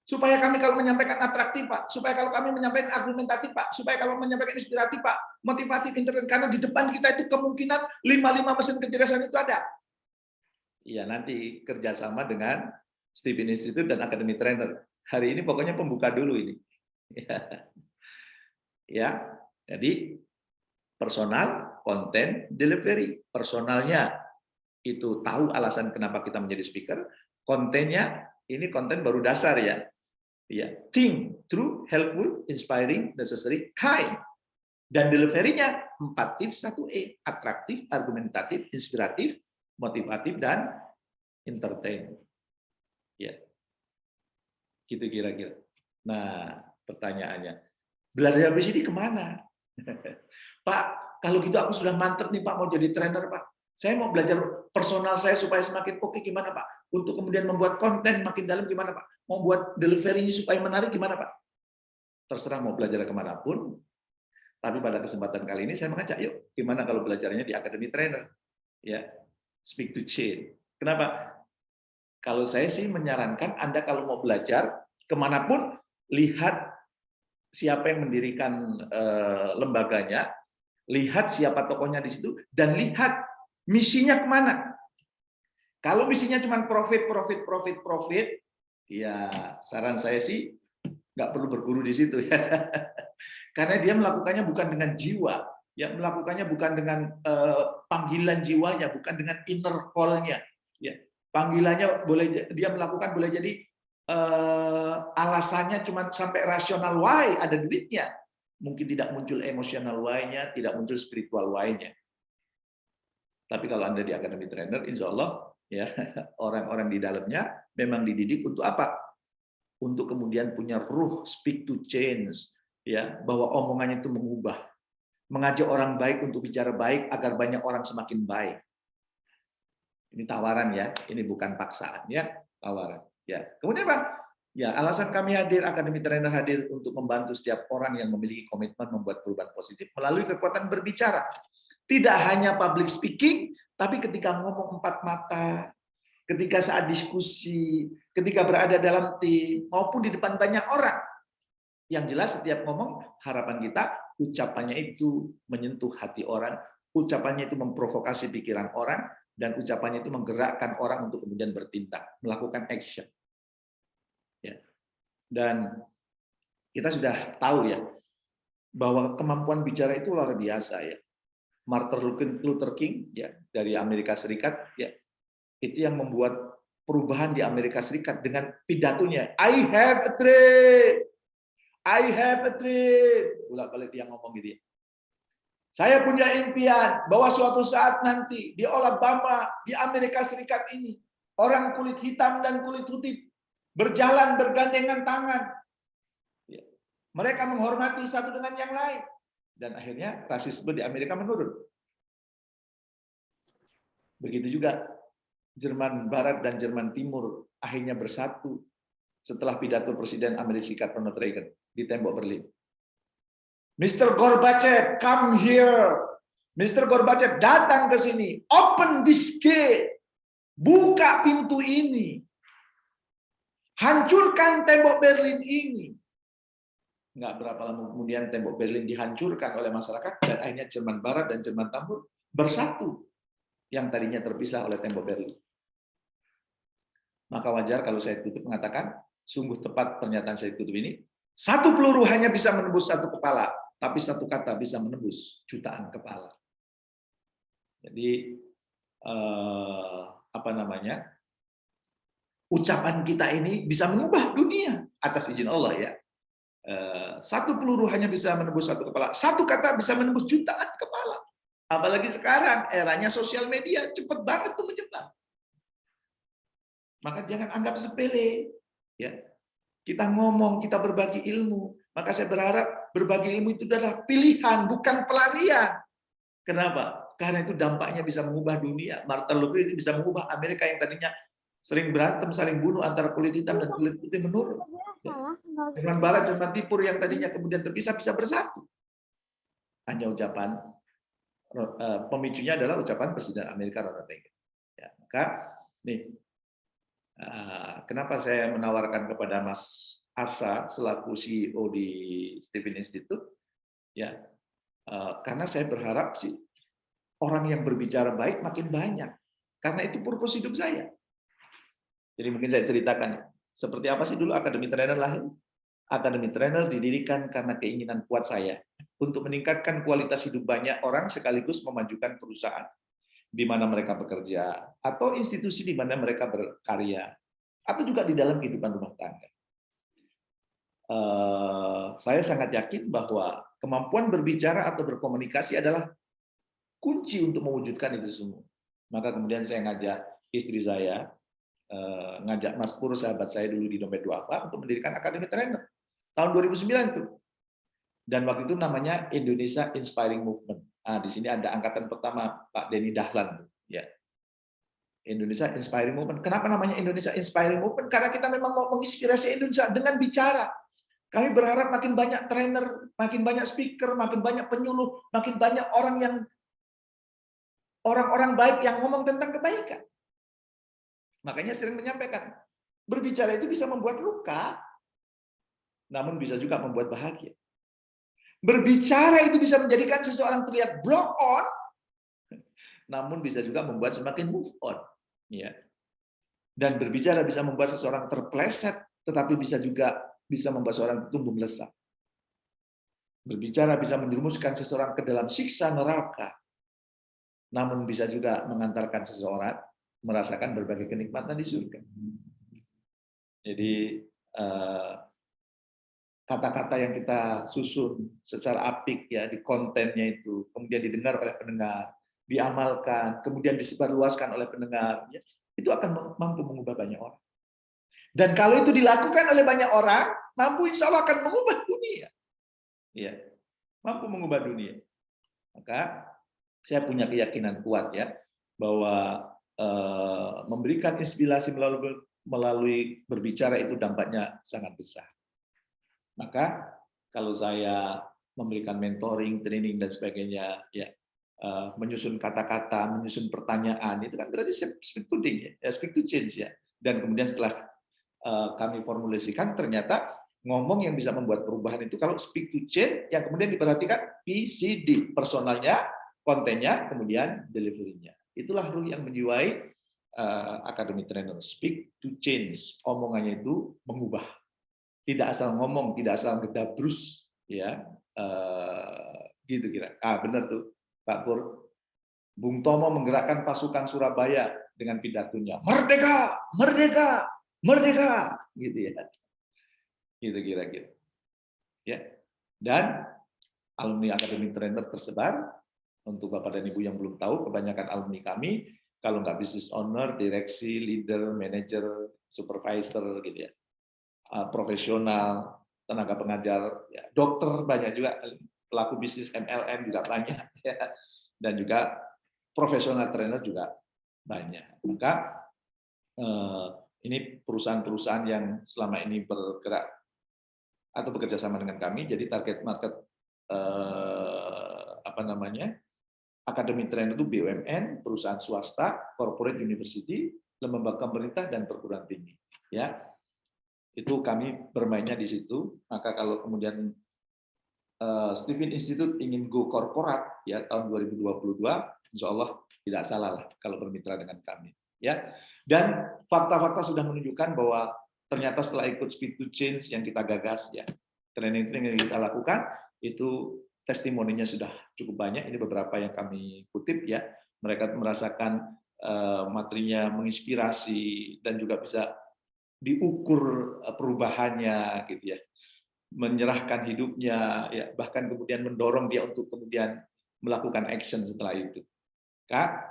Speaker 11: Supaya kami kalau menyampaikan atraktif, Pak, supaya kalau kami menyampaikan argumentatif, Pak, supaya kalau menyampaikan inspiratif, Pak, motivatif, entertain, karena di depan kita itu kemungkinan 5 mesin kecerdasan itu ada. Iya, nanti kerjasama dengan Stephen Institute dan Academy Trainer. Hari ini pokoknya pembuka dulu ini. Ya, jadi personal, konten, delivery. Personalnya itu tahu alasan kenapa kita menjadi speaker. Kontennya ini konten baru dasar ya. Ya, think, true, helpful, inspiring, necessary, kind. Dan delivery-nya 4 tips 1E, atraktif, argumentatif, inspiratif, motivatif, dan entertain. Ya, gitu kira-kira. Nah, pertanyaannya, belajar BCD kemana? Pak, kalau gitu aku sudah mantep nih Pak, mau jadi trainer Pak. Saya mau belajar personal saya supaya semakin oke, gimana Pak? Untuk kemudian membuat konten makin dalam gimana Pak? Mau buat delivery-nya supaya menarik gimana Pak? Terserah mau belajar kemanapun, tapi pada kesempatan kali ini saya mengajak, yuk, gimana kalau belajarnya di Academy Trainer? Ya, Speak to Change. Kenapa? Kalau saya sih menyarankan Anda kalau mau belajar kemanapun, lihat siapa yang mendirikan lembaganya, lihat siapa tokohnya di situ, dan lihat misinya kemana. Kalau misinya cuma profit, ya saran saya sih nggak perlu berguru di situ ya, karena dia melakukannya bukan dengan jiwa. Ya, melakukannya bukan dengan panggilan jiwanya, bukan dengan inner call-nya. Ya, panggilannya boleh dia melakukan boleh jadi alasannya cuma sampai rasional why, ada duitnya. Mungkin tidak muncul emosional why-nya, tidak muncul spiritual why-nya. Tapi kalau Anda di Academy Trainer, insya Allah ya orang-orang di dalamnya memang dididik untuk apa? Untuk kemudian punya ruh speak to change, ya, bahwa omongannya itu mengubah. Mengajak orang baik untuk bicara baik agar banyak orang semakin baik. Ini tawaran ya, ini bukan paksaan ya, tawaran. Ya, kemudian Pak, ya alasan kami hadir, Academy Trainer hadir untuk membantu setiap orang yang memiliki komitmen membuat perubahan positif melalui kekuatan berbicara. Tidak hanya public speaking, tapi ketika ngomong 4 mata, ketika saat diskusi, ketika berada dalam tim, maupun di depan banyak orang. Yang jelas setiap ngomong, harapan kita, ucapannya itu menyentuh hati orang, ucapannya itu memprovokasi pikiran orang, dan ucapannya itu menggerakkan orang untuk kemudian bertindak, melakukan action. Ya. Dan kita sudah tahu ya, bahwa kemampuan bicara itu luar biasa ya. Martin Luther King ya dari Amerika Serikat ya, itu yang membuat perubahan di Amerika Serikat dengan pidatonya, I have a dream. I have a dream. Ulang-alik dia ngomong gitu ya. Saya punya impian bahwa suatu saat nanti di Alabama, di Amerika Serikat ini, orang kulit hitam dan kulit putih berjalan bergandengan tangan. Ya. Mereka menghormati satu dengan yang lain. Dan akhirnya rasisme di Amerika menurun. Begitu juga Jerman Barat dan Jerman Timur akhirnya bersatu setelah pidato Presiden Amerika Serikat Ronald Reagan di tembok Berlin. Mr. Gorbachev, come here. Mr. Gorbachev, datang ke sini. Open this gate. Buka pintu ini. Hancurkan tembok Berlin ini. Nggak berapa lama kemudian tembok Berlin dihancurkan oleh masyarakat dan akhirnya Jerman Barat dan Jerman Timur bersatu yang tadinya terpisah oleh tembok Berlin. Maka wajar kalau saya tutup mengatakan, sungguh tepat pernyataan saya tutup ini, satu peluru hanya bisa menembus satu kepala, tapi satu kata bisa menembus jutaan kepala. Jadi ucapan kita ini bisa mengubah dunia atas izin Allah ya. Satu peluru hanya bisa menembus satu kepala, satu kata bisa menembus jutaan kepala. Apalagi sekarang eranya sosial media cepat banget tuh menyebar. Maka jangan anggap sepele ya. Kita ngomong, kita berbagi ilmu. Maka saya berharap berbagi ilmu itu adalah pilihan, bukan pelarian. Kenapa? Karena itu dampaknya bisa mengubah dunia. Martin Luther itu bisa mengubah Amerika yang tadinya sering berantem, saling bunuh antara kulit hitam dan kulit putih menurun. Jerman Barat, Jerman Timur yang tadinya kemudian terpisah bisa bersatu. Hanya ucapan, pemicunya adalah ucapan Presiden Amerika Ronald Reagan. Ya, maka nih, kenapa saya menawarkan kepada Mas Asa selaku CEO di Stephen Institute? Ya, karena saya berharap sih orang yang berbicara baik makin banyak. Karena itu purpose hidup saya. Jadi mungkin saya ceritakan, seperti apa sih dulu Akademi Trainer lahir? Akademi Trainer didirikan karena keinginan kuat saya untuk meningkatkan kualitas hidup banyak orang sekaligus memajukan perusahaan di mana mereka bekerja, atau institusi di mana mereka berkarya, atau juga di dalam kehidupan rumah tangga. Saya sangat yakin bahwa kemampuan berbicara atau berkomunikasi adalah kunci untuk mewujudkan itu semua. Maka kemudian saya ngajak istri saya, ngajak Mas Pur, sahabat saya dulu di Dompet Duafa, untuk mendirikan Akademi Trainer. Tahun 2009 tuh. Dan waktu itu namanya Indonesia Inspiring Movement. Nah, di sini ada angkatan pertama Pak Denny Dahlan. Ya. Indonesia Inspiring Movement. Kenapa namanya Indonesia Inspiring Movement? Karena kita memang mau menginspirasi Indonesia dengan bicara. Kami berharap makin banyak trainer, makin banyak speaker, makin banyak penyuluh, makin banyak orang-orang baik yang ngomong tentang kebaikan. Makanya sering menyampaikan, berbicara itu bisa membuat luka, namun bisa juga membuat bahagia. Berbicara itu bisa menjadikan seseorang terlihat block on, namun bisa juga membuat semakin move on. Ya. Dan berbicara bisa membuat seseorang terpleset, tetapi bisa juga bisa membuat seseorang tumbuh melesat. Berbicara bisa menjerumuskan seseorang ke dalam siksa neraka, namun bisa juga mengantarkan seseorang merasakan berbagai kenikmatan di surga. Jadi kata-kata yang kita susun secara apik ya di kontennya itu, kemudian didengar oleh pendengar, diamalkan, kemudian disebarluaskan oleh pendengar, ya, itu akan mampu mengubah banyak orang. Dan kalau itu dilakukan oleh banyak orang, mampu insya Allah akan mengubah dunia. Ya, mampu mengubah dunia. Maka saya punya keyakinan kuat ya bahwa memberikan inspirasi melalui berbicara itu dampaknya sangat besar. Maka kalau saya memberikan mentoring, training dan sebagainya, ya menyusun kata-kata, menyusun pertanyaan, itu kan berarti speak to change, ya, speak to change ya. Dan kemudian setelah kami formulasikan, ternyata ngomong yang bisa membuat perubahan itu kalau speak to change, yang kemudian diperhatikan PCD, personalnya, kontennya, kemudian delivery-nya. Itulah ruh yang menjiwai Akademi Trainer, speak to change. Omongannya itu mengubah. Tidak asal ngomong, tidak asal gedabrus, ya, gitu kira. Benar tuh, Pak Pur. Bung Tomo menggerakkan pasukan Surabaya dengan pidatonya, merdeka, merdeka, merdeka, gitu ya. Gitu kira-kira. Ya. Dan alumni Akademi Trainer tersebar. Untuk Bapak dan Ibu yang belum tahu, kebanyakan alumni kami, kalau nggak business owner, direksi, leader, manager, supervisor, gitu ya. profesional, tenaga pengajar, ya, dokter banyak juga, pelaku bisnis MLM juga banyak, ya, dan juga profesional trainer juga banyak. Maka ini perusahaan-perusahaan yang selama ini bergerak atau bekerja sama dengan kami, jadi target market akademi trainer itu BUMN, perusahaan swasta, corporate university, lembaga pemerintah dan perguruan tinggi. Ya, itu kami bermainnya di situ. Maka kalau kemudian Stephen Institute ingin go korporat ya tahun 2022, insya Allah tidak salah lah kalau bermitra dengan kami. Ya, dan fakta-fakta sudah menunjukkan bahwa ternyata setelah ikut Speak to Change yang kita gagas, ya training yang kita lakukan itu testimoninya sudah cukup banyak. Ini beberapa yang kami kutip ya. Mereka merasakan materinya menginspirasi dan juga bisa diukur perubahannya, gitu ya. Menyerahkan hidupnya, ya bahkan kemudian mendorong dia untuk kemudian melakukan action setelah itu. Kak,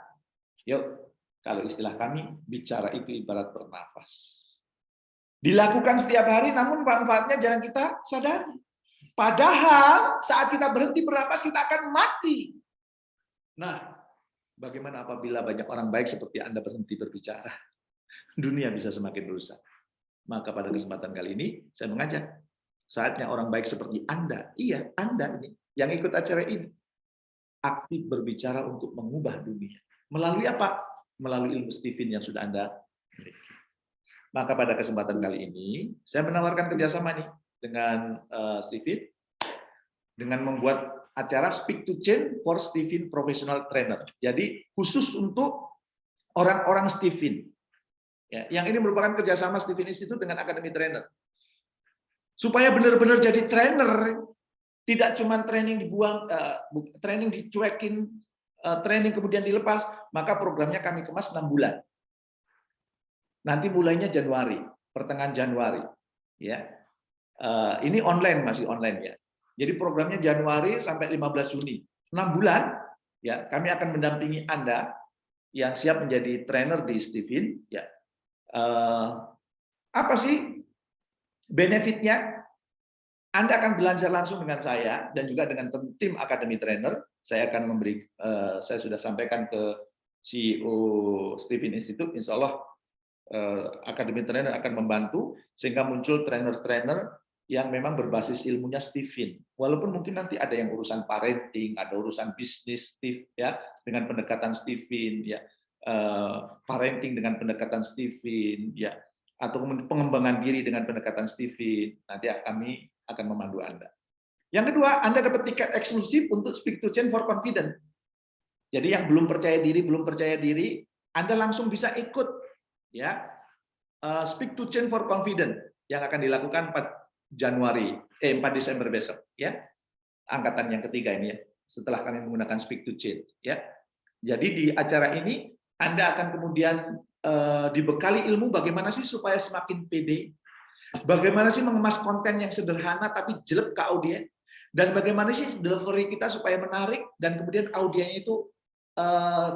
Speaker 11: yuk kalau istilah kami bicara itu ibarat bernafas. Dilakukan setiap hari, namun manfaatnya jarang kita sadari. Padahal saat kita berhenti bernapas kita akan mati. Nah, bagaimana apabila banyak orang baik seperti Anda berhenti berbicara? Dunia bisa semakin rusak. Maka pada kesempatan kali ini saya mengajak, saatnya orang baik seperti Anda, iya Anda ini yang ikut acara ini, aktif berbicara untuk mengubah dunia. Melalui apa? Melalui ilmu Stephen yang sudah Anda miliki. Maka pada kesempatan kali ini saya menawarkan kerjasama nih dengan Stephen dengan membuat acara Speak to Change for Stephen Professional Trainer. Jadi khusus untuk orang-orang Stephen. Ya, yang ini merupakan kerjasama Stephen Institute dengan Akademi Trainer. Supaya benar-benar jadi trainer, tidak cuma training dibuang, training dicuekin, training kemudian dilepas, maka programnya kami kemas 6 bulan. Nanti mulainya Januari, pertengahan Januari. Ya, ini online, masih online ya. Jadi programnya Januari sampai 15 Juni, 6 bulan. Ya, kami akan mendampingi Anda yang siap menjadi trainer di Stephen. Ya, apa sih benefitnya? Anda akan belajar langsung dengan saya dan juga dengan tim Akademi Trainer. Saya akan memberi, saya sudah sampaikan ke CEO Stephen Institute, insya Allah Akademi Trainer akan membantu sehingga muncul trainer-trainer yang memang berbasis ilmunya Stephen. Walaupun mungkin nanti ada yang urusan parenting, ada urusan bisnis, ya dengan pendekatan Stephen, ya parenting dengan pendekatan Stephen, ya atau pengembangan diri dengan pendekatan Stephen. Nanti kami akan memandu Anda. Yang kedua, Anda dapat tiket eksklusif untuk Speak to Change for Confident. Jadi yang belum percaya diri, Anda langsung bisa ikut ya Speak to Change for Confident yang akan dilakukan 4 Desember besok ya. Angkatan yang ketiga ini ya, setelah kami menggunakan Speak to Change ya. Jadi di acara ini Anda akan kemudian dibekali ilmu bagaimana sih supaya semakin pede, bagaimana sih mengemas konten yang sederhana tapi jelek ke audien, dan bagaimana sih delivery kita supaya menarik dan kemudian audiennya itu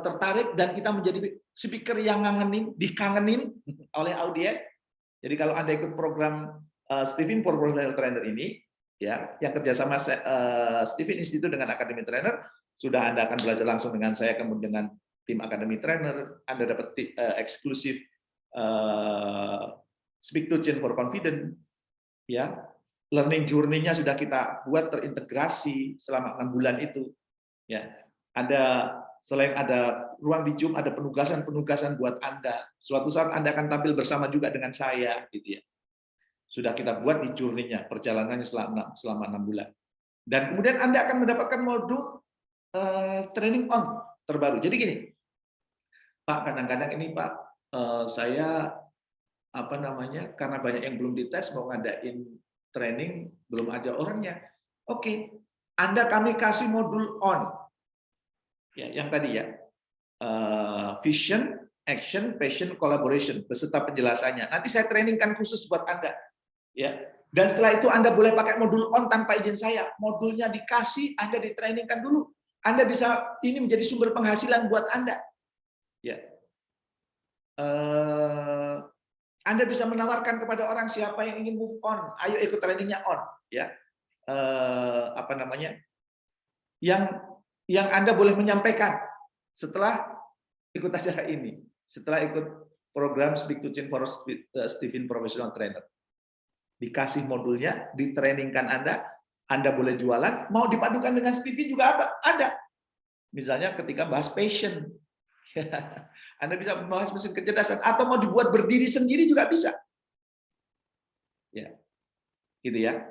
Speaker 11: tertarik dan kita menjadi speaker yang dikangenin oleh audien. Jadi kalau Anda ikut program Stephen Professional Trainer ini, ya, yang kerjasama Stephen Institute dengan Akademi Trainer, sudah Anda akan belajar langsung dengan saya, kemudian dengan tim Akademi Trainer, Anda dapat eksklusif Speak to Change for Confident, ya, learning journey-nya sudah kita buat terintegrasi selama 6 bulan itu, ya. Selain ada ruang di Zoom, ada penugasan-penugasan buat Anda. Suatu saat Anda akan tampil bersama juga dengan saya, gitu ya. Sudah kita buat di journey-nya, perjalanannya selama 6 bulan. Dan kemudian Anda akan mendapatkan modul training on terbaru. Jadi gini, Pak, kadang-kadang ini Pak, saya karena banyak yang belum dites, mau ngadain training, belum ada orangnya. Oke, kami kasih modul on. Ya, yang tadi ya, vision, action, passion, collaboration, beserta penjelasannya. Nanti saya trainingkan khusus buat Anda. Ya, dan setelah itu Anda boleh pakai modul on tanpa izin saya. Modulnya dikasih, Anda ditrainingkan dulu. Anda bisa, ini menjadi sumber penghasilan buat Anda. Ya. Anda bisa menawarkan kepada orang siapa yang ingin move on, ayo ikut trainingnya on, ya. Apa namanya? Yang Anda boleh menyampaikan setelah ikut acara ini, setelah ikut program Speak to Change for Stephen Professional Trainer. Dikasih modulnya, ditrainingkan Anda boleh jualan, mau dipadukan dengan Stephen juga ada. Misalnya ketika bahas passion, Anda bisa membahas mesin kecerdasan, atau mau dibuat berdiri sendiri juga bisa. Ya, gitu ya.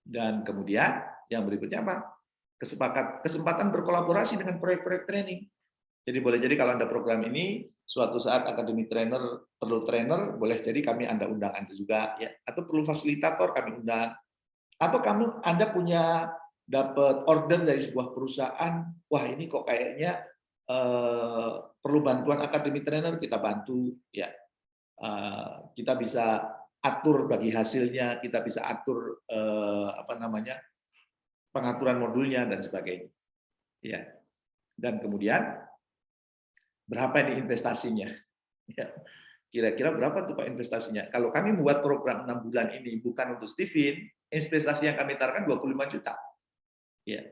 Speaker 11: Dan kemudian yang berikutnya apa? Kesempatan berkolaborasi dengan proyek-proyek training. Jadi boleh jadi kalau Anda program ini, suatu saat Akademi Trainer perlu trainer, boleh jadi Anda undang Anda juga, ya. Atau perlu fasilitator, kami undang. Atau Anda punya dapat order dari sebuah perusahaan, wah ini kok kayaknya perlu bantuan Akademi Trainer, kita bantu, ya. Kita bisa atur bagi hasilnya, kita bisa atur pengaturan modulnya dan sebagainya, ya. Dan kemudian berapa ini investasinya? Ya. Kira-kira berapa tuh Pak investasinya? Kalau kami membuat program 6 bulan ini bukan untuk Stephen, investasi yang kami taruhkan 25 juta. Ya.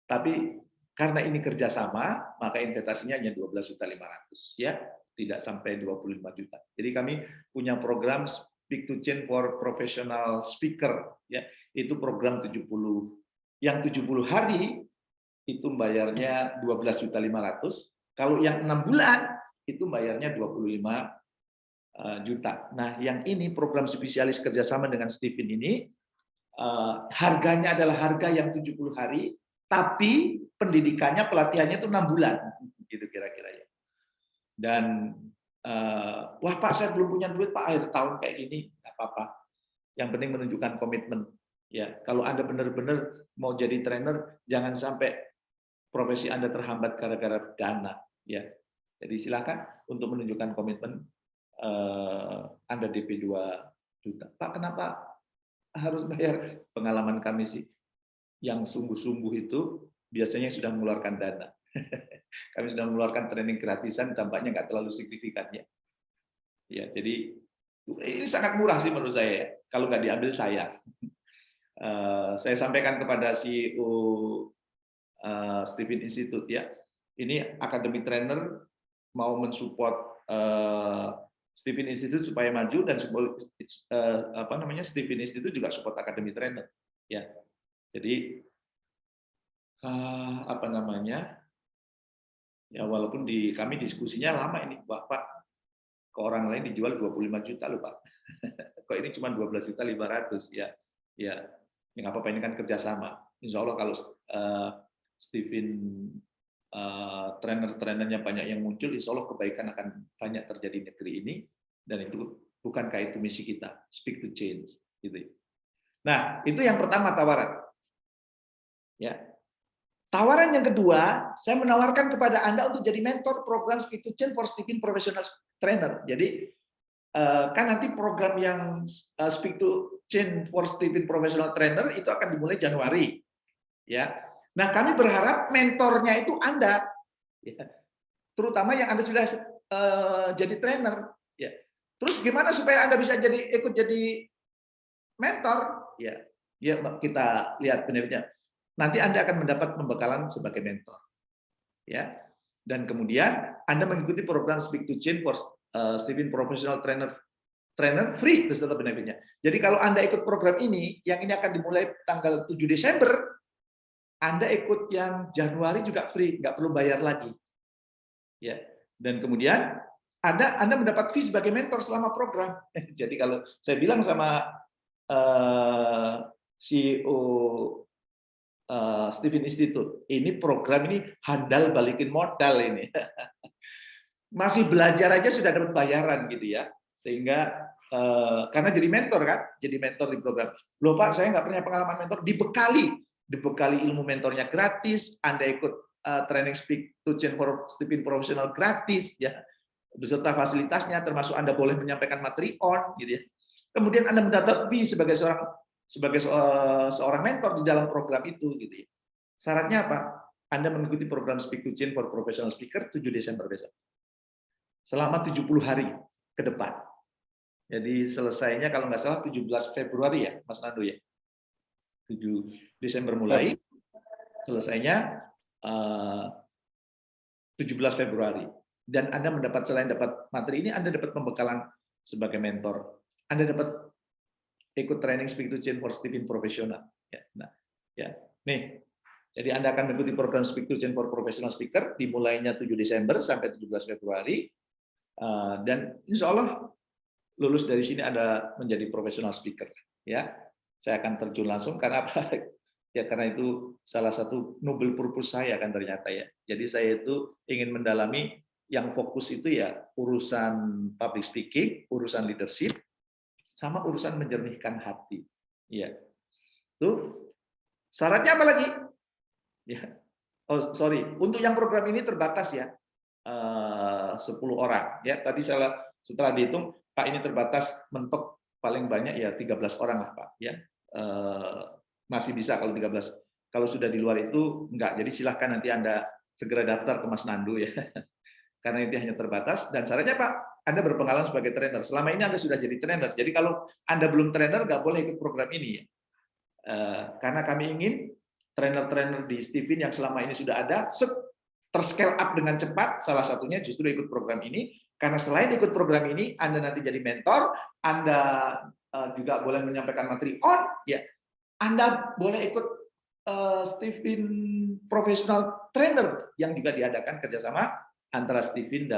Speaker 11: Tapi karena ini kerjasama, maka investasinya hanya 12.500.000, ya, tidak sampai 25 juta. Jadi kami punya program Speak to Change for Professional Speaker, ya, itu program 70. Yang 70 hari itu bayarnya 12.500.000. Kalau yang 6 bulan itu bayarnya 25 juta. Nah, yang ini program spesialis kerjasama dengan Stephen ini harganya adalah harga yang 70 hari, tapi pendidikannya, pelatihannya itu 6 bulan, gitu kira-kira ya. Dan wah Pak, saya belum punya duit Pak, akhir tahun kayak gini, nggak apa-apa. Yang penting menunjukkan komitmen. Ya, kalau Anda benar-benar mau jadi trainer, jangan sampai profesi Anda terhambat gara-gara dana. Ya, jadi silakan untuk menunjukkan komitmen. Anda DP 2 juta. Pak, kenapa harus bayar? Pengalaman kami sih, yang sungguh-sungguh itu biasanya sudah mengeluarkan dana. Kami sudah mengeluarkan training gratisan, dampaknya nggak terlalu signifikan ya. Ya, jadi ini sangat murah sih menurut saya ya, kalau nggak diambil saya. Saya sampaikan kepada CEO Stephen Institute ya, ini Akademi Trainer mau mensupport Stephen Institute supaya maju, dan Stephen Institute juga support Akademi Trainer ya. Jadi ya walaupun kami diskusinya lama ini, Pak, ke orang lain dijual 25 juta loh Pak. Kok ini cuma 12.500.000 ya. Ya, nggak apa-apa, ini kan kerjasama. Insya Allah kalau Stephen trainer-trainernya banyak yang muncul, insya Allah kebaikan akan banyak terjadi di negeri ini, dan itu bukankah itu misi kita, Speak to Change, gitu. Nah, itu yang pertama tawaran. Ya. Tawaran yang kedua, saya menawarkan kepada Anda untuk jadi mentor program Speak to Change for Stephen Professional Trainer. Jadi kan nanti program yang Speak to Change for Stephen Professional Trainer itu akan dimulai Januari. Ya. Nah, kami berharap mentornya itu Anda, ya, terutama yang Anda sudah jadi trainer. Ya. Terus gimana supaya Anda bisa ikut jadi mentor? Ya, kita lihat benefitnya. Nanti Anda akan mendapat pembekalan sebagai mentor. Ya. Dan kemudian Anda mengikuti program Speak to Change for Stephen Professional Trainer free beserta benefitnya. Jadi kalau Anda ikut program ini, yang ini akan dimulai tanggal 7 Desember, Anda ikut yang Januari juga free, nggak perlu bayar lagi. Ya. Dan kemudian Anda mendapat fee sebagai mentor selama program. Jadi kalau saya bilang sama CEO Stephen Institute, ini program ini handal balikin modal ini. Masih belajar aja sudah dapat bayaran gitu ya. Sehingga karena jadi mentor kan, jadi mentor di program. Loh Pak, saya nggak punya pengalaman mentor, dibekali ilmu mentornya gratis, Anda ikut training Speak to Change for Stephen Professional gratis ya, beserta fasilitasnya, termasuk Anda boleh menyampaikan materi on gitu ya. Kemudian Anda mendapat fee sebagai seorang mentor di dalam program itu gitu ya. Syaratnya apa? Anda mengikuti program Speak to Change for Professional Speaker 7 Desember besok. Selama 70 hari ke depan. Jadi selesainya kalau nggak salah 17 Februari ya, Mas Nando ya. 7 Desember mulai, selesainya 17 Februari. Dan Anda mendapat, selain dapat materi ini, Anda dapat pembekalan sebagai mentor. Anda dapat ikut training Speak to Change for Speaking Professional. Ya, nah, ya, nih. Jadi Anda akan mengikuti program Speak to Change for Professional Speaker dimulainya 7 Desember sampai 17 Februari. Dan insya Allah lulus dari sini Anda menjadi profesional speaker. Ya, saya akan terjun langsung karena apa? Ya karena itu salah satu noble purpose saya kan ternyata ya. Jadi saya itu ingin mendalami yang fokus itu ya urusan public speaking, urusan leadership, sama urusan menjernihkan hati. Ya, tuh syaratnya apa lagi? Ya, oh sorry, untuk yang program ini terbatas ya, 10 orang. Ya, tadi setelah dihitung, Pak ini terbatas mentok paling banyak ya 13 orang lah Pak. Ya, masih bisa kalau 13. Kalau sudah di luar itu enggak. Jadi silahkan nanti Anda segera daftar ke Mas Nandu ya. Karena itu hanya terbatas dan syaratnya Pak, Anda berpengalaman sebagai trainer. Selama ini Anda sudah jadi trainer. Jadi kalau Anda belum trainer nggak boleh ikut program ini ya. Karena kami ingin trainer-trainer di Steven yang selama ini sudah ada terscale up dengan cepat. Salah satunya justru ikut program ini. Karena selain ikut program ini, Anda nanti jadi mentor, Anda juga boleh menyampaikan materi ya. Anda boleh ikut Steven Professional Trainer yang juga diadakan kerjasama antara Steven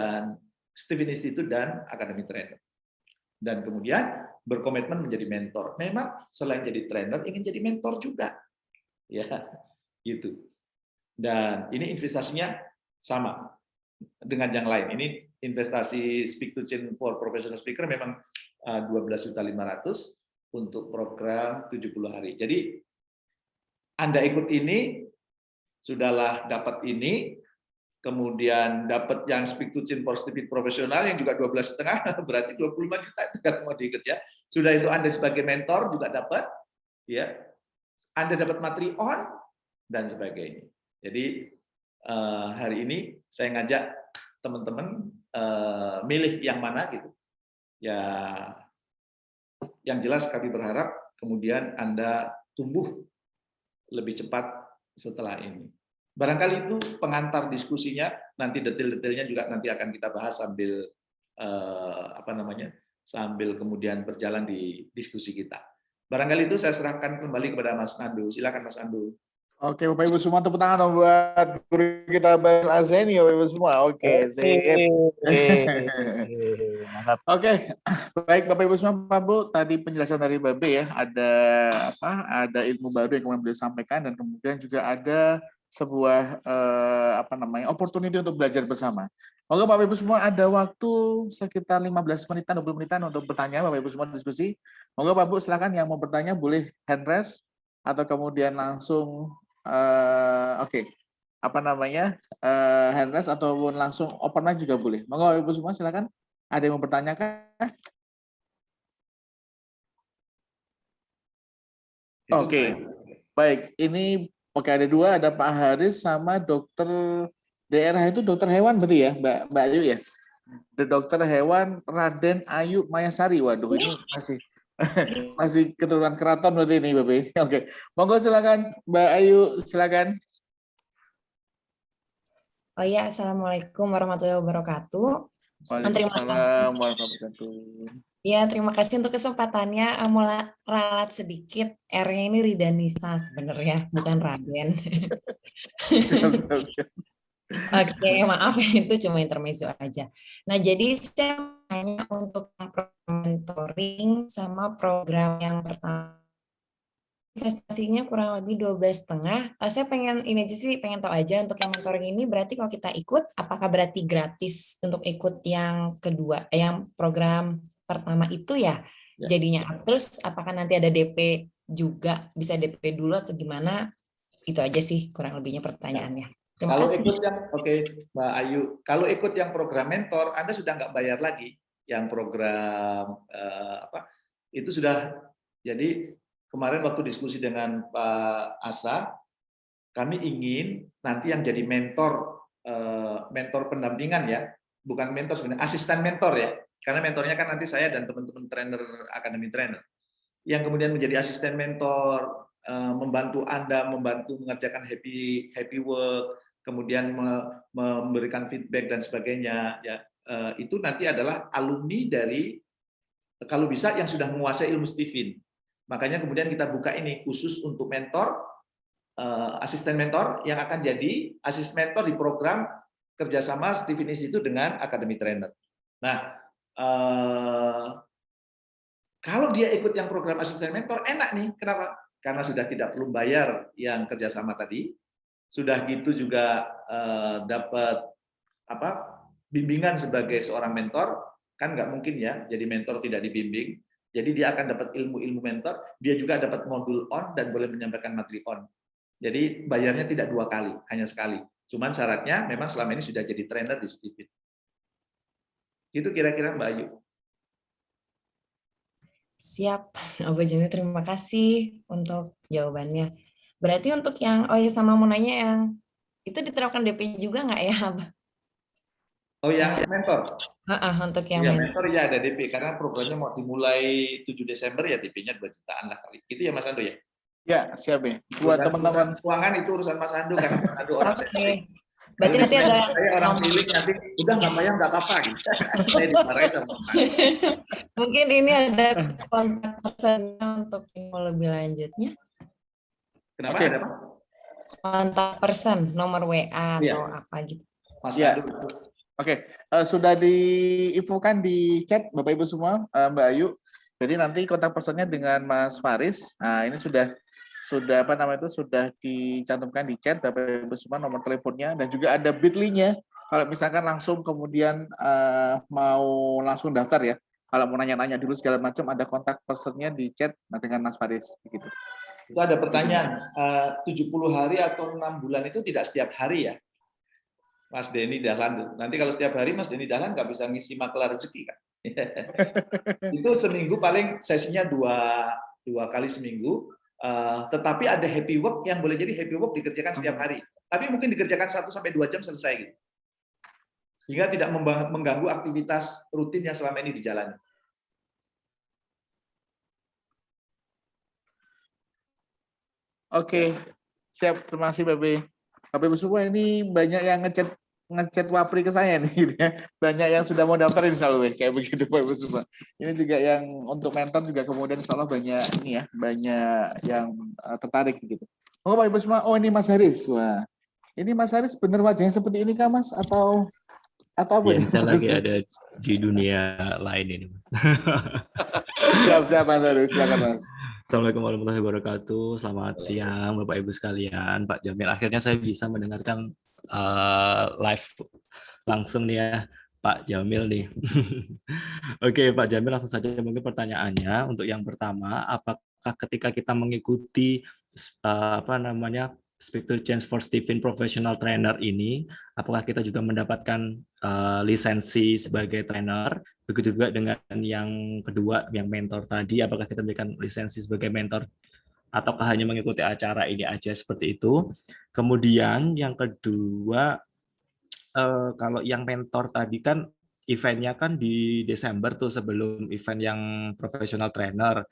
Speaker 11: Institute dan Akademi Trainer. Dan kemudian berkomitmen menjadi mentor. Memang selain jadi trainer ingin jadi mentor juga. Ya, gitu. Dan ini investasinya sama dengan yang lain. Ini investasi Speak to Change for Professional Speaker memang 12.500.000 untuk program 70 hari. Jadi Anda ikut ini, sudahlah dapat ini, kemudian dapat yang Speak to Change for Speaking Professional yang juga 12,5, berarti 25 juta itu kan mau diikut ya. Sudah itu Anda sebagai mentor juga dapat, ya. Anda dapat materi dan sebagainya. Jadi hari ini saya ngajak teman-teman milih yang mana gitu. Ya, yang jelas kami berharap kemudian Anda tumbuh lebih cepat setelah ini. Barangkali itu pengantar diskusinya, nanti detail-detailnya juga nanti akan kita bahas sambil sambil kemudian berjalan di diskusi kita. Barangkali itu saya serahkan kembali kepada Mas Nandu. Silakan Mas Nandu.
Speaker 1: Oke, Bapak Ibu semua tepuk tangan dong buat guru kita Bang Azeni ya Bapak Ibu semua. Oke, sip. Oke, baik Bapak Ibu semua, Pak Bu, tadi penjelasan dari Babe ya, ada ilmu baru yang kemudian beliau sampaikan dan kemudian juga ada sebuah opportunity untuk belajar bersama. Oke Bapak Ibu semua, ada waktu sekitar 15 menitan, 20 menitan untuk bertanya Bapak Ibu semua diskusi. Moga Pak Bu silakan yang mau bertanya boleh hand raise atau kemudian langsung hand raise ataupun langsung open mic juga boleh. Moga Bapak Ibu semua silakan. Ada yang mau bertanya kah? Oke. Baik, ini ada dua, ada Pak Haris sama dokter daerah itu dokter hewan berarti ya, Mbak Ayu ya. Dokter hewan Raden Ayu Mayasari. Waduh, ini masih keturunan keraton berarti ini, Bapak. Oke. Monggo silakan Mbak Ayu, silakan.
Speaker 12: Oh ya, Assalamualaikum warahmatullahi wabarakatuh.
Speaker 1: Waalaikumsalam warahmatullahi wabarakatuh.
Speaker 12: Ya, terima kasih untuk kesempatannya. Mau ralat sedikit, R-nya ini Ridanisa sebenarnya, bukan Raden. Oke, maaf itu cuma intermezzo aja. Nah, jadi saya hanya untuk mentoring sama program yang pertama. Investasinya kurang lebih 12,5. Saya pengen tahu aja untuk yang mentoring ini berarti kalau kita ikut, apakah berarti gratis untuk ikut yang kedua, yang program pertama itu ya jadinya. Terus apakah nanti ada DP juga, bisa DP dulu atau gimana? Itu aja sih kurang lebihnya pertanyaannya.
Speaker 11: Kalau ikut yang Mbak Ayu, kalau ikut yang program mentor, Anda sudah nggak bayar lagi. Yang program itu sudah. Jadi kemarin waktu diskusi dengan Pak Asa, kami ingin nanti yang jadi mentor pendampingan ya, bukan mentor sebenarnya, asisten mentor ya. Karena mentornya kan nanti saya dan teman-teman trainer, Academy Trainer. Yang kemudian menjadi asisten mentor, membantu Anda, membantu mengerjakan happy work, kemudian memberikan feedback dan sebagainya. Ya, itu nanti adalah alumni dari, kalau bisa yang sudah menguasai ilmu Stephen. Makanya kemudian kita buka ini khusus untuk mentor, asisten mentor yang akan jadi asisten mentor di program kerjasama Stephen Institute dengan Academy Trainer. Nah, kalau dia ikut yang program asisten mentor, enak nih. Kenapa? Karena sudah tidak perlu bayar yang kerjasama tadi, sudah gitu juga dapat bimbingan sebagai seorang mentor, kan nggak mungkin ya, jadi mentor tidak dibimbing. Jadi dia akan dapat ilmu-ilmu mentor, dia juga dapat modul on dan boleh menyampaikan materi on. Jadi bayarnya tidak 2 kali, hanya sekali. Cuman syaratnya memang selama ini sudah jadi trainer di Stephen. Itu kira-kira Mbak Ayu.
Speaker 12: Siap, Abah Jamil, terima kasih untuk jawabannya. Berarti untuk yang, oh ya sama mau nanya yang, itu diterapkan DP juga nggak ya, Abah?
Speaker 11: Oh yang mentor?
Speaker 12: Untuk yang
Speaker 11: ya,
Speaker 12: mentor.
Speaker 11: mentor ya ada DP, karena programnya mau dimulai 7 Desember ya DP-nya 2 jutaan lah kali. Gitu ya Mas Ando ya?
Speaker 1: Ya, siap ya. Buat teman-teman.
Speaker 11: Keuangan itu urusan Mas Ando, karena Mas Ando orang
Speaker 12: Oke. Berarti nanti ada
Speaker 11: saya orang cilik, nanti udah nggak bayar nggak apa-apa gitu. Saya dimarahin sama
Speaker 12: mungkin ini ada kontak personnya untuk info lebih lanjutnya.
Speaker 11: Kenapa
Speaker 1: Oke.
Speaker 11: ada apa?
Speaker 12: Kontak person, nomor WA
Speaker 11: Iya.
Speaker 12: atau apa gitu.
Speaker 11: Mas
Speaker 1: Ya.
Speaker 11: Ando.
Speaker 1: Oke, sudah diinfokan di chat Bapak Ibu semua, Mbak Ayu. Jadi nanti kontak personnya dengan Mas Faris. Nah, ini sudah sudah dicantumkan di chat Bapak Ibu semua, nomor teleponnya, dan juga ada Bitly-nya. Kalau misalkan langsung kemudian mau langsung daftar ya. Kalau mau nanya-nanya dulu segala macam, ada kontak personnya di chat dengan Mas Faris begitu.
Speaker 11: Itu ada pertanyaan, 70 hari atau 6 bulan itu tidak setiap hari ya? Mas Denny Dahlan. Nanti kalau setiap hari Mas Denny Dahlan nggak bisa ngisi makelar rezeki kan? Itu seminggu paling sesinya dua kali seminggu. Tetapi ada happy work yang boleh jadi happy work dikerjakan setiap hari. Tapi mungkin dikerjakan 1-2 jam selesai gitu. Sehingga tidak mengganggu aktivitas rutin yang selama ini dijalani.
Speaker 1: Oke, siap. Terima kasih Bapak Ibu semua. Ini banyak yang ngechat Wapri ke saya nih, gitu ya. Banyak yang sudah mau daftarin selalu kayak begitu Bapak Ibu semua. Ini juga yang untuk mentor juga kemudian insya Allah banyak ini ya, banyak yang tertarik begitu. Oh Bapak Ibu semua, oh ini Mas Haris. Wah, ini Mas Haris bener wajahnya seperti ini kah Mas atau apa?
Speaker 13: Ya, kita lagi ada di dunia lain ini.
Speaker 1: Siap Mas Haris, silakan Mas.
Speaker 13: Assalamualaikum warahmatullahi wabarakatuh. Selamat siang Bapak Ibu sekalian. Pak Jamil, akhirnya saya bisa mendengarkan live langsung nih ya Pak Jamil nih. Oke Pak Jamil, langsung saja mungkin pertanyaannya. Untuk yang pertama, apakah ketika kita mengikuti Speak to Change for Stephen Professional Trainer ini, apakah kita juga mendapatkan lisensi sebagai trainer? Begitu juga dengan yang kedua, yang mentor tadi, apakah kita memberikan lisensi sebagai mentor ataukah hanya mengikuti acara ini aja seperti itu? Kemudian yang kedua, kalau yang mentor tadi kan eventnya kan di Desember tuh, sebelum event yang professional trainer.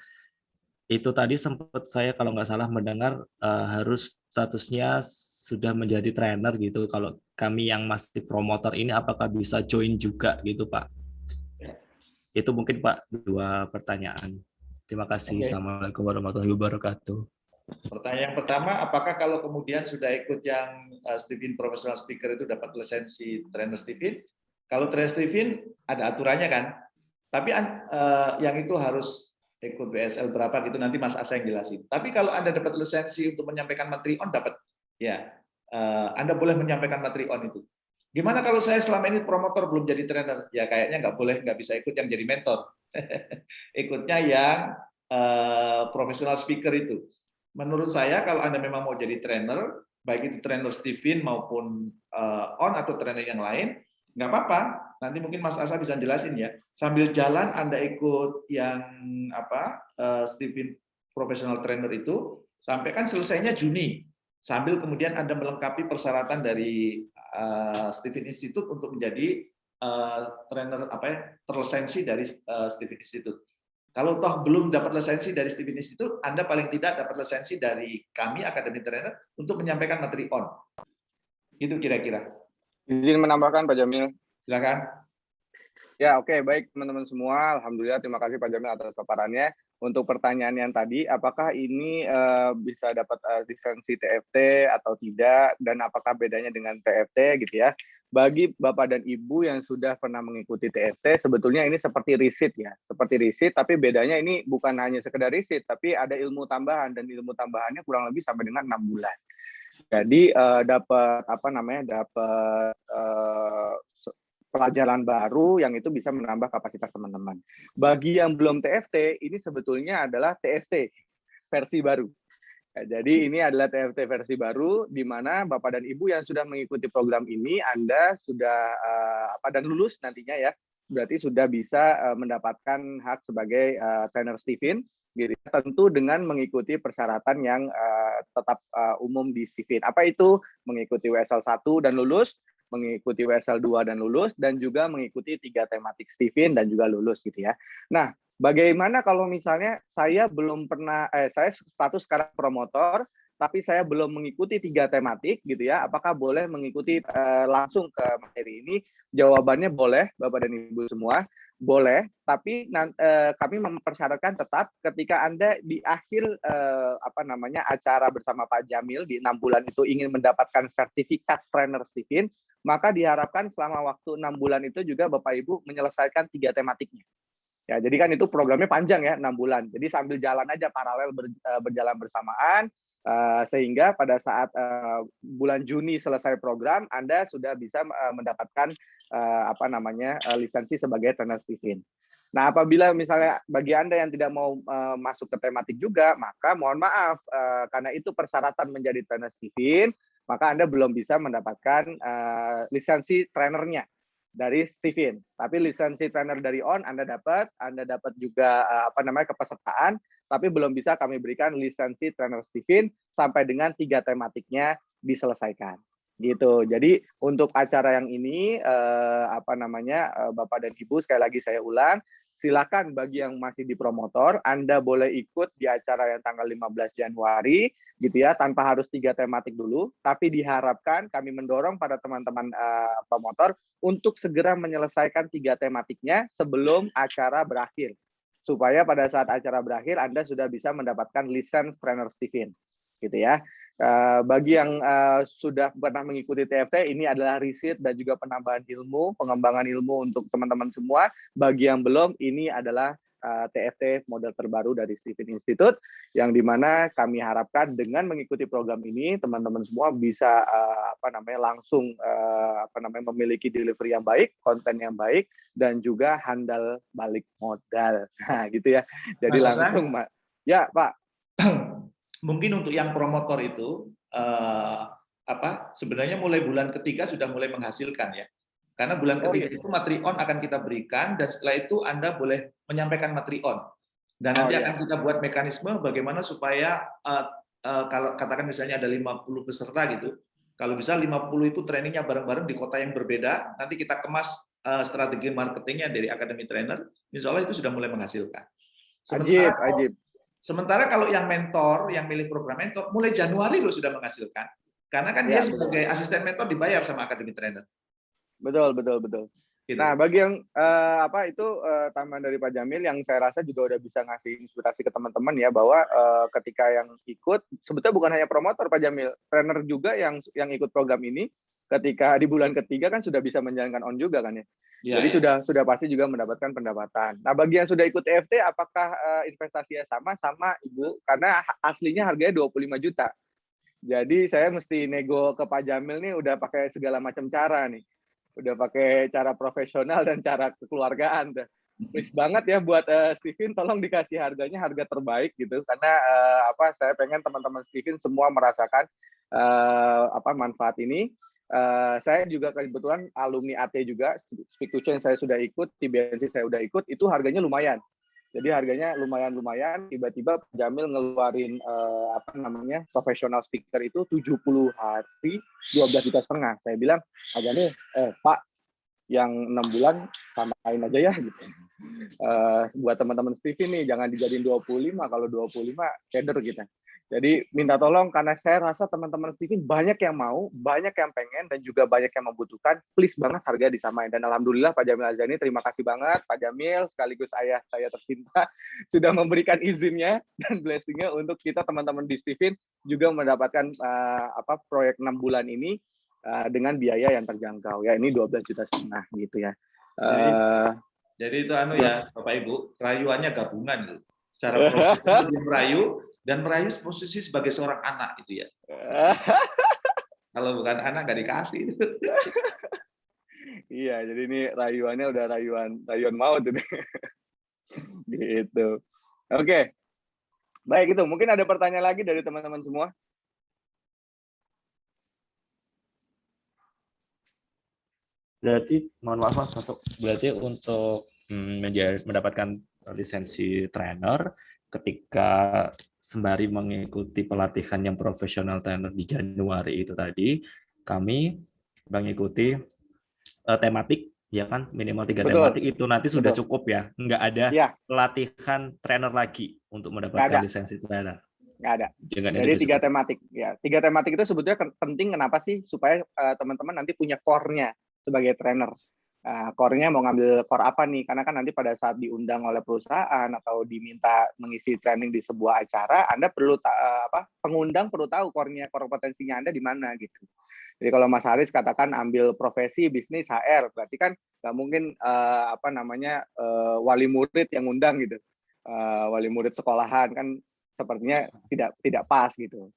Speaker 13: Itu tadi sempat saya kalau nggak salah mendengar harus statusnya sudah menjadi trainer gitu. Kalau kami yang masih promotor ini apakah bisa join juga gitu Pak? Itu mungkin Pak 2 pertanyaan. Terima kasih.
Speaker 11: Oke.
Speaker 13: Assalamualaikum warahmatullahi wabarakatuh.
Speaker 11: Pertanyaan pertama, apakah kalau kemudian sudah ikut yang Stephen Professional Speaker itu dapat lisensi trainer Stephen? Kalau trainer Stephen ada aturannya kan? Tapi yang itu harus ikut BSL berapa gitu, nanti Mas Asa yang jelasin. Tapi kalau Anda dapat lisensi untuk menyampaikan materi on, dapat. Ya, Anda boleh menyampaikan materi on itu. Gimana kalau saya selama ini promotor belum jadi trainer? Ya kayaknya nggak bisa ikut yang jadi mentor. Ikutnya yang professional speaker itu. Menurut saya kalau Anda memang mau jadi trainer, baik itu trainer Stephen maupun on atau trainer yang lain, nggak apa-apa. Nanti mungkin Mas Asa bisa jelasin ya. Sambil jalan Anda ikut yang Stephen professional trainer itu, sampai kan selesainya Juni. Sambil kemudian Anda melengkapi persyaratan dari Stephen Institute untuk menjadi trainer terlisensi dari Stephen Institute. Kalau toh belum dapat lisensi dari Stephen Institute, Anda paling tidak dapat lisensi dari kami Akademi Trainer untuk menyampaikan materi on. Itu kira-kira.
Speaker 10: Izin menambahkan Pak Jamil.
Speaker 11: Silakan.
Speaker 10: Ya, oke, baik teman-teman semua. Alhamdulillah, terima kasih Pak Jamil atas paparannya. Untuk pertanyaan yang tadi, apakah ini bisa dapat lisensi TFT atau tidak, dan apakah bedanya dengan TFT gitu ya? Bagi Bapak dan Ibu yang sudah pernah mengikuti TFT, sebetulnya ini seperti riset ya, seperti riset, tapi bedanya ini bukan hanya sekedar riset, tapi ada ilmu tambahan, dan ilmu tambahannya kurang lebih sampai dengan 6 bulan. Jadi dapat pelajaran baru yang itu bisa menambah kapasitas teman-teman. Bagi yang belum TFT, ini sebetulnya adalah TFT versi baru. Jadi ini adalah TFT versi baru, di mana Bapak dan Ibu yang sudah mengikuti program ini, Anda sudah dan lulus nantinya ya, berarti sudah bisa mendapatkan hak sebagai trainer Stephen, gitu. Tentu dengan mengikuti persyaratan yang tetap umum di Stephen. Apa itu? Mengikuti WSL 1 dan lulus, mengikuti WSL 2 dan lulus, dan juga mengikuti 3 tematik Stephen dan juga lulus gitu ya. Nah, bagaimana kalau misalnya saya belum pernah, saya status sekarang promotor, tapi saya belum mengikuti 3 tematik gitu ya, apakah boleh mengikuti langsung ke materi ini? Jawabannya boleh, Bapak dan Ibu semua, boleh, tapi kami mempersyaratkan tetap ketika Anda di akhir acara bersama Pak Jamil di 6 bulan itu ingin mendapatkan sertifikat trainer Stephen, maka diharapkan selama waktu 6 bulan itu juga Bapak Ibu menyelesaikan 3 tematiknya. Ya, jadi kan itu programnya panjang ya, 6 bulan. Jadi sambil jalan aja paralel berjalan bersamaan, sehingga pada saat bulan Juni selesai program, Anda sudah bisa mendapatkan lisensi sebagai trainer Stephen. Nah, apabila misalnya bagi Anda yang tidak mau masuk ke tematik juga, maka mohon maaf, karena itu persyaratan menjadi trainer Stephen, maka Anda belum bisa mendapatkan lisensi trainernya dari Stephen. Tapi lisensi trainer dari ON Anda dapat juga kepesertaan, tapi belum bisa kami berikan lisensi trainer Stephen sampai dengan 3 tematiknya diselesaikan. Gitu. Jadi untuk acara yang ini Bapak dan Ibu, sekali lagi saya ulang, silakan bagi yang masih di promotor, Anda boleh ikut di acara yang tanggal 15 Januari gitu ya, tanpa harus 3 tematik dulu, tapi diharapkan kami mendorong pada teman-teman promotor untuk segera menyelesaikan 3 tematiknya sebelum acara berakhir. Supaya pada saat acara berakhir Anda sudah bisa mendapatkan lisensi trainer Stephen. Gitu ya. Bagi yang sudah pernah mengikuti TFT, ini adalah riset dan juga penambahan ilmu, pengembangan ilmu untuk teman-teman semua. Bagi yang belum, ini adalah TFT model terbaru dari Stephen Institute, yang dimana kami harapkan dengan mengikuti program ini, teman-teman semua bisa langsung memiliki delivery yang baik, konten yang baik, dan juga handal balik modal. Nah, gitu ya. Jadi
Speaker 11: Mas
Speaker 10: langsung, ya Pak.
Speaker 11: Mungkin untuk yang promotor itu sebenarnya mulai bulan ketiga sudah mulai menghasilkan ya, karena bulan ketiga itu materi on akan kita berikan, dan setelah itu Anda boleh menyampaikan materi on, dan nanti akan kita buat mekanisme bagaimana supaya kalau katakan misalnya ada 50 peserta gitu, kalau bisa 50 itu trainingnya bareng-bareng di kota yang berbeda, nanti kita kemas strategi marketingnya dari Akademi Trainer, insya Allah itu sudah mulai menghasilkan. Sementara kalau yang mentor, yang milih program mentor, mulai Januari loh sudah menghasilkan. Karena kan dia sebagai asisten mentor dibayar sama Akademi Trainer.
Speaker 10: Betul. Gitu. Nah, bagi yang tambahan dari Pak Jamil yang saya rasa juga udah bisa ngasih inspirasi ke teman-teman ya, bahwa ketika yang ikut, sebetulnya bukan hanya promotor Pak Jamil, trainer juga yang ikut program ini, ketika di bulan ketiga kan sudah bisa menjalankan on juga kan ya. Jadi sudah pasti juga mendapatkan pendapatan. Nah, bagi yang sudah ikut TFT, apakah investasinya sama Ibu? Karena aslinya harganya 25 juta. Jadi saya mesti nego ke Pak Jamil nih udah pakai segala macam cara nih. Udah pakai cara profesional dan cara kekeluargaan. Please banget ya buat Stephen, tolong dikasih harganya harga terbaik gitu. Karena saya pengen teman-teman Stephen semua merasakan manfaat ini. Saya juga kebetulan alumni AT juga, Speak to Change saya sudah ikut, TBNC saya udah ikut, itu harganya lumayan. Jadi harganya lumayan, tiba-tiba Jamil ngeluarin profesional speaker itu 70 hari 12,5 juta. Saya bilang, Pak, yang 6 bulan samain aja ya gitu. Buat teman-teman Steven nih jangan dijadiin 25, kalau 25 keder kita. Jadi minta tolong karena saya rasa teman-teman Steven banyak yang mau, banyak yang pengen dan juga banyak yang membutuhkan. Please banget harga disamain. Dan alhamdulillah Pak Jamil Azani, terima kasih banget Pak Jamil sekaligus ayah saya tercinta sudah memberikan izinnya dan blessingnya untuk kita teman-teman di Steven juga mendapatkan proyek 6 bulan ini dengan biaya yang terjangkau. Ya ini 12,5 juta gitu ya.
Speaker 11: Jadi itu ya Bapak Ibu, rayuannya gabungan gitu. Secara profesional dia merayu dan merayu posisi sebagai seorang anak itu ya. Kalau bukan anak nggak dikasih.
Speaker 10: Iya, jadi ini rayuannya udah rayuan maut ini. Gitu. Oke. Baik itu, mungkin ada pertanyaan lagi dari teman-teman semua?
Speaker 13: Berarti mohon maaf Mas, masuk. Berarti untuk mendapatkan lisensi trainer ketika sembari mengikuti pelatihan yang profesional trainer di Januari itu tadi, kami mengikuti tematik, ya kan, minimal 3 tematik itu nanti sudah cukup ya, nggak ada pelatihan trainer lagi untuk mendapatkan lisensi trainer.
Speaker 10: Nggak ada. Jadi 3 tematik. Ya, 3 tematik itu sebetulnya penting kenapa sih? Supaya teman-teman nanti punya core-nya sebagai trainer. Core-nya mau ngambil core apa nih? Karena kan nanti pada saat diundang oleh perusahaan atau diminta mengisi training di sebuah acara, Anda perlu pengundang perlu tahu core potensinya Anda di mana gitu. Jadi kalau Mas Haris katakan ambil profesi bisnis HR, berarti kan nggak mungkin wali murid yang undang gitu. Wali murid sekolahan kan sepertinya tidak pas gitu.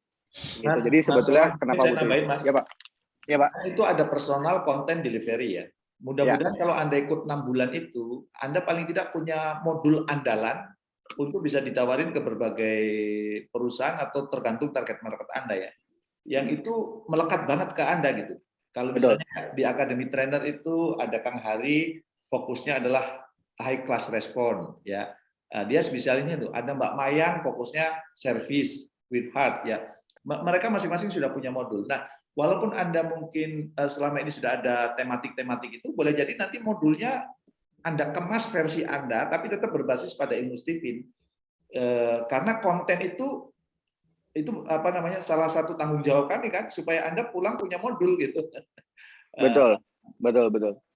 Speaker 10: Jadi sebetulnya kenapa butuh? Ya Pak. Ya Pak.
Speaker 11: Itu ada personal content delivery ya. Mudah-mudahan kalau Anda ikut 6 bulan itu, Anda paling tidak punya modul andalan untuk bisa ditawarin ke berbagai perusahaan atau tergantung target market Anda ya. Yang itu melekat banget ke Anda gitu. Kalau misalnya di Academy Trainer itu ada Kang Hari, fokusnya adalah high class respon ya. Dia spesialnya tuh, ada Mbak Mayang fokusnya service with heart ya. Mereka masing-masing sudah punya modul. Nah, walaupun Anda mungkin selama ini sudah ada tematik-tematik itu, boleh jadi nanti modulnya Anda kemas versi Anda, tapi tetap berbasis pada ilmu Steven. Karena konten itu salah satu tanggung jawab kami kan, supaya Anda pulang punya modul gitu.
Speaker 10: Betul.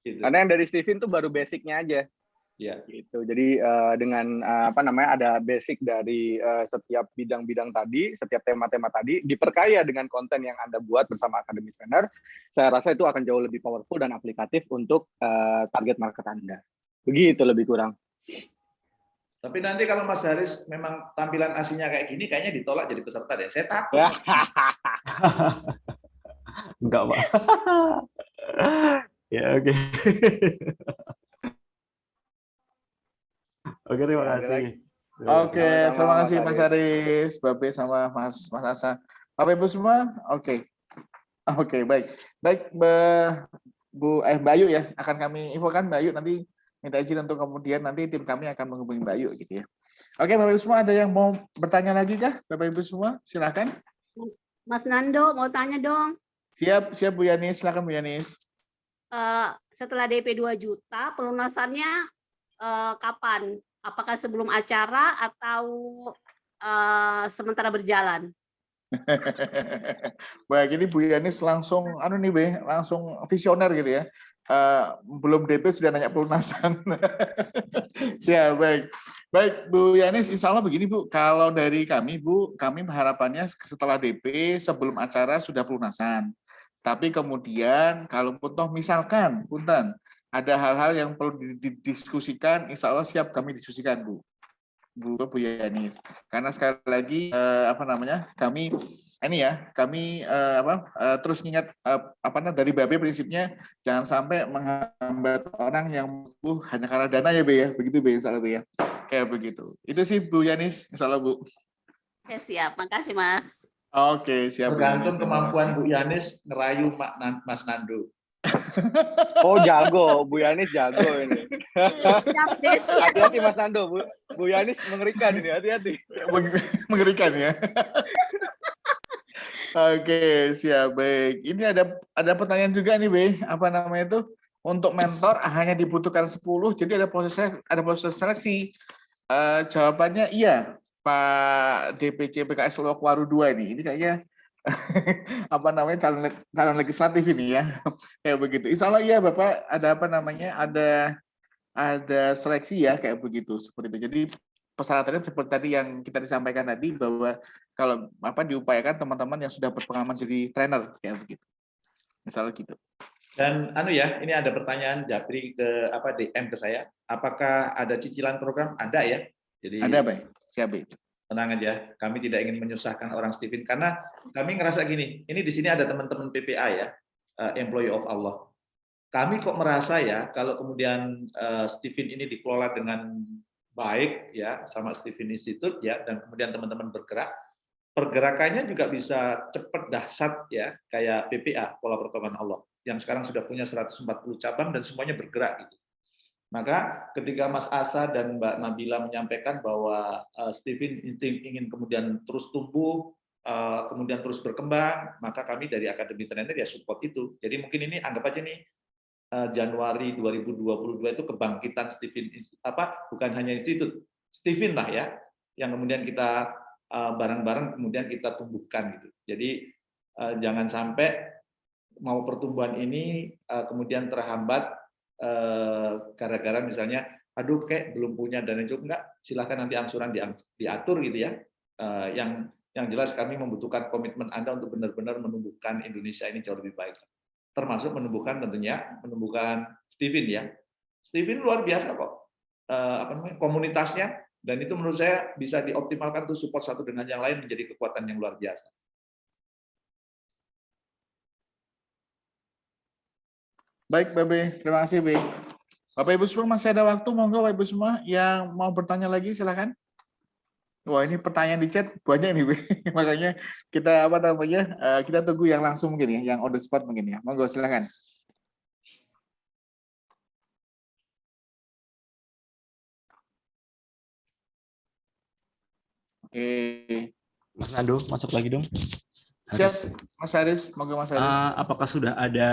Speaker 10: Gitu. Karena yang dari Steven tuh baru basicnya aja. Ya. Gitu. Jadi dengan ada basic dari setiap bidang-bidang tadi, setiap tema-tema tadi diperkaya dengan konten yang Anda buat bersama Academy Trainer, saya rasa itu akan jauh lebih powerful dan aplikatif untuk target market Anda. Begitu lebih kurang.
Speaker 11: Tapi nanti kalau Mas Haris memang tampilan aslinya kayak gini, kayaknya ditolak jadi peserta deh. Saya takut.
Speaker 13: Enggak, Pak. Ya, oke. Oke, terima kasih.
Speaker 1: Oke, terima kasih Mas Haris, Babe sama Mas Asa. Bapak Ibu semua, oke. Oke, baik. Baik, Mbak Ayu ya, akan kami infokan Mbak Ayu nanti minta izin untuk kemudian nanti tim kami akan menghubungi Mbak Ayu gitu ya. Oke, Bapak Ibu semua ada yang mau bertanya lagi kah? Bapak Ibu semua, silakan.
Speaker 14: Mas Nando mau tanya dong.
Speaker 1: Siap Bu Yanis, silakan Bu Yanis.
Speaker 14: Setelah DP 2 juta, pelunasannya kapan? Apakah sebelum acara atau sementara berjalan?
Speaker 1: Baik, ini Bu Yanis langsung langsung visioner gitu ya. Belum DP sudah nanya pelunasan. Siap, baik. Baik, Bu Yanis, insya Allah begini Bu, kalau dari kami Bu, kami harapannya setelah DP sebelum acara sudah pelunasan. Tapi kemudian kalau toh misalkan, punten, ada hal-hal yang perlu didiskusikan, insya Allah siap kami diskusikan Bu Yanis. Karena sekali lagi kami terus ingat dari Babe prinsipnya jangan sampai menghambat orang yang hanya karena dana ya Be ya, begitu Be insya Allah Be ya. Kayak begitu. Itu sih Bu Yanis, insya Allah Bu.
Speaker 14: Ya siap, makasih Mas.
Speaker 1: Oke, siap.
Speaker 11: Tergantung kemampuan Bu Yanis ngerayu Mas Nando.
Speaker 10: Oh jago, Bu Yanis jago ini. Hati-hati Mas Nando, Bu Yanis mengerikan ini, hati-hati.
Speaker 1: Mengerikan ya. Oke, siap, baik. Ini ada pertanyaan juga nih, Be. Apa namanya itu? untuk mentor hanya dibutuhkan 10, jadi ada proses seleksi. Jawabannya iya, Pak DPC PKS Loakwaru 2 ini. Ini kayaknya apa namanya calon legislatif ini ya. Kayak begitu. Insya Allah iya Bapak, ada apa namanya? Ada seleksi ya kayak begitu, seperti itu. Jadi persyaratannya seperti tadi yang kita disampaikan tadi, bahwa kalau diupayakan teman-teman yang sudah berpengalaman jadi trainer kayak begitu. Misalnya gitu.
Speaker 11: Dan ini ada pertanyaan Japri ke DM ke saya. Apakah ada cicilan program? Ada ya. Jadi
Speaker 1: ada, Pak. Siap, Pak.
Speaker 11: Tenang aja, kami tidak ingin menyusahkan orang Stephen karena kami ngerasa gini. Ini di sini ada teman-teman PPA ya, Employee of Allah. Kami kok merasa ya kalau kemudian Stephen ini dikelola dengan baik ya sama Stephen Institute ya, dan kemudian teman-teman bergerak, pergerakannya juga bisa cepat dahsyat ya, kayak PPA, Pola Pertolongan Allah, yang sekarang sudah punya 140 cabang dan semuanya bergerak gitu. Maka ketika Mas Asa dan Mbak Nabila menyampaikan bahwa Stephen ingin kemudian terus tumbuh, kemudian terus berkembang, maka kami dari Akademi Trainer ya support itu. Jadi mungkin ini anggap aja nih Januari 2022 itu kebangkitan Stephen, bukan hanya institut, Stephen lah ya, yang kemudian kita bareng-bareng kemudian kita tumbuhkan gitu. Jadi jangan sampai mau pertumbuhan ini kemudian terhambat gara-gara misalnya aduh kayak belum punya dana cukup, enggak, silahkan nanti angsuran diatur gitu ya. Yang jelas kami membutuhkan komitmen Anda untuk benar-benar menumbuhkan Indonesia ini jauh lebih baik, termasuk menumbuhkan Stephen ya. Stephen luar biasa kok komunitasnya, dan itu menurut saya bisa dioptimalkan tuh, support satu dengan yang lain menjadi kekuatan yang luar biasa.
Speaker 1: Baik, Babe. Terima kasih, Be. Bapak Ibu semua masih ada waktu, monggo Bapak Ibu semua yang mau bertanya lagi silakan. Wah, ini pertanyaan di chat banyak nih, Be. Makanya kita kita tunggu yang langsung mungkin ya, yang on the spot mungkin ya. Monggo silakan. Oke.
Speaker 13: Mas Nando, masuk lagi dong.
Speaker 1: Siap, Mas Haris. Monggo Mas Haris.
Speaker 13: Apakah sudah ada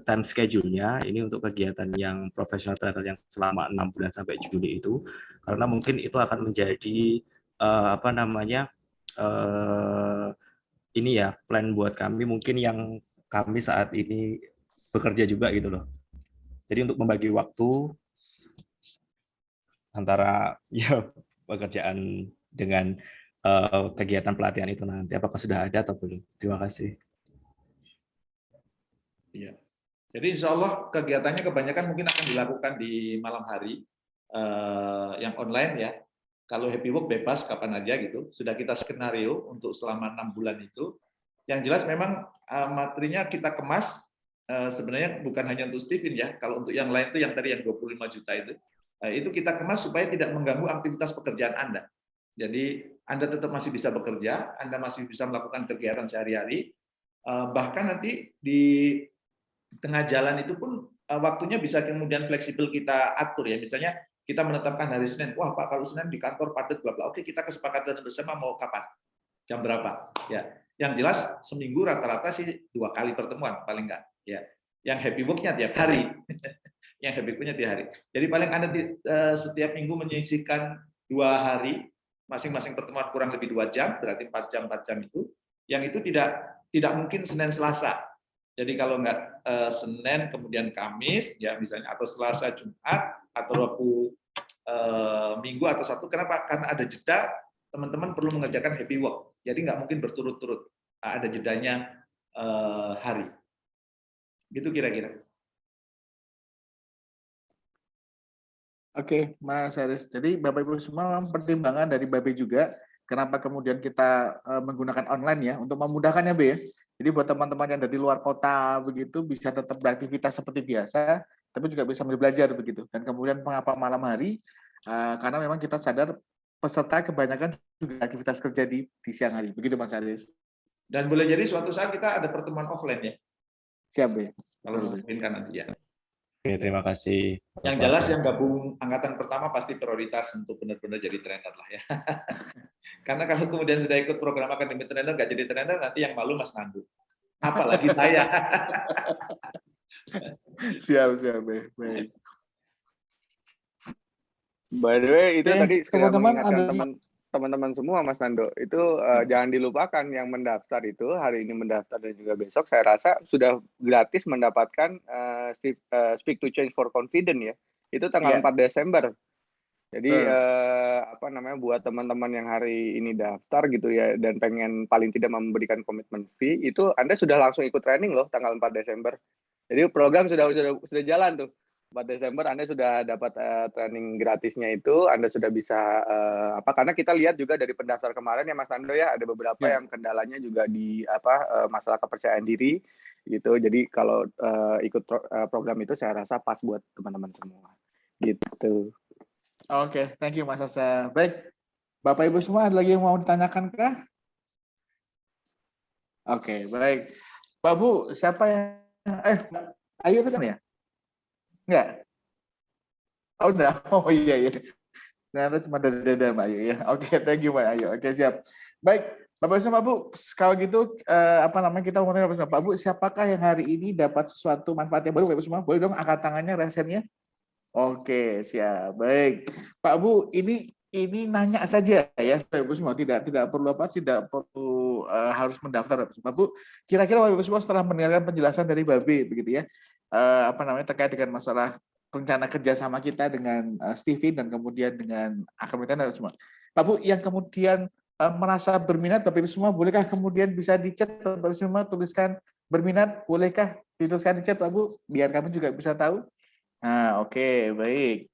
Speaker 13: time schedule-nya ini untuk kegiatan yang professional trainer yang selama 6 bulan sampai Juli itu? Karena mungkin itu akan menjadi ini ya, plan buat kami mungkin yang kami saat ini bekerja juga gitu loh. Jadi untuk membagi waktu antara ya pekerjaan dengan kegiatan pelatihan itu nanti, apakah sudah ada atau belum? Terima kasih.
Speaker 11: Iya. Jadi insya Allah kegiatannya kebanyakan mungkin akan dilakukan di malam hari yang online ya. Kalau happy work bebas kapan aja gitu. Sudah kita skenario untuk selama 6 bulan itu. Yang jelas memang materinya kita kemas sebenarnya bukan hanya untuk Stephen ya. Kalau untuk yang lain itu yang tadi yang 25 juta itu kita kemas supaya tidak mengganggu aktivitas pekerjaan Anda. Jadi Anda tetap masih bisa bekerja, Anda masih bisa melakukan kegiatan sehari-hari, bahkan nanti di tengah jalan itu pun waktunya bisa kemudian fleksibel kita atur ya. Misalnya kita menetapkan hari Senin, wah Pak kalau Senin di kantor padat bla bla, oke kita kesepakatan bersama mau kapan, jam berapa, ya. Yang jelas seminggu rata-rata sih 2 kali pertemuan paling enggak, ya. Yang happy work-nya tiap hari, yang happy work-nya tiap hari. Jadi paling Anda setiap minggu menyisihkan 2 hari. Masing-masing pertemuan kurang lebih 2 jam, berarti 4 jam itu. Yang itu tidak mungkin Senin Selasa. Jadi kalau nggak Senin kemudian Kamis, ya misalnya, atau Selasa Jumat, atau Rabu Minggu atau Sabtu. Kenapa? Karena ada jeda, teman-teman perlu mengerjakan happy work. Jadi nggak mungkin berturut-turut. Ada jedanya hari. Gitu kira-kira.
Speaker 1: Oke, Mas Haris. Jadi Bapak Ibu semua pertimbangan dari Babe juga, kenapa kemudian kita menggunakan online ya, untuk memudahkannya, Be ya. Jadi buat teman-teman yang dari luar kota begitu bisa tetap beraktivitas seperti biasa, tapi juga bisa belajar begitu. Dan kemudian mengapa malam hari? Karena memang kita sadar peserta kebanyakan juga aktivitas kerja di siang hari. Begitu Mas Haris.
Speaker 11: Dan boleh jadi suatu saat kita ada pertemuan offline ya.
Speaker 1: Siap, Be.
Speaker 11: Kalau memungkinkan nanti ya.
Speaker 13: Oke, terima kasih.
Speaker 11: Yang jelas yang gabung angkatan pertama pasti prioritas untuk benar-benar jadi trainer lah ya. Karena kalau kemudian sudah ikut program akademi trainer nggak jadi trainer, nanti yang malu Mas Nandu. Apalagi saya.
Speaker 1: Siap, baik.
Speaker 10: By the way, itu
Speaker 1: Oke,
Speaker 10: tadi sekedar
Speaker 1: teman-teman,
Speaker 10: mengingatkan teman-teman semua, Mas Nando, itu jangan dilupakan yang mendaftar itu hari ini mendaftar dan juga besok, saya rasa sudah gratis mendapatkan Speak to Change for Confident ya. Itu tanggal 4 Desember. Jadi buat teman-teman yang hari ini daftar gitu ya dan pengen paling tidak memberikan komitmen fee, itu Anda sudah langsung ikut training loh tanggal 4 Desember. Jadi program sudah jalan tuh. 4 Desember Anda sudah dapat training gratisnya itu, Anda sudah bisa karena kita lihat juga dari pendaftar kemarin ya Mas Nando ya, ada beberapa yang kendalanya juga di masalah kepercayaan diri gitu. Jadi kalau ikut program itu saya rasa pas buat teman-teman semua. Gitu.
Speaker 1: Oke, thank you Mas Asa. Baik, Bapak Ibu semua ada lagi yang mau ditanyakan kah? Oke, baik. Pak Bu, siapa yang Ayu itu kan ya? Enggak? Oh, udah. Oh iya. Ternyata cuma dada Mbak Ayu ya. Oke, thank you Mbak Ayu. Oke, siap. Baik, Bapak Ibu, Pak Bu, kalau gitu kita ngomongin Pak Bu, siapakah yang hari ini dapat sesuatu manfaat yang baru Bapak Ibu semua? Boleh dong angkat tangannya, resennya? Oke, siap. Baik. Pak Bu, ini nanya saja ya, Bapak Ibu semua, tidak perlu harus mendaftar Bapak Bu. Kira-kira Bapak Ibu semua setelah mendengarkan penjelasan dari Babe begitu ya. Terkait dengan masalah rencana kerjasama kita dengan Steven dan kemudian dengan Akademi dan semua. Pak Bu, yang kemudian merasa berminat, Bapak Ibu semua, bolehkah kemudian bisa di-chat Bapak Ibu semua, tuliskan berminat, bolehkah dituliskan di chat Pak Bu, biar kami juga bisa tahu. Nah, oke, baik.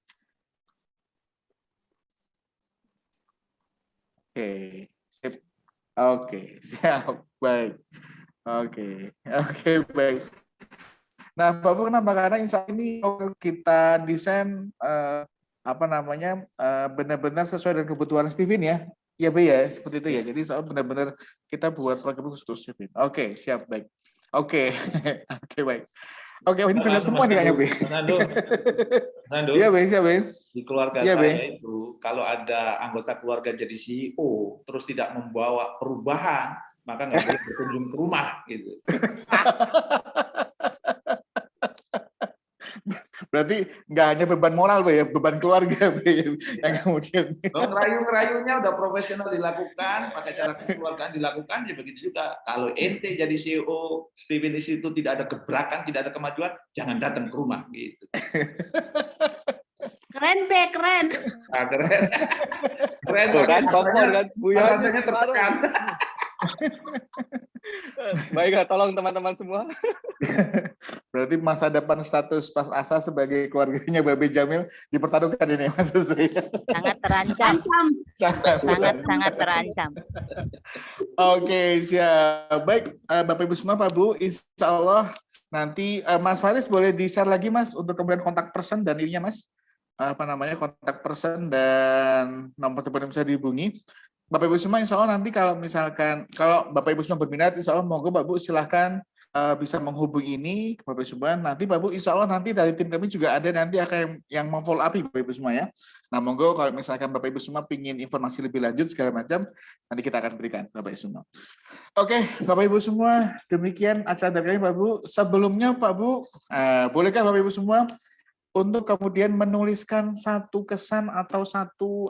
Speaker 1: Oke, sip. Oke, siap, baik. Oke, baik. Nah, Pak Bu, kenapa? Karena insya Allah ini kita desain benar-benar sesuai dengan kebutuhan Steven ya. Ya, Bu ya, seperti itu ya. Jadi soal benar-benar kita buat program khusus Steven. Oke, siap, baik. Oke, baik. Oke, ini benar semua nih kayaknya, Bu.
Speaker 11: Nando,
Speaker 1: iya, Bu, siap, Bu.
Speaker 11: di keluarga saya itu, kalau ada anggota keluarga jadi CEO, terus tidak membawa perubahan, maka nggak boleh berkunjung ke rumah, gitu.
Speaker 1: Berarti nggak hanya beban moral, Bu, ya, beban keluarga, Bu, yang kemudian.
Speaker 11: Ngerayu-ngerayunya udah profesional dilakukan, pakai cara kekeluargaan dilakukan, ya begitu juga. Kalau ente jadi CEO, Steven di situ tidak ada gebrakan, tidak ada kemajuan, jangan datang ke rumah, gitu.
Speaker 14: Keren, Be, keren.
Speaker 11: Nah, keren. Keren,
Speaker 10: kan,
Speaker 11: rasanya tertekan.
Speaker 10: Baiklah, tolong teman-teman semua.
Speaker 1: Berarti masa depan status Mas Asa sebagai keluarganya Babe Jamil dipertaruhkan ini, Mas Susri.
Speaker 4: Sangat terancam. Sangat terancam.
Speaker 1: Oke, siap. Baik, Bapak Ibu semua, Pak Bu, insya Allah nanti Mas Faris boleh di-share lagi, Mas, untuk kemudian kontak person dan ininya, Mas. Kontak person dan nomor telepon yang bisa dihubungi. Bapak Ibu semua, insya Allah nanti kalau Bapak Ibu semua berminat, insya Allah monggo Bapak Bu silahkan bisa menghubungi ini Bapak Ibu semua. Nanti Bapak Bu, insya Allah nanti dari tim kami juga ada nanti akan yang memfollow up Bapak Ibu semua ya. Nah monggo kalau misalkan Bapak Ibu semua ingin informasi lebih lanjut segala macam, nanti kita akan berikan Bapak Ibu semua. Oke, Bapak Ibu semua, demikian acara dari kami Pak Bu. Sebelumnya Pak Bu, bolehkah Bapak Ibu semua untuk kemudian menuliskan satu kesan atau satu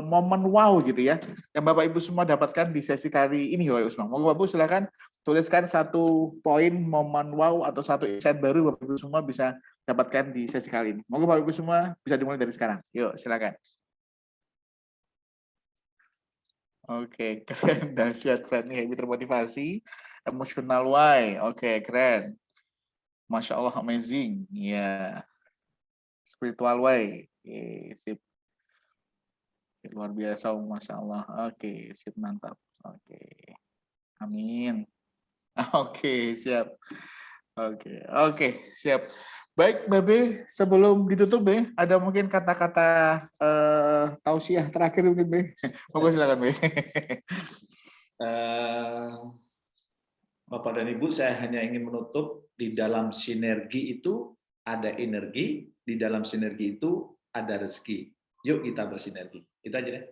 Speaker 1: momen wow gitu ya yang Bapak Ibu semua dapatkan di sesi kali ini Bapak Ibu semua. Monggo Bapak Ibu silakan tuliskan satu poin momen wow atau satu insight baru Bapak Ibu semua bisa dapatkan di sesi kali ini. Monggo Bapak Ibu semua bisa dimulai dari sekarang. Yuk silakan. Oke, keren, dahsyat, friendly, happy, termotivasi, emotional why. Oke, keren. Masya Allah, amazing. Ya, spiritual way. Oke, sip. Luar biasa, Masya Allah. Oke, sip, mantap. Oke, amin. Oke, siap. Oke, siap. Baik, Babe, sebelum ditutup, Be, ada mungkin kata-kata tausiah terakhir mungkin, Be. Monggo silakan, Be.
Speaker 11: Bapak dan Ibu, saya hanya ingin menutup, di dalam sinergi itu ada energi, di dalam sinergi itu ada rezeki. Yuk kita bersinergi. Itu aja deh.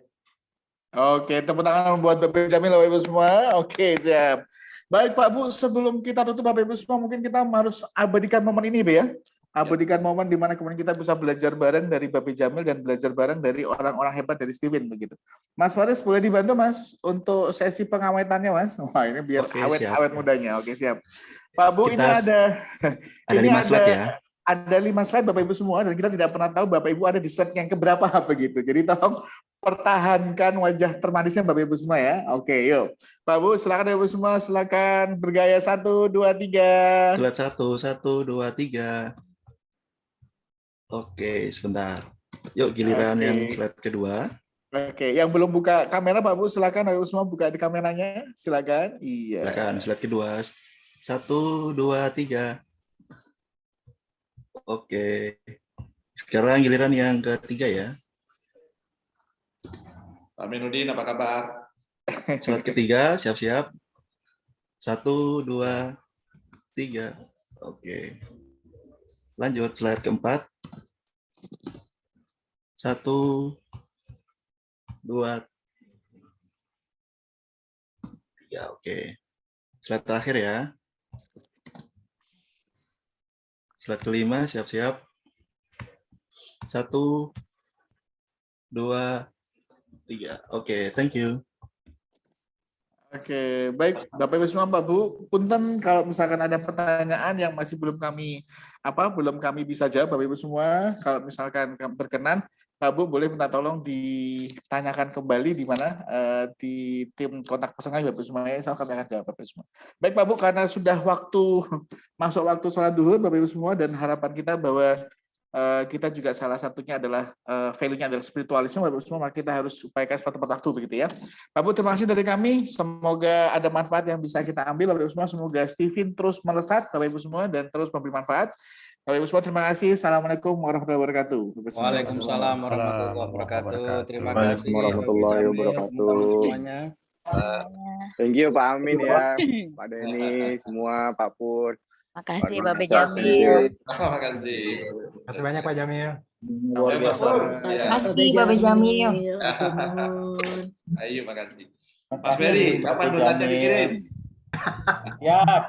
Speaker 1: Oke, tepuk tangan buat Bapak Jamil, Bapak Ibu semua. Oke, siap. Baik Pak Bu, sebelum kita tutup Bapak Ibu semua, mungkin kita harus abadikan momen ini, Bu ya. Abadikan momen di mana kemudian kita bisa belajar bareng dari Bapak Jamil dan belajar bareng dari orang-orang hebat dari Steven begitu. Mas Faris boleh dibantu Mas untuk sesi pengawetannya Mas. Wah ini biar
Speaker 15: Oke,
Speaker 1: awet mudanya. Oke siap. Pak Bu ini
Speaker 15: Kita
Speaker 1: ada ini
Speaker 15: 5 slide ya.
Speaker 1: Ada 5 slide Bapak Ibu semua dan kita tidak pernah tahu Bapak Ibu ada di slide yang keberapa begitu. Jadi tolong pertahankan wajah termanisnya Bapak Ibu semua ya. Oke, yuk. Pak Bu, silakan Bapak Ibu semua, silakan bergaya 1 2 3.
Speaker 15: Slide 1 1 2 3. Oke, sebentar. Yuk giliran yang slide kedua.
Speaker 1: Oke, yang belum buka kamera Pak Bu, silakan Bapak Ibu semua buka di kameranya. Silakan. Iya.
Speaker 15: Silakan slide kedua. 1 2 3. Oke. Sekarang giliran yang ketiga ya.
Speaker 11: Pak Minudin, apa kabar?
Speaker 15: Slide ketiga, siap-siap. 1 2 3. Oke. Lanjut slide keempat. 1 2 3. Oke. Slide terakhir ya. Slide kelima, siap-siap. 1 2 3. Oke, thank you.
Speaker 1: Oke, baik Bapak Ibu semua, Pak Bu. Punten kalau misalkan ada pertanyaan yang masih belum kami bisa jawab Bapak Ibu semua. Kalau misalkan berkenan, Pak Bu boleh minta tolong ditanyakan kembali di mana di tim kontak person kami Bapak Ibu semua. Ya, kami akan jawab Bapak Ibu semua. Baik Pak Bu, karena sudah masuk waktu sholat duhur Bapak Ibu semua dan harapan kita bahwa kita juga salah satunya adalah value-nya adalah spiritualisme Bapak Ibu semua, maka kita harus upayakan suatu tepat waktu begitu ya. Pak Bu, terima kasih dari kami. Semoga ada manfaat yang bisa kita ambil Bapak Ibu semua. Semoga Steven terus melesat Bapak Ibu semua dan terus memberi manfaat. Bapak Ibu semua terima kasih. Assalamualaikum warahmatullahi wabarakatuh.
Speaker 10: Waalaikumsalam warahmatullahi wabarakatuh. Terima kasih
Speaker 6: warahmatullahi wabarakatuh.
Speaker 10: semuanya. Thank you Pak Amin ya, Pak Denny, semua, Pak Pur.
Speaker 4: Makasih Bapak Jamil.
Speaker 11: Terima kasih.
Speaker 5: Terima kasih banyak Pak Jamil.
Speaker 11: Luar biasa.
Speaker 12: Makasih Bapak Jamil.
Speaker 11: Ayo, makasih. Mas Ferry, kapan donatnya dikirim?
Speaker 2: Siap.